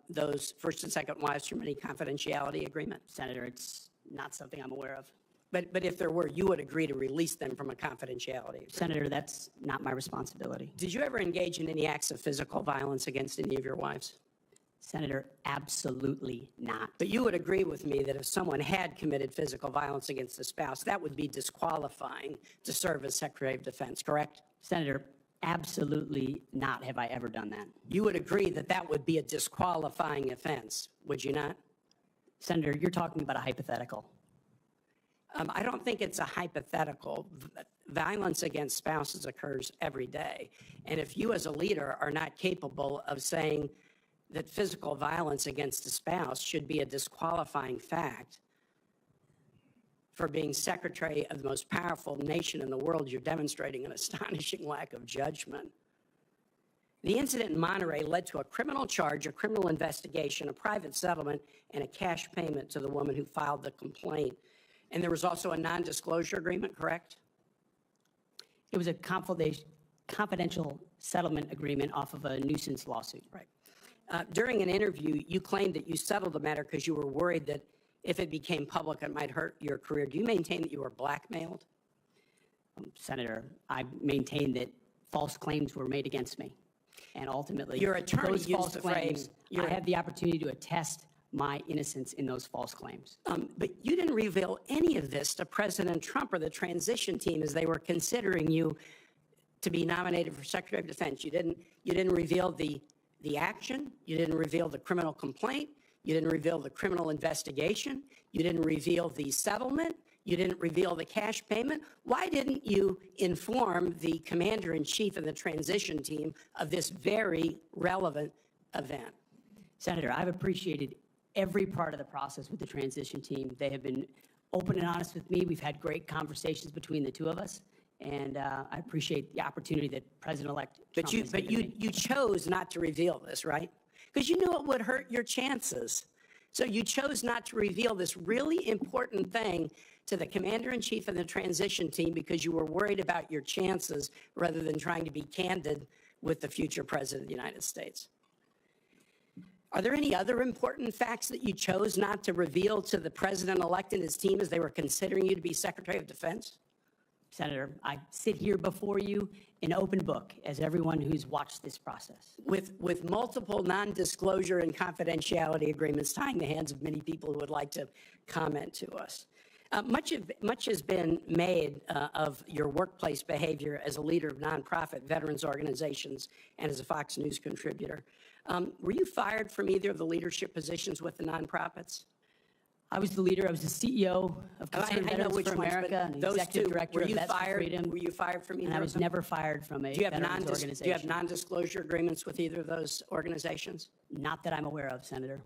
those first and second wives from any confidentiality agreement? Senator, it's not something I'm aware of. But if there were, you would agree to release them from a confidentiality agreement? Senator, that's not my responsibility. Did you ever engage in any acts of physical violence against any of your wives? Senator, absolutely not. But you would agree with me that if someone had committed physical violence against a spouse, that would be disqualifying to serve as Secretary of Defense, correct? Senator, absolutely not have I ever done that. You would agree that that would be a disqualifying offense, would you not? Senator, you're talking about a hypothetical. I don't think it's a hypothetical. Violence against spouses occurs every day. And if you as a leader are not capable of saying that physical violence against a spouse should be a disqualifying fact for being secretary of the most powerful nation in the world, you're demonstrating an astonishing lack of judgment. The incident in Monterey led to a criminal charge, a criminal investigation, a private settlement, and a cash payment to the woman who filed the complaint. And there was also a non-disclosure agreement, correct? It was a confidential settlement agreement off of a nuisance lawsuit. Right. During an interview, you claimed that you settled the matter because you were worried that if it became public, it might hurt your career. Do you maintain that you were blackmailed? Senator, I maintain that false claims were made against me. And ultimately, Your attorney those used false the claims, phrase, I have the opportunity to attest my innocence in those false claims. But you didn't reveal any of this to President Trump or the transition team as they were considering you to be nominated for Secretary of Defense. You didn't reveal the action. You didn't reveal the criminal complaint. You didn't reveal the criminal investigation. You didn't reveal the settlement. You didn't reveal the cash payment. Why didn't you inform the commander-in-chief and the transition team of this very relevant event? Senator, I've appreciated every part of the process with the transition team. They have been open and honest with me. We've had great conversations between the two of us, and I appreciate the opportunity that President-elect Trump has given me. You chose not to reveal this, right? Because you knew it would hurt your chances. So you chose not to reveal this really important thing to the commander-in-chief and the transition team because you were worried about your chances rather than trying to be candid with the future president of the United States. Are there any other important facts that you chose not to reveal to the president-elect and his team as they were considering you to be Secretary of Defense? Senator, I sit here before you an open book, as everyone who's watched this process. With multiple non-disclosure and confidentiality agreements tying the hands of many people who would like to comment to us. Much has been made of your workplace behavior as a leader of nonprofit veterans organizations and as a Fox News contributor. Were you fired from either of the leadership positions with the nonprofits? I was the leader. I was the CEO of Concerned Veterans for America and the executive director of Vets for Freedom. Were you fired from either And I was of them? never fired from a veterans organization. Do you have non-disclosure agreements with either of those organizations? Not that I'm aware of, Senator.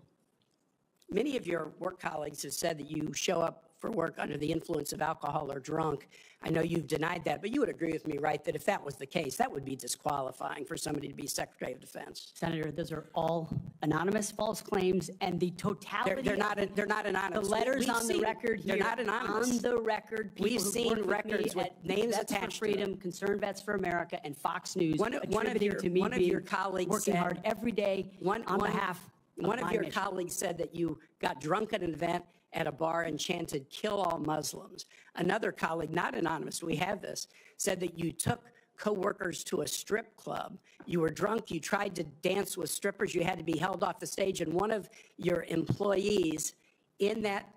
Many of your work colleagues have said that you show up for work under the influence of alcohol or drunk. I know you've denied that, but you would agree with me, right, that if that was the case, that would be disqualifying for somebody to be Secretary of Defense. Senator, those are all anonymous false claims, and the totality. They're not anonymous. The letters on the record here. They're not anonymous. On the record, people We've seen records with names attached for Freedom, Concerned Vets for America, and Fox News One of your colleagues working said, hard every day on behalf. One of your colleagues said that you got drunk at an event at a bar and chanted, "Kill all Muslims." Another colleague, not anonymous, we have this, said that you took coworkers to a strip club. You were drunk, you tried to dance with strippers, you had to be held off the stage, and one of your employees in that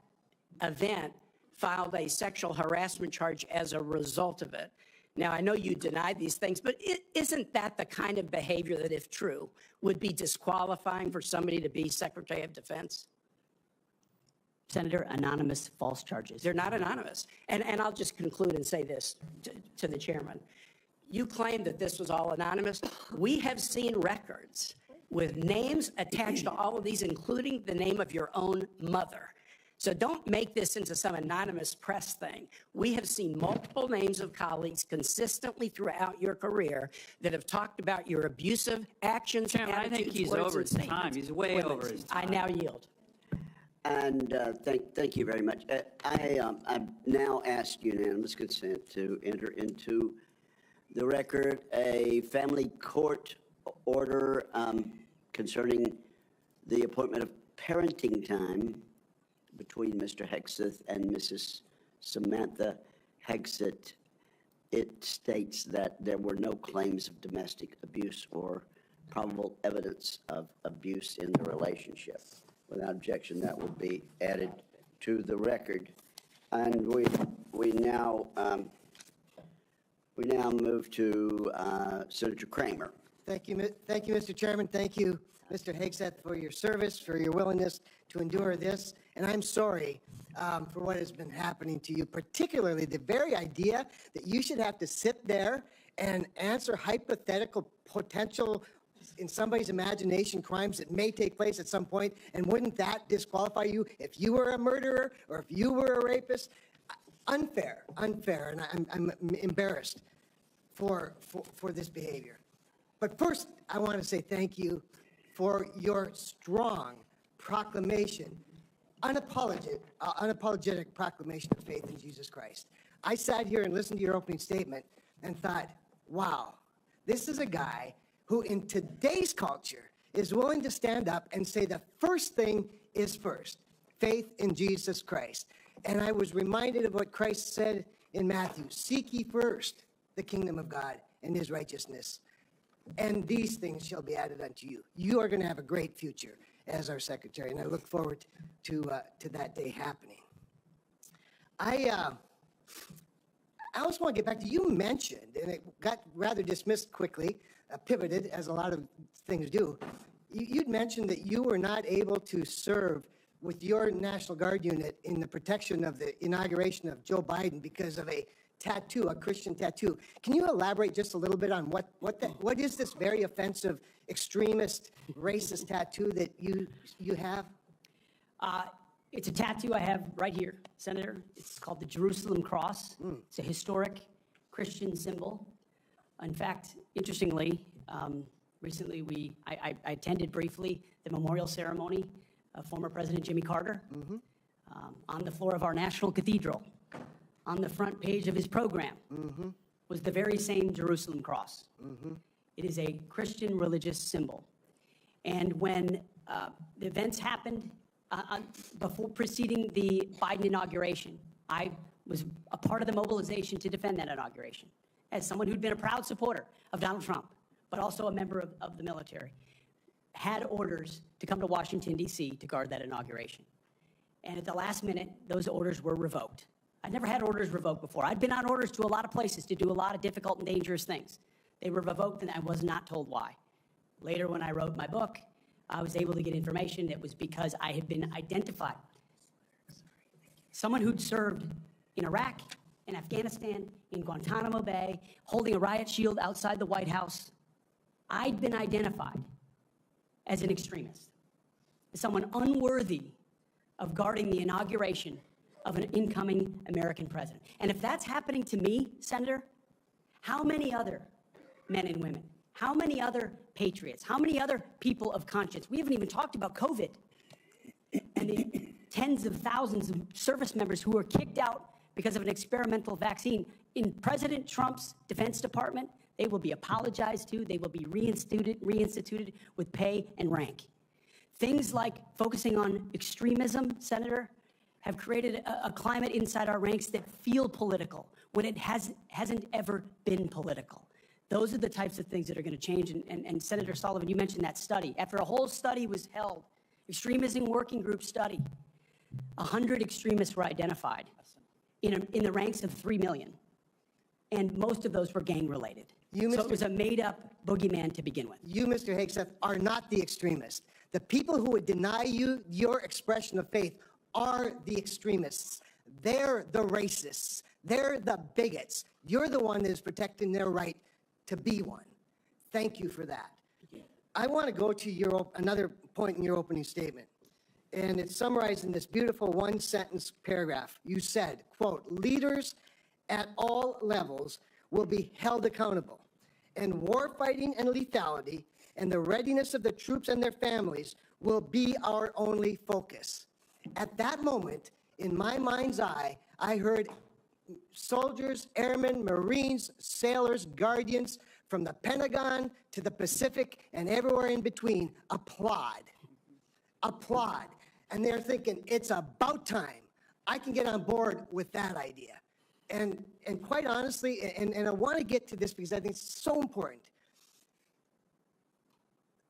event filed a sexual harassment charge as a result of it. Now, I know you denied these things, but isn't that the kind of behavior that, if true, would be disqualifying for somebody to be Secretary of Defense? Senator, anonymous false charges. They're not anonymous. And I'll just conclude and say this to the chairman. You claim that this was all anonymous. We have seen records with names attached to all of these, including the name of your own mother. So don't make this into some anonymous press thing. We have seen multiple names of colleagues consistently throughout your career that have talked about your abusive actions. Chairman, I think he's over his time. He's way over his time. I now yield. And thank you very much. I now ask unanimous consent to enter into the record a family court order concerning the appointment of parenting time between Mr. Hegseth and Mrs. Samantha Hegseth. It states that there were no claims of domestic abuse or probable evidence of abuse in the relationship. Without objection, that will be added to the record. And we now move to Senator Kramer. Thank you, Mr. Chairman. Thank you, Mr. Hegseth, for your service, for your willingness to endure this. And I'm sorry for what has been happening to you, particularly the very idea that you should have to sit there and answer hypothetical potential, in somebody's imagination, crimes that may take place at some point. And wouldn't that disqualify you if you were a murderer or if you were a rapist? Unfair. And I'm embarrassed for this behavior. But first, I want to say thank you for your strong proclamation, unapologetic proclamation of faith in Jesus Christ. I sat here and listened to your opening statement and thought, wow, this is a guy who in today's culture is willing to stand up and say the first thing is first. faith in Jesus Christ. And I was reminded of what Christ said in Matthew, seek ye first the kingdom of God and his righteousness, and these things shall be added unto you. You are going to have a great future as our secretary, and I look forward to that day happening. I also want to get back to, you mentioned, and it got rather dismissed quickly, pivoted, as a lot of things do. You'd mentioned that you were not able to serve with your National Guard unit in the protection of the inauguration of Joe Biden because of a tattoo, a Christian tattoo. Can you elaborate just a little bit on what is this very offensive, extremist, racist tattoo that you have? It's a tattoo I have right here, Senator. It's called the Jerusalem Cross. It's a historic Christian symbol. In fact, interestingly, recently I attended briefly the memorial ceremony of former President Jimmy Carter on the floor of our National Cathedral. On the front page of his program was the very same Jerusalem Cross. It is a Christian religious symbol. And when the events happened before preceding the Biden inauguration, I was a part of the mobilization to defend that inauguration as someone who'd been a proud supporter of Donald Trump, but also a member of the military, had orders to come to Washington, D.C. to guard that inauguration. And at the last minute, those orders were revoked. I'd never had orders revoked before. I'd been on orders to a lot of places to do a lot of difficult and dangerous things. They were revoked, and I was not told why. Later, when I wrote my book, I was able to get information that was because I had been identified. Someone who'd served in Iraq, in Afghanistan, in Guantanamo Bay, holding a riot shield outside the White House. I'd been identified as an extremist, as someone unworthy of guarding the inauguration of an incoming American president. And if that's happening to me, Senator, how many other men and women, how many other patriots, how many other people of conscience? We haven't even talked about COVID and the tens of thousands of service members who were kicked out because of an experimental vaccine. In President Trump's Defense Department, they will be apologized to, they will be reinstituted with pay and rank. Things like focusing on extremism, Senator, have created a climate inside our ranks that feel political when it hasn't ever been political. Those are the types of things that are going to change. And Senator Sullivan, you mentioned that study. After a whole study was held, extremism working group study, 100 extremists were identified in the ranks of 3 million. And most of those were gang-related. So it was a made-up boogeyman to begin with. You, Mr. Hegseth, are not the extremist. The people who would deny you your expression of faith are the extremists. They're the racists. They're the bigots. You're the one that is protecting their right to be one. Thank you for that. I want to go to another point in your opening statement, and it's summarized in this beautiful one-sentence paragraph. You said, quote, leaders at all levels will be held accountable, and warfighting and lethality and the readiness of the troops and their families will be our only focus. At that moment, in my mind's eye, I heard soldiers, airmen, Marines, sailors, guardians, from the Pentagon to the Pacific and everywhere in between, applaud. And they're thinking, it's about time. I can get on board with that idea. And quite honestly, and I want to get to this because I think it's so important.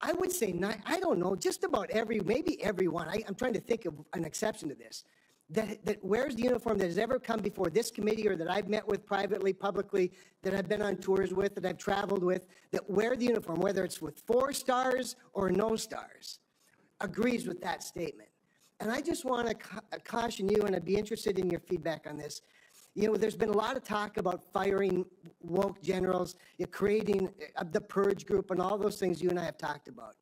I would say, I don't know, just about maybe everyone, I'm trying to think of an exception to this, that wears the uniform that has ever come before this committee or that I've met with privately, publicly, that I've been on tours with, that I've traveled with, that wear the uniform, whether it's with 4 stars or no stars, agrees with that statement. And I just want to caution you, and I'd be interested in your feedback on this. You know, there's been a lot of talk about firing woke generals, creating the purge group, and all those things you and I have talked about.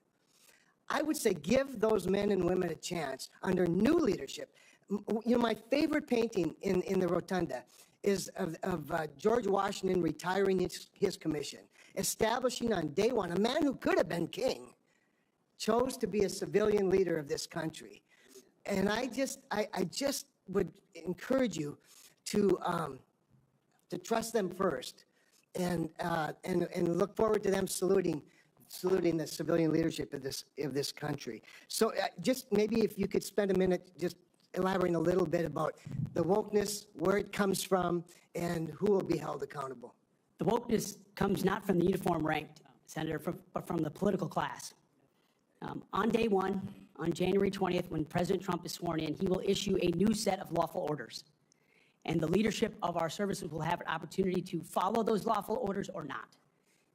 I would say give those men and women a chance under new leadership. You know, my favorite painting in the rotunda is of George Washington retiring his commission, establishing on day one, a man who could have been king, chose to be a civilian leader of this country. And I just would encourage you to trust them first, and look forward to them saluting the civilian leadership of this country. So just maybe if you could spend a minute just elaborating a little bit about the wokeness, where it comes from, and who will be held accountable. The wokeness comes not from the uniform ranked, Senator, but from the political class. On day one, on January 20th, when President Trump is sworn in, he will issue a new set of lawful orders. And the leadership of our services will have an opportunity to follow those lawful orders or not.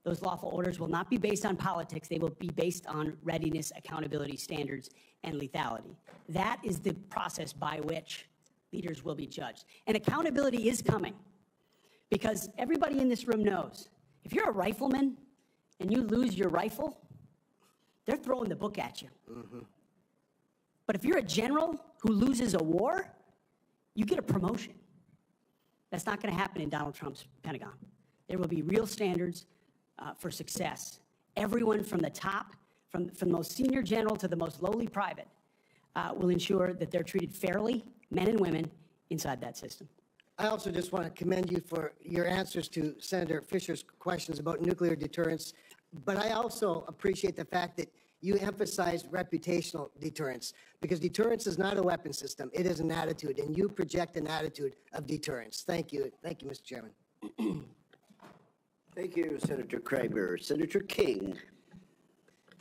Those lawful orders will not be based on politics. They will be based on readiness, accountability standards, and lethality. That is the process by which leaders will be judged. And accountability is coming, because everybody in this room knows if you're a rifleman and you lose your rifle, they're throwing the book at you. Mm-hmm. But if you're a general who loses a war, you get a promotion. That's not going to happen in Donald Trump's Pentagon. There will be real standards for success. Everyone from the top, from the most senior general to the most lowly private, will ensure that they're treated fairly, men and women, inside that system. I also just want to commend you for your answers to Senator Fisher's questions about nuclear deterrence, but I also appreciate the fact that you emphasized reputational deterrence, because deterrence is not a weapon system, it is an attitude, and you project an attitude of deterrence. Thank you. Thank you, Mr. Chairman. Thank you, Senator Kramer. Senator King.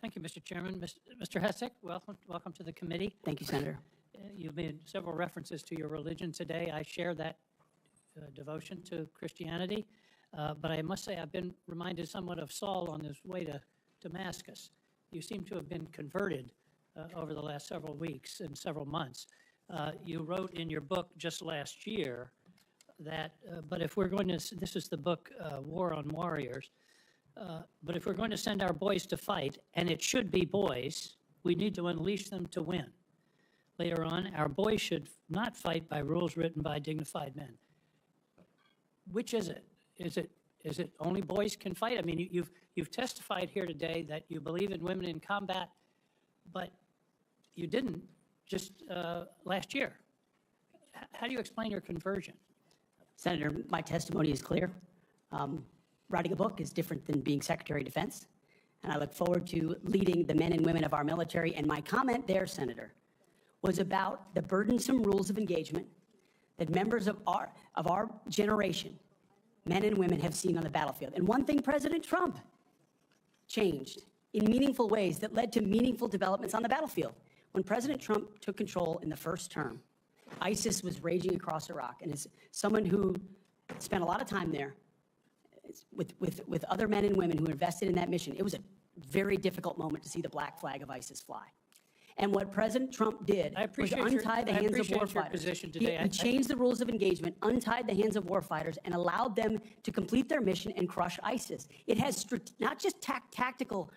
Thank you, Mr. Chairman. Mr. Hegseth, welcome to the committee. Thank you, Senator. You've made several references to your religion today. I share that devotion to Christianity, but I must say I've been reminded somewhat of Saul on his way to Damascus. You seem to have been converted over the last several weeks and several months. You wrote in your book just last year that, but if we're going to, this is the book War on Warriors, but if we're going to send our boys to fight, and it should be boys, we need to unleash them to win. Later on, our boys should not fight by rules written by dignified men. Which is it? Is it only boys can fight? I mean, you've testified here today that you believe in women in combat, but you didn't just last year. How do you explain your conversion? Senator, my testimony is clear. Writing a book is different than being Secretary of Defense, and I look forward to leading the men and women of our military. And my comment there, Senator, was about the burdensome rules of engagement that members of our generation, men and women, have seen on the battlefield. And one thing President Trump changed in meaningful ways that led to meaningful developments on the battlefield. When President Trump took control in the first term, ISIS was raging across Iraq. And as someone who spent a lot of time there with other men and women who invested in that mission, it was a very difficult moment to see the black flag of ISIS fly. And what President Trump did was untie the hands of warfighters. He changed the rules of engagement, untied the hands of warfighters, and allowed them to complete their mission and crush ISIS. It has not just tactical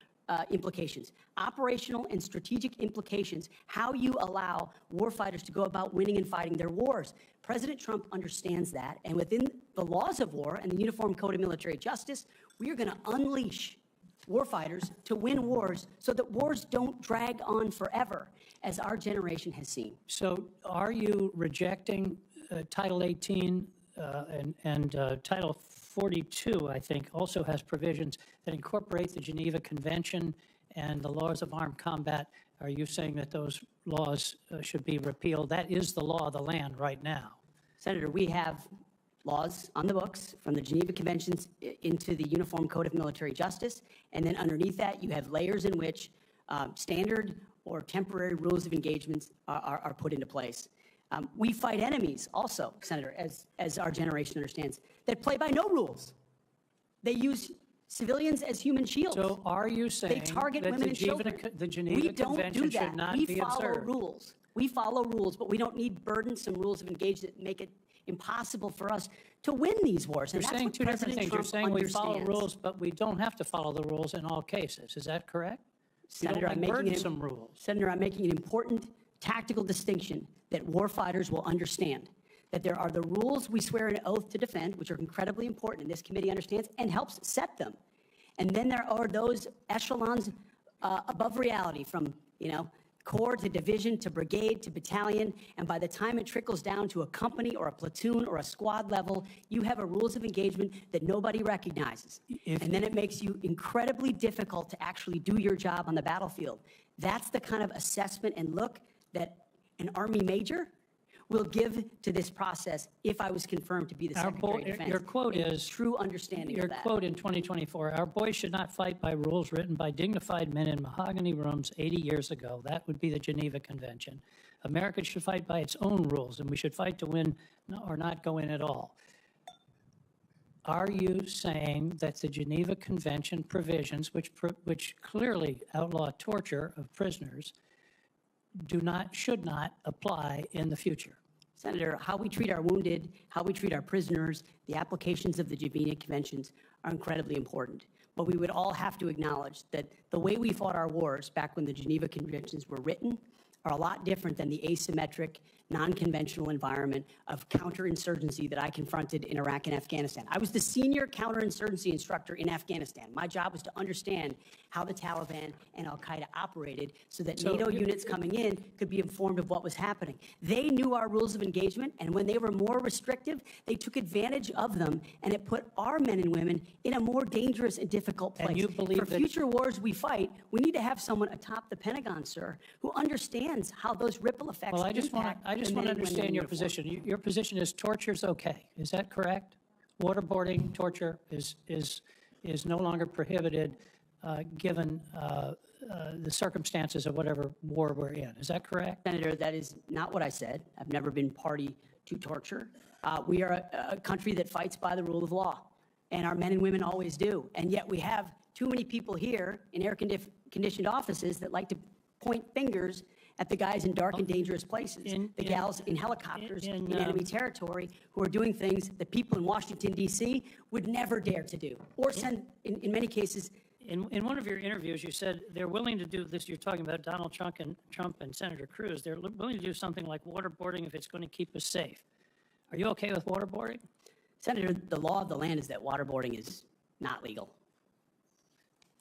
implications, operational and strategic implications, how you allow warfighters to go about winning and fighting their wars. President Trump understands that, and within the laws of war and the Uniform Code of Military Justice, we are going to unleash warfighters to win wars so that wars don't drag on forever, as our generation has seen. So are you rejecting Title 18 and Title 42, I think, also has provisions that incorporate the Geneva Convention and the laws of armed combat? Are you saying that those laws should be repealed? That is the law of the land right now. Senator, we have laws on the books from the Geneva Conventions into the Uniform Code of Military Justice, and then underneath that you have layers in which standard or temporary rules of engagements are put into place. We fight enemies also, Senator, as our generation understands, that play by no rules. They use civilians as human shields. So are you saying they target that women and children? The Geneva Convention should not be observed? We follow rules. We follow rules, but we don't need burdensome rules of engagement that make it impossible for us to win these wars. You're saying two different things. You're saying we follow rules, but we don't have to follow the rules in all cases. Is that correct? Senator, I'm making an important tactical distinction that warfighters will understand. That there are the rules we swear an oath to defend, which are incredibly important, and this committee understands and helps set them. And then there are those echelons above reality, from corps to division to brigade to battalion, and by the time it trickles down to a company or a platoon or a squad level, you have a rules of engagement that nobody recognizes. And then it makes you incredibly difficult to actually do your job on the battlefield. That's the kind of assessment and look that an Army major will give to this process if I was confirmed to be the Secretary of Defense. Your quote is true understanding your of that. quote in 2024, our boys should not fight by rules written by dignified men in mahogany rooms 80 years ago. That would be the Geneva Convention. America should fight by its own rules, and we should fight to win or not go in at all. Are you saying that the Geneva Convention provisions, which clearly outlaw torture of prisoners, should not apply in the future? Senator, how we treat our wounded, how we treat our prisoners, the applications of the Geneva Conventions are incredibly important. But we would all have to acknowledge that the way we fought our wars back when the Geneva Conventions were written are a lot different than the asymmetric, non-conventional environment of counterinsurgency that I confronted in Iraq and Afghanistan. I was the senior counterinsurgency instructor in Afghanistan. My job was to understand how the Taliban and al-Qaeda operated so that NATO units coming in could be informed of what was happening. They knew our rules of engagement, and when they were more restrictive, they took advantage of them, and it put our men and women in a more dangerous and difficult place. And you believe For future wars we fight, we need to have someone atop the Pentagon, sir, who understands how those ripple effects Well, I just want to understand your position. position. Your position is torture's okay. Is that correct? Waterboarding, torture is no longer prohibited given the circumstances of whatever war we're in. Is that correct? Senator, that is not what I said. I've never been party to torture. We are a country that fights by the rule of law, and our men and women always do. And yet we have too many people here in air-conditioned offices that like to point fingers at the guys in dark and dangerous places, the gals in helicopters in enemy territory who are doing things that people in Washington, D.C. would never dare to do, or send, in many cases. In one of your interviews, you said they're willing to do this. You're talking about Donald Trump and Senator Cruz. They're willing to do something like waterboarding if it's going to keep us safe. Are you okay with waterboarding? Senator, the law of the land is that waterboarding is not legal.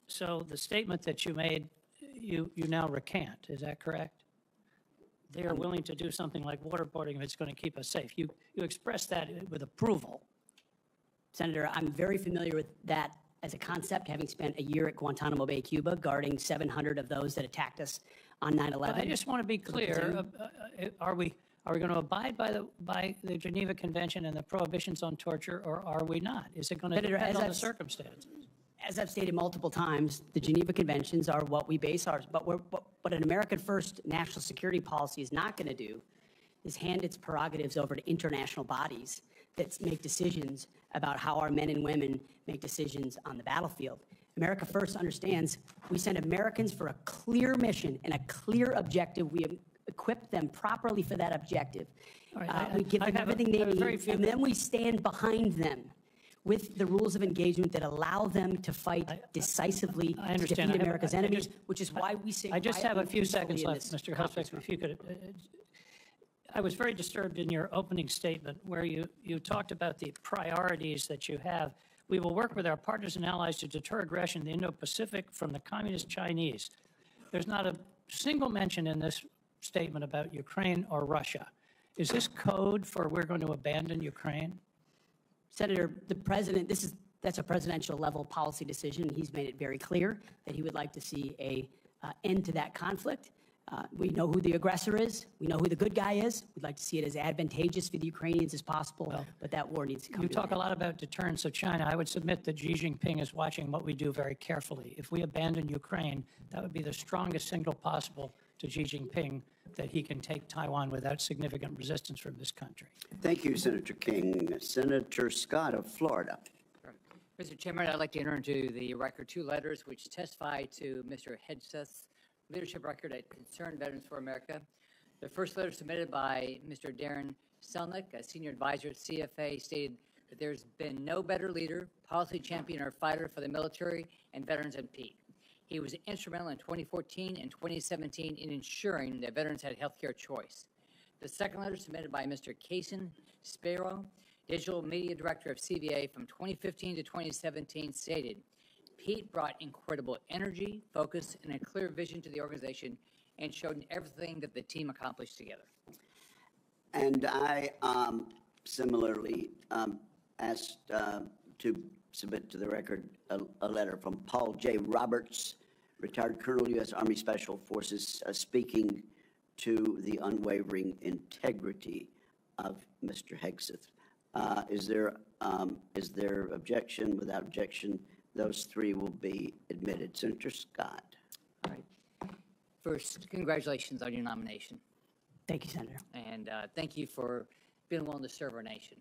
So the statement that you made, you now recant. Is that correct? They are willing to do something like waterboarding if it's going to keep us safe. You expressed that with approval. Senator, I'm very familiar with that as a concept, having spent a year at Guantanamo Bay, Cuba, guarding 700 of those that attacked us on 9/11. I just want to be clear. Are we going to abide by the Geneva Convention and the prohibitions on torture, or are we not? Is it going to depend on the circumstances? As I've stated multiple times, the Geneva Conventions are what we base ours, but what an American first national security policy is not going to do is hand its prerogatives over to international bodies that make decisions about how our men and women make decisions on the battlefield. America First understands we send Americans for a clear mission and a clear objective. We equip them properly for that objective. Right, we give them everything they need, and then we stand behind them with the rules of engagement that allow them to fight decisively to defeat America's enemies, which is why we say. I just have a few seconds left, Mr. Hegseth, if you could. I was very disturbed in your opening statement where you talked about the priorities that you have. We will work with our partners and allies to deter aggression in the Indo-Pacific from the Communist Chinese. There's not a single mention in this statement about Ukraine or Russia. Is this code for we're going to abandon Ukraine? Senator, the president, that's a presidential level policy decision. He's made it very clear that he would like to see a end to that conflict. We know who the aggressor is. We know who the good guy is. We'd like to see it as advantageous for the Ukrainians as possible, but that war needs to come to an end. You talk a lot about deterrence of China. I would submit that Xi Jinping is watching what we do very carefully. If we abandon Ukraine, that would be the strongest signal possible to Xi Jinping that he can take Taiwan without significant resistance from this country. Thank you, Senator King. Senator Scott of Florida. Mr. Chairman, I'd like to enter into the record two letters which testify to Mr. Hegseth's leadership record at Concerned Veterans for America. The first letter submitted by Mr. Darren Selnick, a senior advisor at CFA, stated that there's been no better leader, policy champion, or fighter for the military and veterans than Pete. He was instrumental in 2014 and 2017 in ensuring that veterans had health care choice. The second letter submitted by Mr. Kason Sparrow, Digital Media Director of CVA from 2015 to 2017, stated, Pete brought incredible energy, focus, and a clear vision to the organization and showed everything that the team accomplished together. And I similarly asked to submit to the record a letter from Paul J. Roberts, retired Colonel, U.S. Army Special Forces, speaking to the unwavering integrity of Mr. Hegseth. Is there objection? Without objection, those three will be admitted. Senator Scott. All right. First, congratulations on your nomination. Thank you, Senator. And thank you for being willing to serve our nation.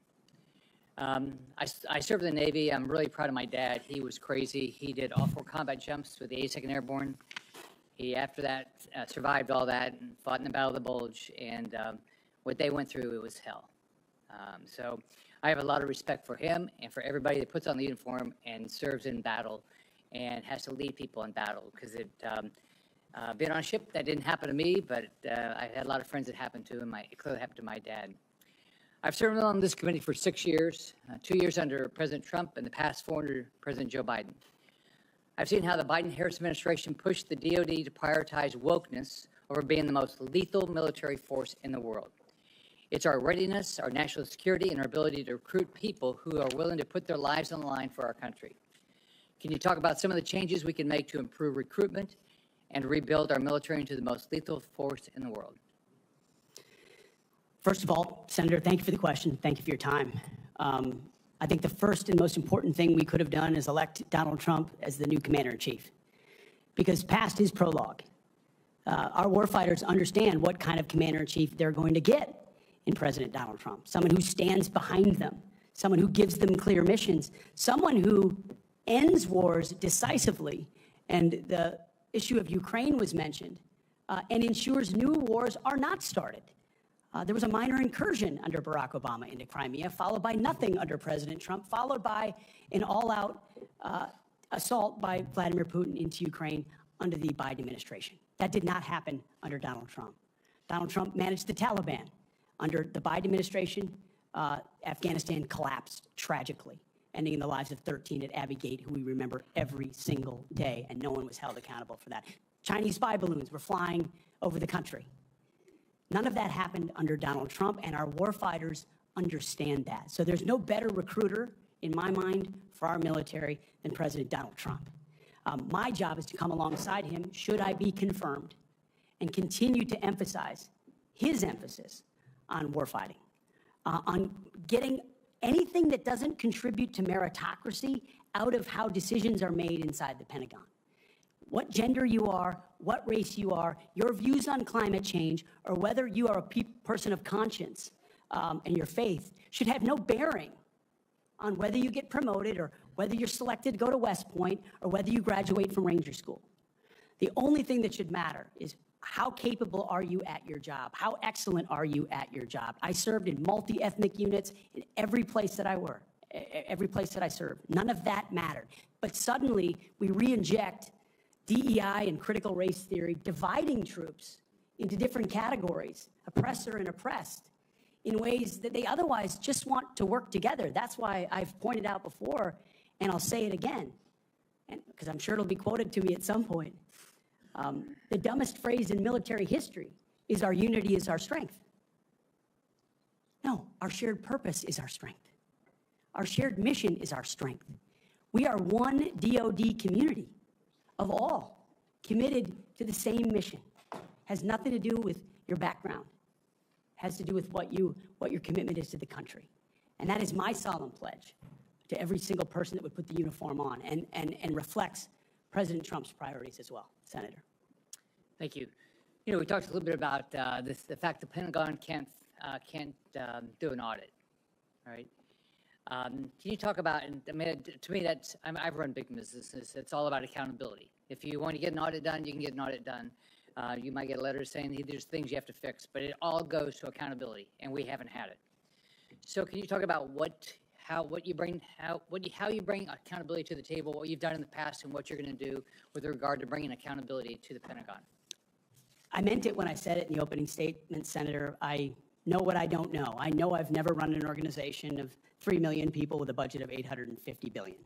I served in the Navy. I'm really proud of my dad. He was crazy. He did off-war combat jumps with the 82nd Airborne. He, after that, survived all that and fought in the Battle of the Bulge. And what they went through, it was hell. So I have a lot of respect for him and for everybody that puts on the uniform and serves in battle and has to lead people in battle, because being on a ship, that didn't happen to me, but I had a lot of friends that happened to, and it clearly happened to my dad. I've served on this committee for 6 years, 2 years under President Trump and the past 4 under President Joe Biden. I've seen how the Biden-Harris administration pushed the DoD to prioritize wokeness over being the most lethal military force in the world. It's our readiness, our national security, and our ability to recruit people who are willing to put their lives on the line for our country. Can you talk about some of the changes we can make to improve recruitment and rebuild our military into the most lethal force in the world? First of all, Senator, thank you for the question. Thank you for your time. I think the first and most important thing we could have done is elect Donald Trump as the new commander-in-chief, because past his prologue, our warfighters understand what kind of commander-in-chief they're going to get in President Donald Trump. Someone who stands behind them, someone who gives them clear missions, someone who ends wars decisively, and the issue of Ukraine was mentioned, and ensures new wars are not started. There was a minor incursion under Barack Obama into Crimea, followed by nothing under President Trump, followed by an all-out assault by Vladimir Putin into Ukraine under the Biden administration. That did not happen under Donald Trump. Donald Trump managed the Taliban. Under the Biden administration, Afghanistan collapsed tragically, ending in the lives of 13 at Abbey Gate, who we remember every single day, and no one was held accountable for that. Chinese spy balloons were flying over the country. None of that happened under Donald Trump, and our warfighters understand that. So there's no better recruiter, in my mind, for our military than President Donald Trump. My job is to come alongside him, should I be confirmed, and continue to emphasize his emphasis on warfighting, on getting anything that doesn't contribute to meritocracy out of how decisions are made inside the Pentagon. What gender you are, what race you are, your views on climate change, or whether you are a person of conscience and your faith should have no bearing on whether you get promoted or whether you're selected to go to West Point or whether you graduate from Ranger School. The only thing that should matter is how capable are you at your job? How excellent are you at your job? I served in multi-ethnic units in every place that I worked, every place that I served. None of that mattered. But suddenly we re-inject DEI and critical race theory, dividing troops into different categories, oppressor and oppressed, in ways that they otherwise just want to work together. That's why I've pointed out before, and I'll say it again, because I'm sure it'll be quoted to me at some point. The dumbest phrase in military history is our unity is our strength. No, our shared purpose is our strength. Our shared mission is our strength. We are one DoD community of all committed to the same mission. Has nothing to do with your background. Has to do with what your commitment is to the country. And that is my solemn pledge to every single person that would put the uniform on, and reflects President Trump's priorities as well. Senator. Thank you. You know, we talked a little bit about the fact the Pentagon can't do an audit, right? Can you talk about, and I mean, to me, I've run big businesses. It's all about accountability. If you want to get an audit done, you can get an audit done. You might get a letter saying there's things you have to fix, but it all goes to accountability, and we haven't had it. So can you talk about how you bring accountability to the table, what you've done in the past, and what you're going to do with regard to bringing accountability to the Pentagon? I meant it when I said it in the opening statement, Senator. I know what I don't know. I know I've never run an organization of 3 million people with a budget of $850 billion.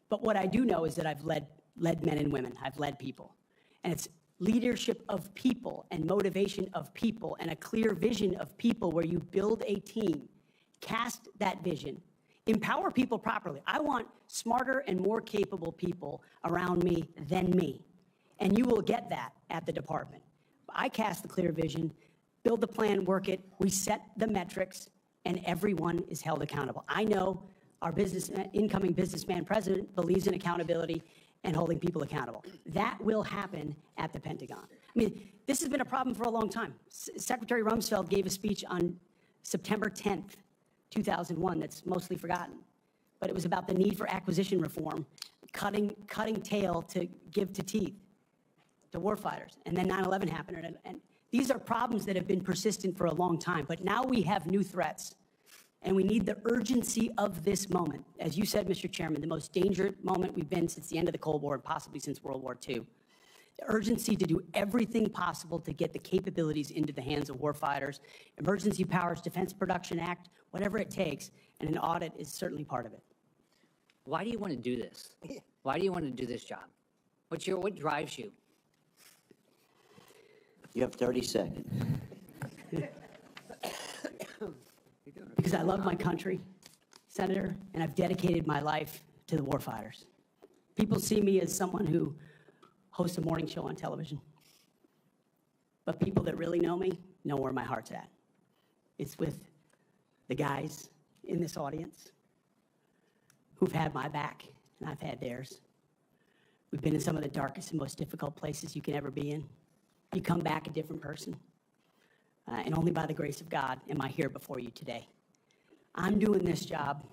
But what I do know is that I've led men and women. I've led people. And it's leadership of people and motivation of people and a clear vision of people where you build a team, cast that vision, empower people properly. I want smarter and more capable people around me than me. And you will get that at the department. I cast the clear vision. build the plan, work it, we set the metrics, and everyone is held accountable. I know our incoming businessman president believes in accountability and holding people accountable. That will happen at the Pentagon. I mean, this has been a problem for a long time. Secretary Rumsfeld gave a speech on September 10th, 2001, that's mostly forgotten. But it was about the need for acquisition reform, cutting tail to give to teeth to warfighters. And then 9/11 happened. And these are problems that have been persistent for a long time. But now we have new threats. And we need the urgency of this moment. As you said, Mr. Chairman, the most dangerous moment we've been since the end of the Cold War, and possibly since World War II. The urgency to do everything possible to get the capabilities into the hands of warfighters, Emergency Powers Defense Production Act, whatever it takes, and an audit is certainly part of it. Why do you want to do this? Why do you want to do this job? What drives you? You have 30 seconds. Because I love my country, Senator, and I've dedicated my life to the warfighters. People see me as someone who hosts a morning show on television. But people that really know me know where my heart's at. It's with the guys in this audience who've had my back, and I've had theirs. We've been in some of the darkest and most difficult places you can ever be in. You come back a different person. And only by the grace of God am I here before you today. I'm doing this job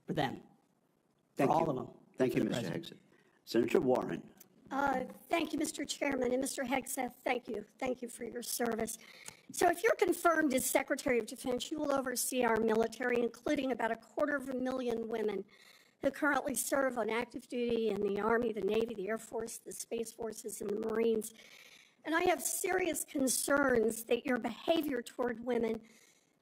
for them, for all of them. Thank you, Mr. Hegseth. Senator Warren. Thank you, Mr. Chairman, and Mr. Hegseth, thank you. Thank you for your service. So if you're confirmed as Secretary of Defense, you will oversee our military, including about 250,000 women who currently serve on active duty in the Army, the Navy, the Air Force, the Space Forces, and the Marines. And I have serious concerns that your behavior toward women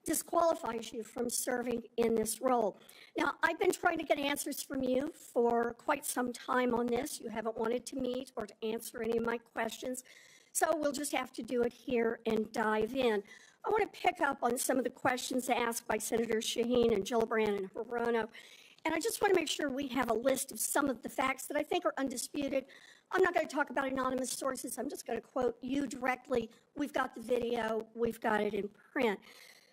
disqualifies you from serving in this role. Now, I've been trying to get answers from you for quite some time on this. You haven't wanted to meet or to answer any of my questions, so we'll just have to do it here and dive in. I want to pick up on some of the questions asked by Senators Shaheen and Gillibrand and Hirono, and I just want to make sure we have a list of some of the facts that I think are undisputed. I'm not going to talk about anonymous sources. I'm just going to quote you directly. We've got the video. We've got it in print.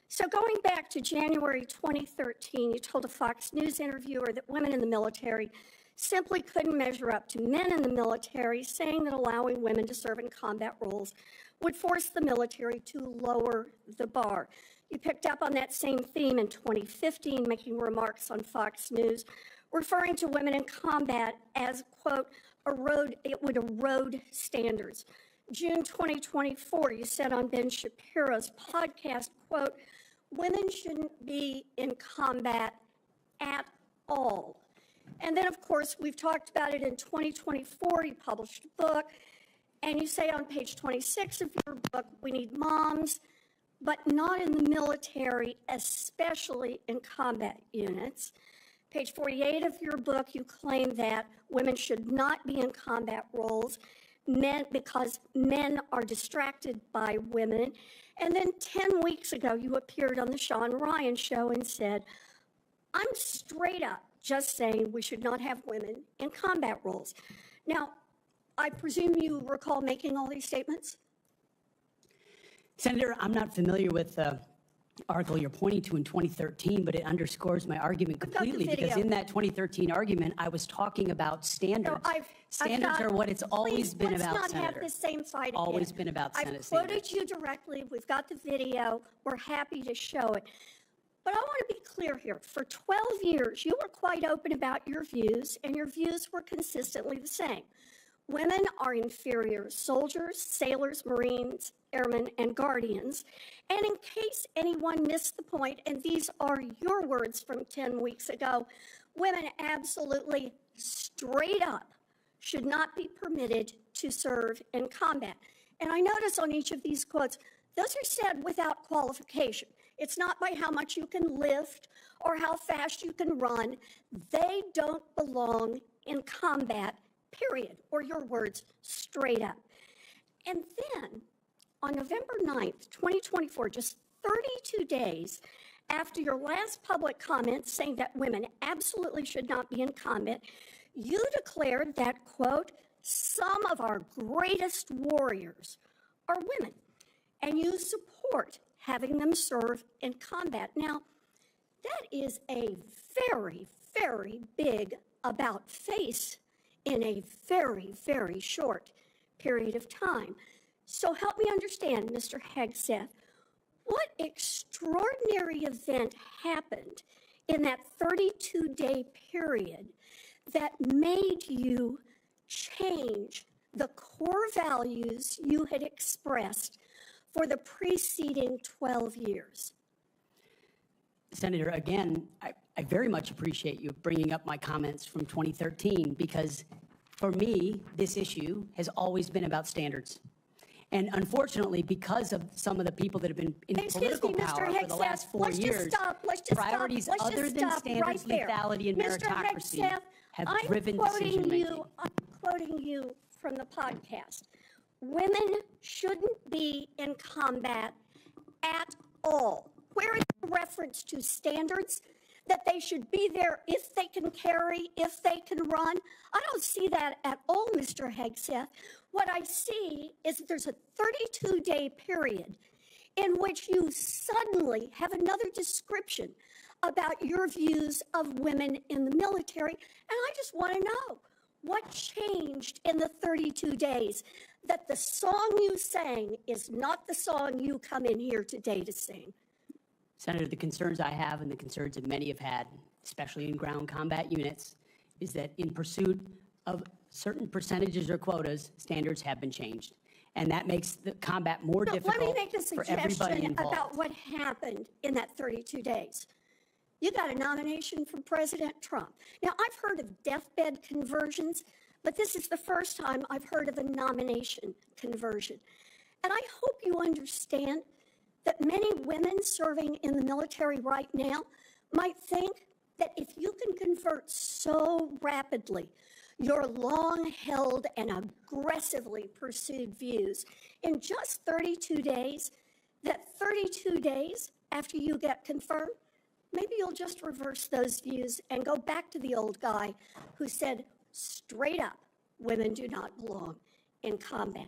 So going back to January 2013, you told a Fox News interviewer that women in the military simply couldn't measure up to men in the military, saying that allowing women to serve in combat roles would force the military to lower the bar. You picked up on that same theme in 2015, making remarks on Fox News, referring to women in combat as, quote, it would erode standards. June 2024, you said on Ben Shapiro's podcast, quote, women shouldn't be in combat at all. And then, of course, we've talked about it in 2024. You published a book, and you say on page 26 of your book, we need moms, but not in the military, especially in combat units. Page 48 of your book, you claim that women should not be in combat roles because men are distracted by women. And then 10 weeks ago, you appeared on the Sean Ryan show and said, I'm straight up just saying we should not have women in combat roles. Now, I presume you recall making all these statements? Senator, I'm not familiar with the article you're pointing to in 2013, but it underscores my argument completely, because in that 2013 argument, I was talking about standards. No, standards are what it's always been about, Let's not Senator. have the same fight Always again. been about Senate I've quoted standards. you directly. We've got the video. We're happy to show it. But I want to be clear here. For 12 years, you were quite open about your views, and your views were consistently the same. Women are inferior soldiers, sailors, Marines, airmen, and guardians. And in case anyone missed the point, and these are your words from 10 weeks ago, women absolutely straight up should not be permitted to serve in combat. And I notice on each of these quotes, those are said without qualification. It's not by how much you can lift or how fast you can run. They don't belong in combat, period, or your words, straight up. And then on November 9th, 2024, just 32 days after your last public comment saying that women absolutely should not be in combat, you declared that, quote, some of our greatest warriors are women. and you support having them serve in combat. Now, that is a very, very big about face in a very, very short period of time. So help me understand, Mr. Hegseth, what extraordinary event happened in that 32-day period that made you change the core values you had expressed for the preceding 12 years? Senator, again, I very much appreciate you bringing up my comments from 2013, because for me, this issue has always been about standards. And unfortunately, because of some of the people that have been in political power for the last 4 years, priorities other than standards, lethality, and meritocracy have driven decision-making. I'm quoting you from the podcast. Women shouldn't be in combat at all. Where is the reference to standards? That they should be there if they can carry, if they can run? I don't see that at all, Mr. Hegseth. What I see is that there's a 32-day period in which you suddenly have another description about your views of women in the military. And I just want to know, what changed in the 32 days that the song you sang is not the song you come in here today to sing? Senator, the concerns I have and the concerns that many have had, especially in ground combat units, is that in pursuit of certain percentages or quotas, standards have been changed. And that makes the combat more difficult Let me make a for everybody suggestion involved. about what happened in that 32 days. You got a nomination from President Trump. Now, I've heard of deathbed conversions, but this is the first time I've heard of a nomination conversion. And I hope you understand that many women serving in the military right now might think that if you can convert so rapidly your long-held and aggressively pursued views in just 32 days, that 32 days after you get confirmed, maybe you'll just reverse those views and go back to the old guy who said straight up, women do not belong in combat.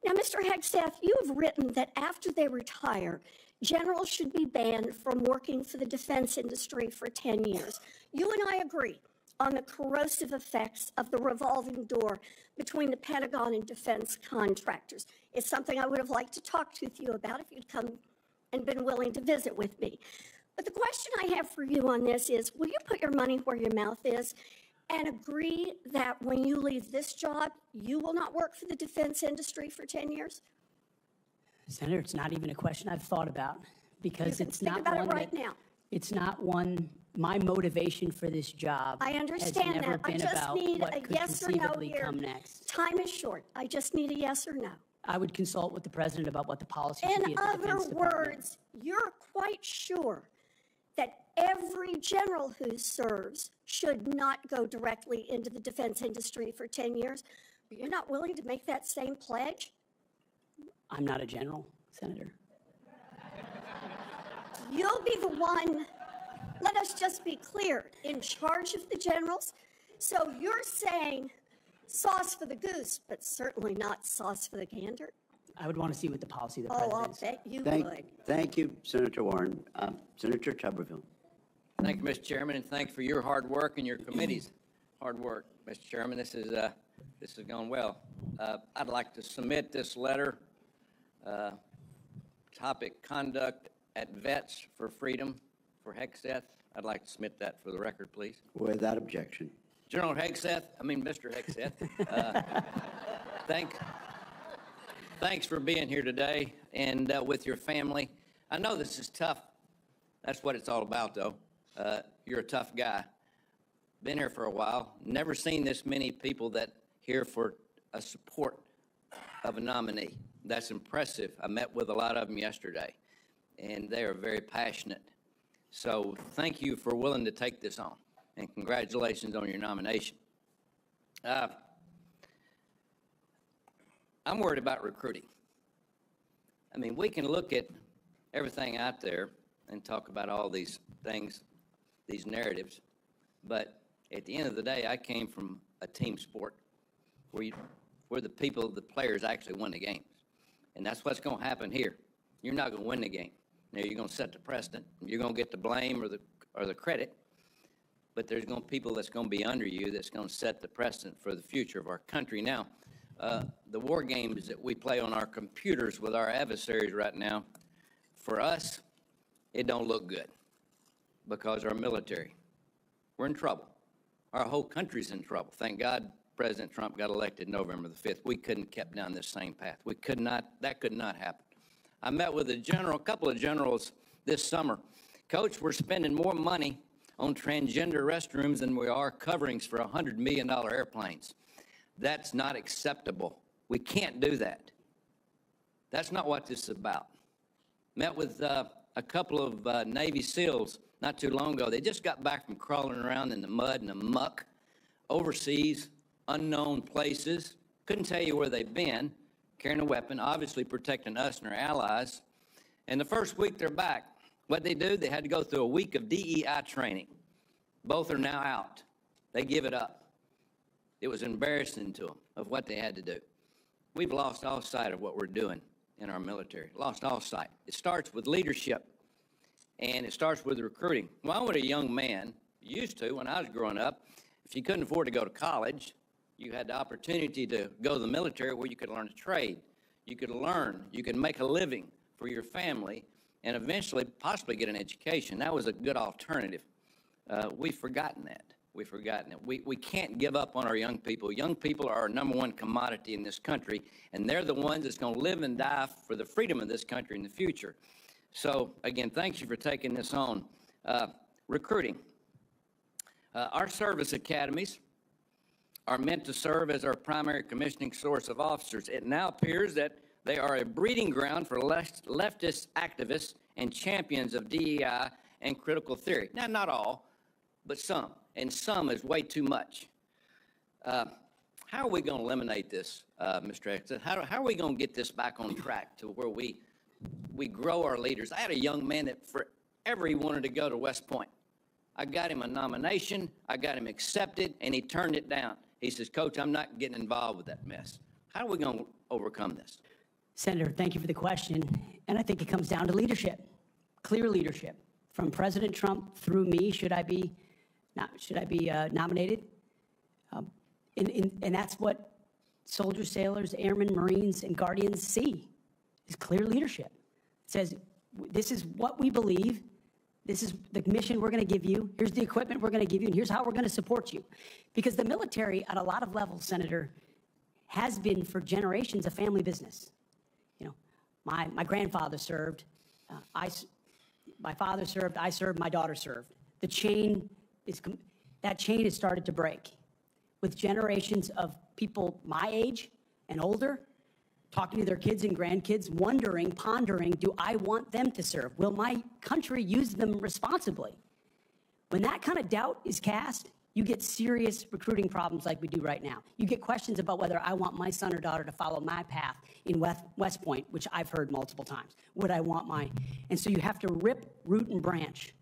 Now, Mr. Hegseth, you have written that after they retire, generals should be banned from working for the defense industry for 10 years. You and I agree on the corrosive effects of the revolving door between the Pentagon and defense contractors. It's something I would have liked to talk with you about if you'd come and been willing to visit with me. But the question I have for you on this is, will you put your money where your mouth is and agree that when you leave this job, you will not work for the defense industry for 10 years? Senator, it's not even a question I've thought about, because You can it's think not about one it right that, now. it's not one, my motivation for this job I understand has never that. I been just about need what a could yes or no conceivably here. come next. Time is short. I just need a yes or no. I would consult with the president about what the policy should be In at the other Defense Department. words, you're quite sure that every general who serves should not go directly into the defense industry for 10 years. But you're not willing to make that same pledge? I'm not a general, Senator. You'll be the one, let us just be clear, in charge of the generals. So you're saying sauce for the goose, but certainly not sauce for the gander? I would want to see what the policy of the Oh, president I'll is. bet you Thank, would. thank you, Senator Warren. Senator Tuberville. Thank you, Mr. Chairman, and thank you for your hard work and your committee's hard work, Mr. Chairman. This has gone well. I'd like to submit this letter, topic conduct at Vets for Freedom for Hegseth. I'd like to submit that for the record, please. Without objection. General Hegseth, Mr. Hegseth, thanks for being here today and with your family. I know this is tough. That's what it's all about, though. You're a tough guy. Been here for a while. Never seen this many people that here for a support of a nominee. That's impressive. I met with a lot of them yesterday, and they are very passionate. So thank you for willing to take this on, and congratulations on your nomination. I'm worried about recruiting. I mean, we can look at everything out there and talk about all these things, these narratives, but at the end of the day, I came from a team sport where the players actually won the games. And that's what's going to happen here. You're not going to win the game. Now, you're going to set the precedent. You're going to get the blame or the credit. But there's going to be people that's going to be under you that's going to set the precedent for the future of our country. Now, the war games that we play on our computers with our adversaries right now, for us, it don't look good because our military, we're in trouble. Our whole country's in trouble. Thank God President Trump got elected November the 5th. We couldn't have kept down this same path. We could not, that could not happen. I met with a couple of generals this summer. Coach, we're spending more money on transgender restrooms than we are coverings for $100 million airplanes. That's not acceptable. We can't do that. That's not what this is about. Met with a couple of Navy SEALs not too long ago. They just got back from crawling around in the mud and the muck, overseas, unknown places. Couldn't tell you where they've been, carrying a weapon, obviously protecting us and our allies. And the first week they're back, what they do, they had to go through a week of DEI training. Both are now out. They give it up. It was embarrassing to them of what they had to do. We've lost all sight of what we're doing in our military, lost all sight. It starts with leadership, and it starts with recruiting. When I was a young man, used to, when I was growing up, if you couldn't afford to go to college, you had the opportunity to go to the military where you could learn a trade. You could learn, you could make a living for your family, and eventually possibly get an education. That was a good alternative. We've forgotten that. We've forgotten it. We can't give up on our young people. Young people are our number one commodity in this country, and they're the ones that's going to live and die for the freedom of this country in the future. So, again, thank you for taking this on. Recruiting. Our service academies are meant to serve as our primary commissioning source of officers. It now appears that they are a breeding ground for leftist activists and champions of DEI and critical theory. Now, not all, but some, and some is way too much. How are we going to eliminate this, Mr. Hegseth? How are we going to get this back on track to where we grow our leaders? I had a young man that forever he wanted to go to West Point. I got him a nomination, I got him accepted, and he turned it down. He says, Coach, I'm not getting involved with that mess. How are we going to overcome this? Senator, thank you for the question. And I think it comes down to leadership, clear leadership. From President Trump through me, should I be nominated? And that's what soldiers, sailors, airmen, Marines, and Guardians see, is clear leadership. It says, this is what we believe. This is the mission we're going to give you. Here's the equipment we're going to give you, and here's how we're going to support you. Because the military, at a lot of levels, Senator, has been for generations a family business. You know, my grandfather served. My father served. I served. My daughter served. That chain has started to break, with generations of people my age and older talking to their kids and grandkids, wondering, pondering, do I want them to serve? Will my country use them responsibly? When that kind of doubt is cast, you get serious recruiting problems like we do right now. You get questions about whether I want my son or daughter to follow my path in West Point, which I've heard multiple times. Would I want and so you have to rip, root, and branch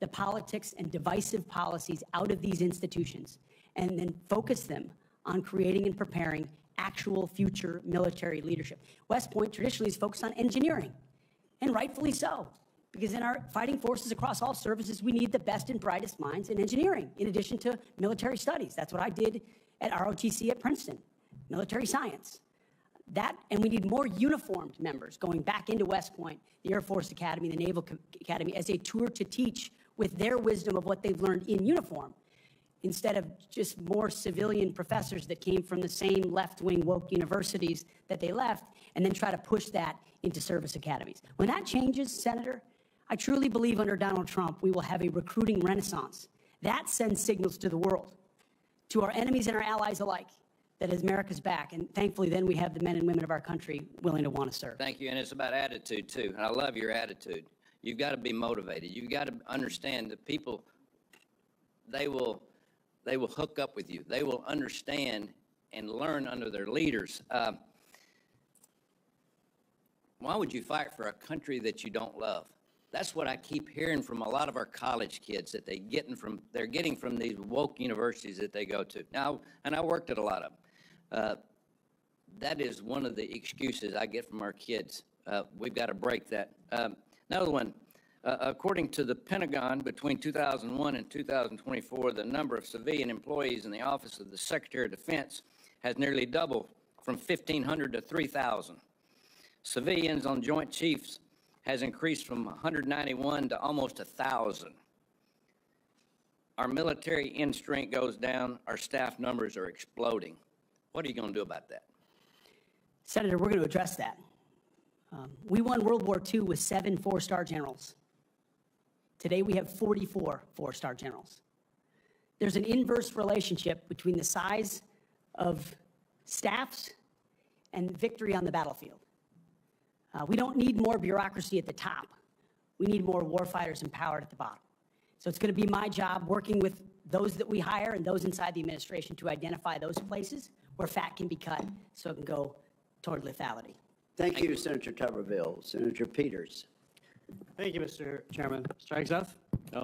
the politics and divisive policies out of these institutions and then focus them on creating and preparing actual future military leadership. West Point traditionally is focused on engineering, and rightfully so, because in our fighting forces across all services, we need the best and brightest minds in engineering, in addition to military studies. That's what I did at ROTC at Princeton, military science. And we need more uniformed members going back into West Point, the Air Force Academy, the Naval Academy, as a tour to teach with their wisdom of what they've learned in uniform, instead of just more civilian professors that came from the same left-wing woke universities that they left, and then try to push that into service academies. When that changes, Senator, I truly believe under Donald Trump, we will have a recruiting renaissance. That sends signals to the world, to our enemies and our allies alike, that America's back. And thankfully, then we have the men and women of our country willing to want to serve. Thank you. And it's about attitude, too. And I love your attitude. You've got to be motivated. You've got to understand that people, they will hook up with you. They will understand and learn under their leaders. Why would you fight for a country that you don't love? That's what I keep hearing from a lot of our college kids that they're getting from these woke universities that they go to. Now, and I worked at a lot of them. That is one of the excuses I get from our kids. We've got to break that. Another one, according to the Pentagon, between 2001 and 2024, the number of civilian employees in the Office of the Secretary of Defense has nearly doubled from 1,500 to 3,000. Civilians on Joint Chiefs has increased from 191 to almost 1,000. Our military end strength goes down, our staff numbers are exploding. What are you going to do about that? Senator, we're going to address that. We won World War II with 7 4-star generals. Today we have 44 4-star generals. There's an inverse relationship between the size of staffs and victory on the battlefield. We don't need more bureaucracy at the top. We need more warfighters empowered at the bottom. So it's going to be my job working with those that we hire and those inside the administration to identify those places where fat can be cut so it can go toward lethality. Thank you, Senator Tuberville. Senator Peters. Thank you, Mr. Chairman. Mr. Hegseth,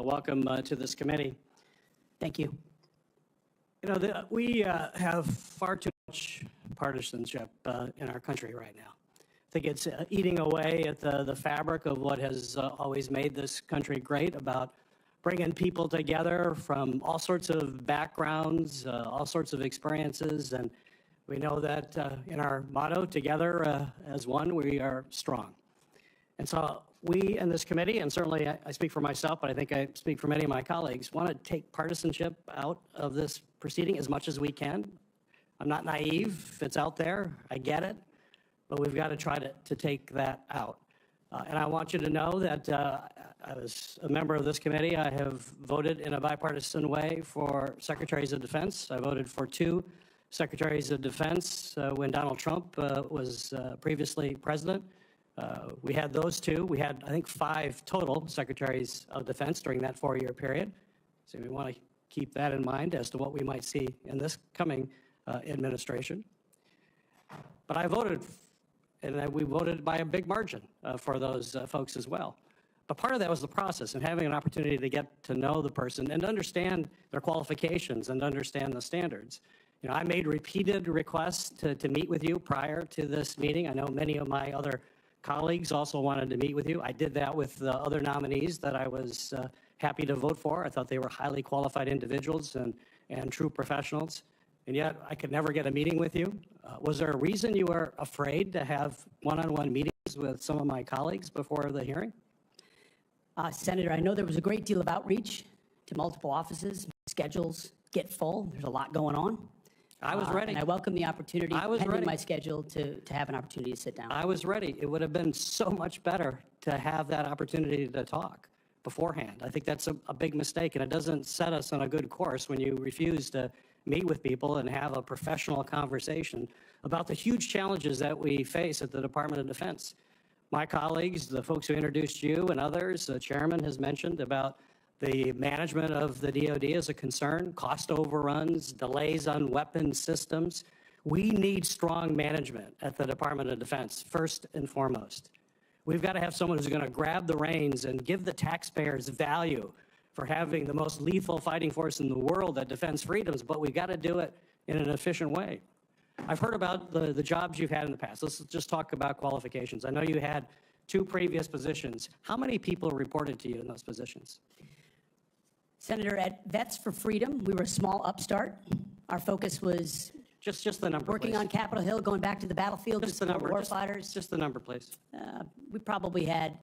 welcome to this committee. Thank you. You know, we have far too much partisanship in our country right now. I think it's eating away at the fabric of what has always made this country great, about bringing people together from all sorts of backgrounds, all sorts of experiences, and we know that in our motto, together as one, we are strong. And so we in this committee, and certainly I speak for myself, but I think I speak for many of my colleagues, want to take partisanship out of this proceeding as much as we can. I'm not naive. It's out there. I get it. But we've got to try to take that out. And I want you to know that as a member of this committee, I have voted in a bipartisan way for secretaries of defense. I voted for 2 secretaries of defense when Donald Trump was previously president. We had those 2. We had, I think, 5 total secretaries of defense during that 4-year period. So we want to keep that in mind as to what we might see in this coming administration. But I voted, and we voted by a big margin for those folks as well. But part of that was the process and having an opportunity to get to know the person and understand their qualifications and understand the standards. You know, I made repeated requests to meet with you prior to this meeting. I know many of my other colleagues also wanted to meet with you. I did that with the other nominees that I was happy to vote for. I thought they were highly qualified individuals and true professionals. And yet I could never get a meeting with you. Was there a reason you were afraid to have one-on-one meetings with some of my colleagues before the hearing? Senator, I know there was a great deal of outreach to multiple offices. Schedules get full. There's a lot going on. I was ready. And I welcome the opportunity, pending my schedule, to have an opportunity to sit down. I was ready. It would have been so much better to have that opportunity to talk beforehand. I think that's a big mistake, and it doesn't set us on a good course when you refuse to meet with people and have a professional conversation about the huge challenges that we face at the Department of Defense. My colleagues, the folks who introduced you and others, the chairman has mentioned about the management of the DoD is a concern, cost overruns, delays on weapon systems. We need strong management at the Department of Defense, first and foremost. We've got to have someone who's going to grab the reins and give the taxpayers value for having the most lethal fighting force in the world that defends freedoms, but we've got to do it in an efficient way. I've heard about the jobs you've had in the past. Let's just talk about qualifications. I know you had 2 previous positions. How many people reported to you in those positions? Senator, at Vets for Freedom, we were a small upstart. Our focus was just the number, working please. on Capitol Hill, going back to the battlefield, Just the number. warfighters. Just the number, please. We probably had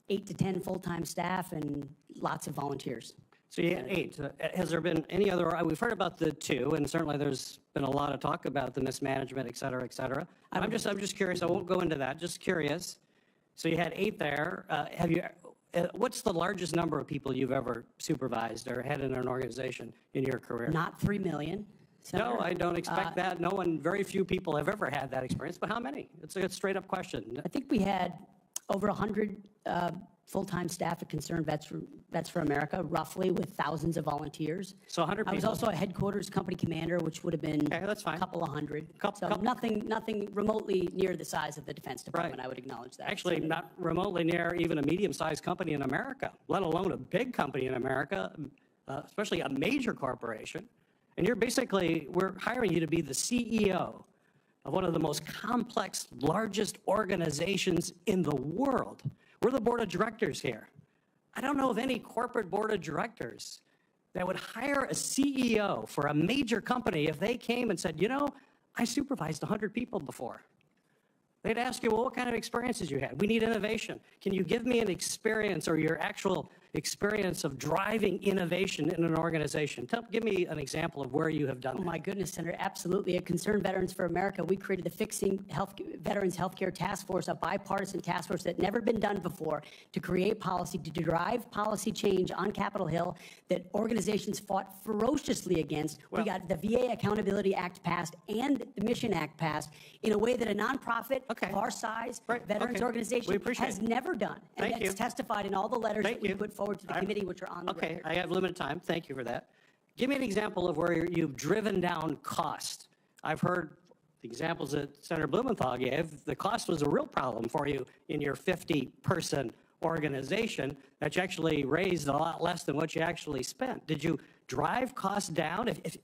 8 to 10 full-time staff and lots of volunteers. So you had 8. Has there been any other? We've heard about the 2, and certainly there's been a lot of talk about the mismanagement, et cetera, et cetera. I'm just curious. I won't go into that. Just curious. So you had 8 there. What's the largest number of people you've ever supervised or had in an organization in your career? Not 3 million. Senator. No, I don't expect that. No one, very few people have ever had that experience. But how many? It's a straight up question. I think we had over 100 full-time staff at Concerned Vets for America, roughly, with thousands of volunteers. So 100 people. I was also a headquarters company commander, which would have been that's fine. a couple of hundred. Nothing remotely near the size of the Defense Department, I would acknowledge that. Actually, not remotely near even a medium-sized company in America, let alone a big company in America, especially a major corporation. And we're hiring you to be the CEO of one of the most complex, largest organizations in the world. We're the board of directors here. I don't know of any corporate board of directors that would hire a CEO for a major company if they came and said, you know, I supervised 100 people before. They'd ask you, well, what kind of experiences you had? We need innovation. Can you give me an experience or your actual experience of driving innovation in an organization? Give me an example of where you have done that. Oh, my goodness, Senator, absolutely. At Concerned Veterans for America, we created the Fixing Veterans Healthcare Task Force, a bipartisan task force that never been done before, to create policy, to drive policy change on Capitol Hill that organizations fought ferociously against. We got the VA Accountability Act passed and the Mission Act passed in a way that a nonprofit of our size, veterans organization, has never done. And that's testified in all the letters that we put forward to the committee, which are on the record. I have limited time. Thank you for that. Give me an example of where you've driven down cost. I've heard the examples that Senator Blumenthal gave. The cost was a real problem for you in your 50-person organization that you actually raised a lot less than what you actually spent. Did you drive costs down if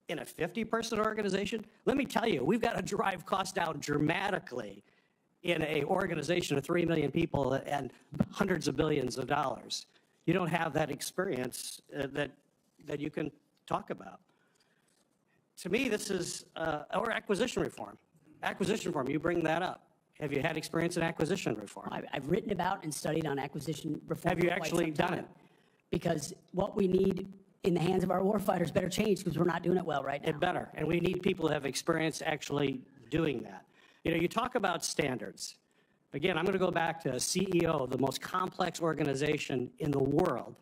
in a 50-person organization? Let me tell you, we've got to drive costs down dramatically in an organization of 3 million people and hundreds of billions of dollars. You don't have that experience that you can talk about. To me, this is, or acquisition reform. Acquisition reform, you bring that up. Have you had experience in acquisition reform? I've written about and studied on acquisition reform. Have you actually done it? Because what we need in the hands of our warfighters better change, because we're not doing it well right now. It better, and we need people who have experience actually doing that. You know, you talk about standards. Again, I'm going to go back to a CEO of the most complex organization in the world.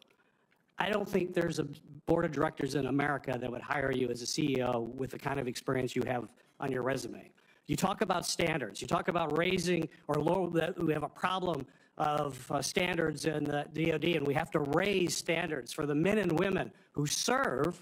I don't think there's a board of directors in America that would hire you as a CEO with the kind of experience you have on your resume. You talk about standards. You talk about raising or low, that we have a problem of standards in the DOD, and we have to raise standards for the men and women who serve.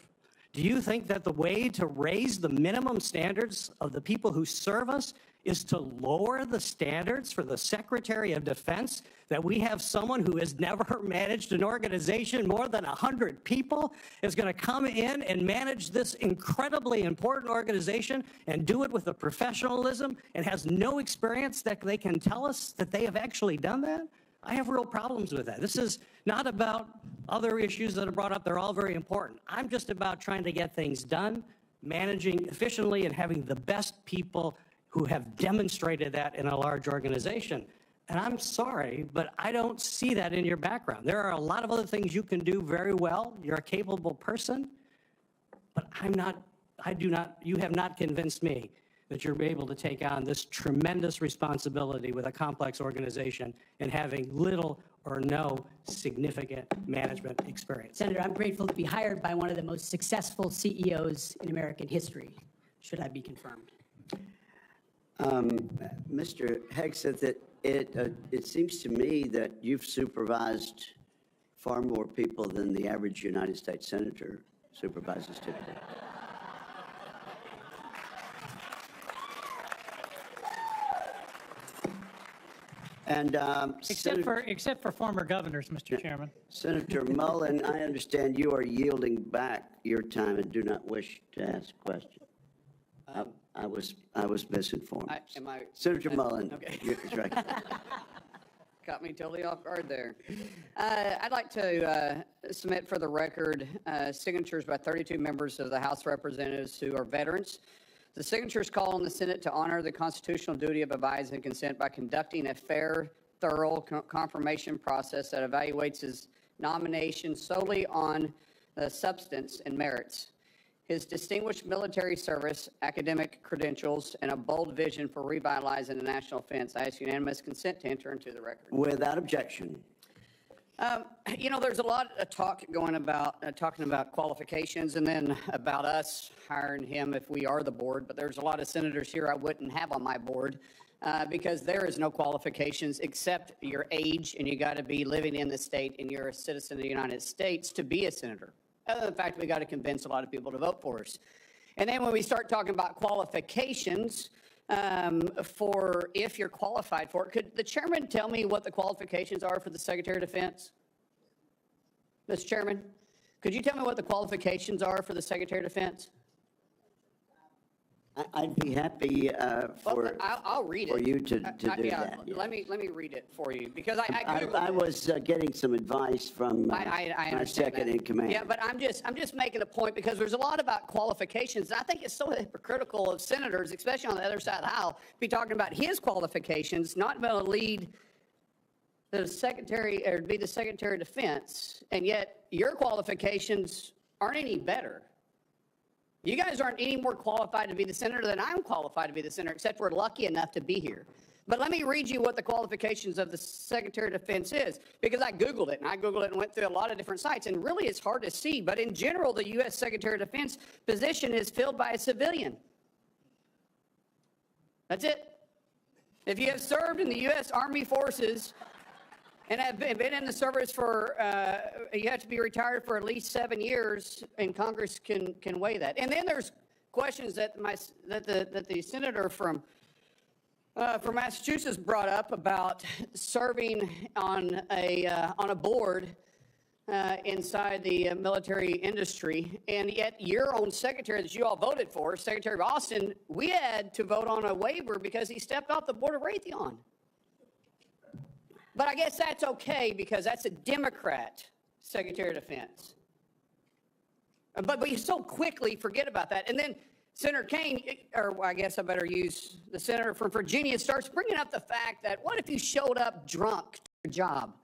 Do you think that the way to raise the minimum standards of the people who serve us is to lower the standards for the Secretary of Defense, that we have someone who has never managed an organization more than 100 people is going to come in and manage this incredibly important organization and do it with a professionalism and has no experience that they can tell us that they have actually done that? I have real problems with that. This is not about other issues that are brought up. They're all very important. I'm just about trying to get things done, managing efficiently, and having the best people who have demonstrated that in a large organization. And I'm sorry, but I don't see that in your background. There are a lot of other things you can do very well. You're a capable person, but you have not convinced me that you're able to take on this tremendous responsibility with a complex organization and having little or no significant management experience. Senator, I'm grateful to be hired by one of the most successful CEOs in American history, should I be confirmed. Mr. Hegseth, it seems to me that you've supervised far more people than the average United States Senator supervises typically. And except for former governors, Mr. Chairman. Senator Mullen, I understand you are yielding back your time and do not wish to ask a question. I was misinformed. Senator Mullen, okay. you're right. Got me totally off guard there. I'd like to submit for the record signatures by 32 members of the House of Representatives who are veterans. The signatures call on the Senate to honor the constitutional duty of advise and consent by conducting a fair, thorough confirmation process that evaluates his nomination solely on the substance and merits. His distinguished military service, academic credentials, and a bold vision for revitalizing the national defense. I ask unanimous consent to enter into the record. Without objection. You know, there's a lot of talk going about, talking about qualifications and then about us hiring him if we are the board, but there's a lot of senators here I wouldn't have on my board because there is no qualifications except your age, and you got to be living in the state and you're a citizen of the United States to be a senator. Other than the fact we got to convince a lot of people to vote for us. And then when we start talking about qualifications for if you're qualified for it, could the chairman tell me what the qualifications are for the Secretary of Defense? Mr. Chairman, could you tell me what the qualifications are for the Secretary of Defense? I'd be happy for, I'll read it. for you to do Yeah, that. yeah. let me read it for you, because I Googled I it. was getting some advice from I my understand second that. in command. Yeah, but I'm just making a point, because there's a lot about qualifications. And I think it's so hypocritical of senators, especially on the other side of the aisle, be talking about his qualifications, not being able to lead the secretary or be the Secretary of Defense, and yet your qualifications aren't any better. You guys aren't any more qualified to be the senator than I'm qualified to be the senator, except we're lucky enough to be here. But let me read you what the qualifications of the Secretary of Defense is, because I Googled it, and went through a lot of different sites, and really it's hard to see. But in general, the U.S. Secretary of Defense position is filled by a civilian. That's it. If you have served in the U.S. Army Forces and have been in the service for, you have to be retired for at least 7 years, and Congress can weigh that. And then there's questions that the senator from Massachusetts brought up about serving on a board inside the military industry, and yet your own secretary that you all voted for, Secretary Austin, we had to vote on a waiver because he stepped off the board of Raytheon. But I guess that's okay, because that's a Democrat Secretary of Defense. But you so quickly forget about that. And then Senator Kaine, or I guess I better use the senator from Virginia, starts bringing up the fact that what if you showed up drunk to your job?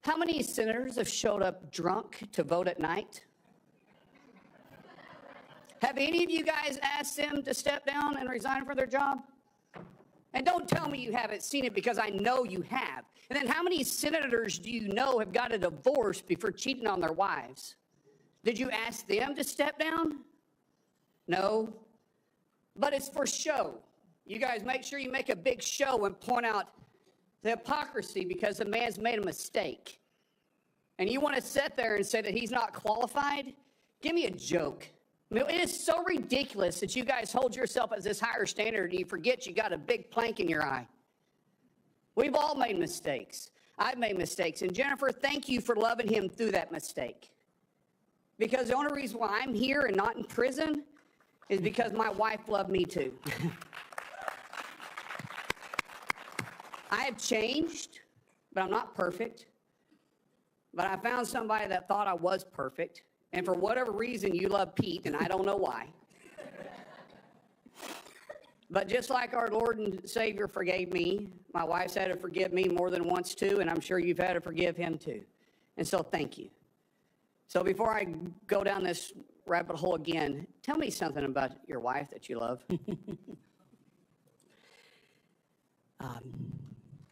How many senators have showed up drunk to vote at night? Have any of you guys asked them to step down and resign from their job? And don't tell me you haven't seen it, because I know you have. And then how many senators do you know have got a divorce before cheating on their wives? Did you ask them to step down? No. But it's for show. You guys make sure you make a big show and point out the hypocrisy, because the man's made a mistake. And you want to sit there and say that he's not qualified? Give me a joke. I mean, it is so ridiculous that you guys hold yourself as this higher standard and you forget you got a big plank in your eye. We've all made mistakes. I've made mistakes. And Jennifer, thank you for loving him through that mistake. Because the only reason why I'm here and not in prison is because my wife loved me too. I have changed, but I'm not perfect. But I found somebody that thought I was perfect. And for whatever reason, you love Pete, and I don't know why. But just like our Lord and Savior forgave me, my wife's had to forgive me more than once too, and I'm sure you've had to forgive him too. And so thank you. So before I go down this rabbit hole again, tell me something about your wife that you love.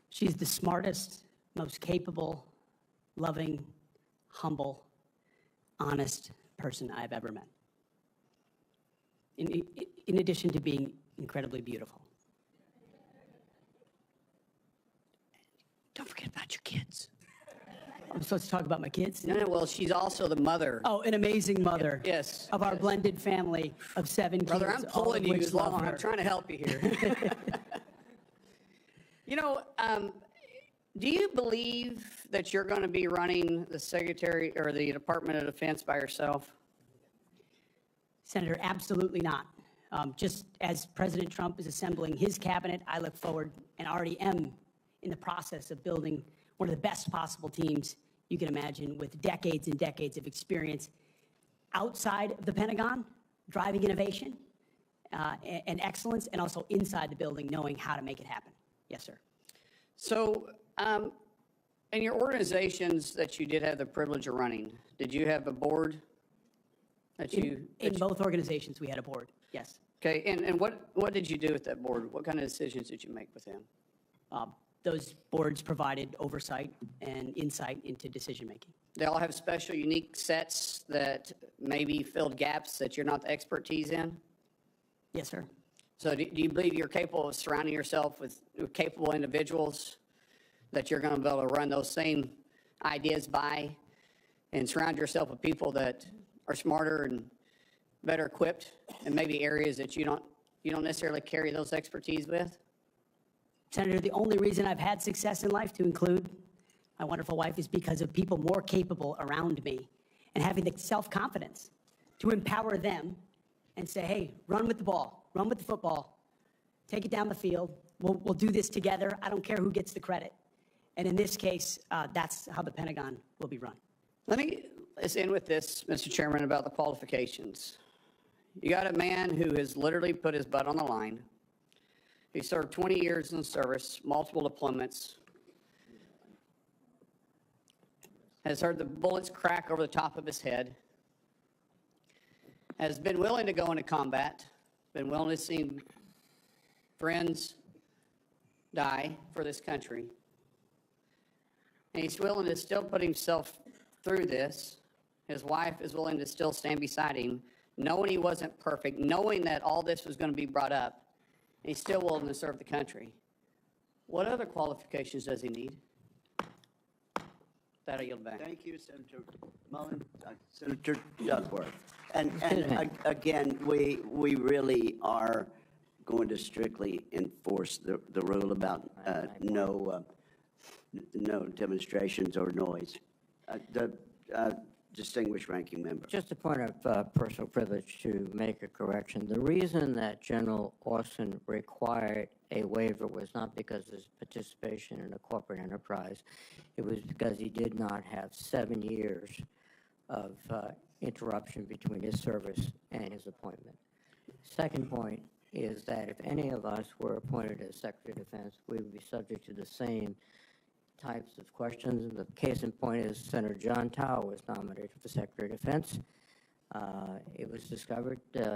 She's the smartest, most capable, loving, humble, honest person I've ever met. In addition to being incredibly beautiful. Don't forget about your kids. I'm supposed to talk about my kids? No, well, she's also the mother. Oh, an amazing mother. Yes. Of our blended family of 7 kids. Brother, I'm pulling you which love along. her. I'm trying to help you here. You know, do you believe that you're going to be running the Secretary or the Department of Defense by yourself? Senator, absolutely not. Just as President Trump is assembling his cabinet, I look forward and already am in the process of building one of the best possible teams you can imagine, with decades and decades of experience outside of the Pentagon, driving innovation and excellence, and also inside the building, knowing how to make it happen. Yes, sir. So, in your organizations that you did have the privilege of running, did you have a board that you... In both organizations, we had a board, yes. Okay, and what did you do with that board? What kind of decisions did you make with them? Those boards provided oversight and insight into decision-making. They all have special, unique sets that maybe filled gaps that you're not the expertise in? Yes, sir. So do you believe you're capable of surrounding yourself with capable individuals that you're going to be able to run those same ideas by, and surround yourself with people that are smarter and better equipped in maybe areas that you don't necessarily carry those expertise with? Senator, the only reason I've had success in life, to include my wonderful wife, is because of people more capable around me and having the self-confidence to empower them and say, hey, run with the ball, run with the football, take it down the field. We'll do this together. I don't care who gets the credit. And in this case, that's how the Pentagon will be run. Let's end with this, Mr. Chairman, about the qualifications. You got a man who has literally put his butt on the line. He served 20 years in the service, multiple deployments, has heard the bullets crack over the top of his head, has been willing to go into combat, been willing to see friends die for this country. And he's willing to still put himself through this. His wife is willing to still stand beside him, knowing he wasn't perfect, knowing that all this was going to be brought up, and he's still willing to serve the country. What other qualifications does he need? That I yield back. Thank you, Senator Mullen. Senator Duckworth. And again, we really are going to strictly enforce the rule about no demonstrations or noise. The distinguished ranking member. Just a point of personal privilege to make a correction. The reason that General Austin required a waiver was not because of his participation in a corporate enterprise. It was because he did not have 7 years of interruption between his service and his appointment. Second point is that if any of us were appointed as Secretary of Defense, we would be subject to the same types of questions. The case in point is Senator John Tower was nominated for Secretary of Defense. It was discovered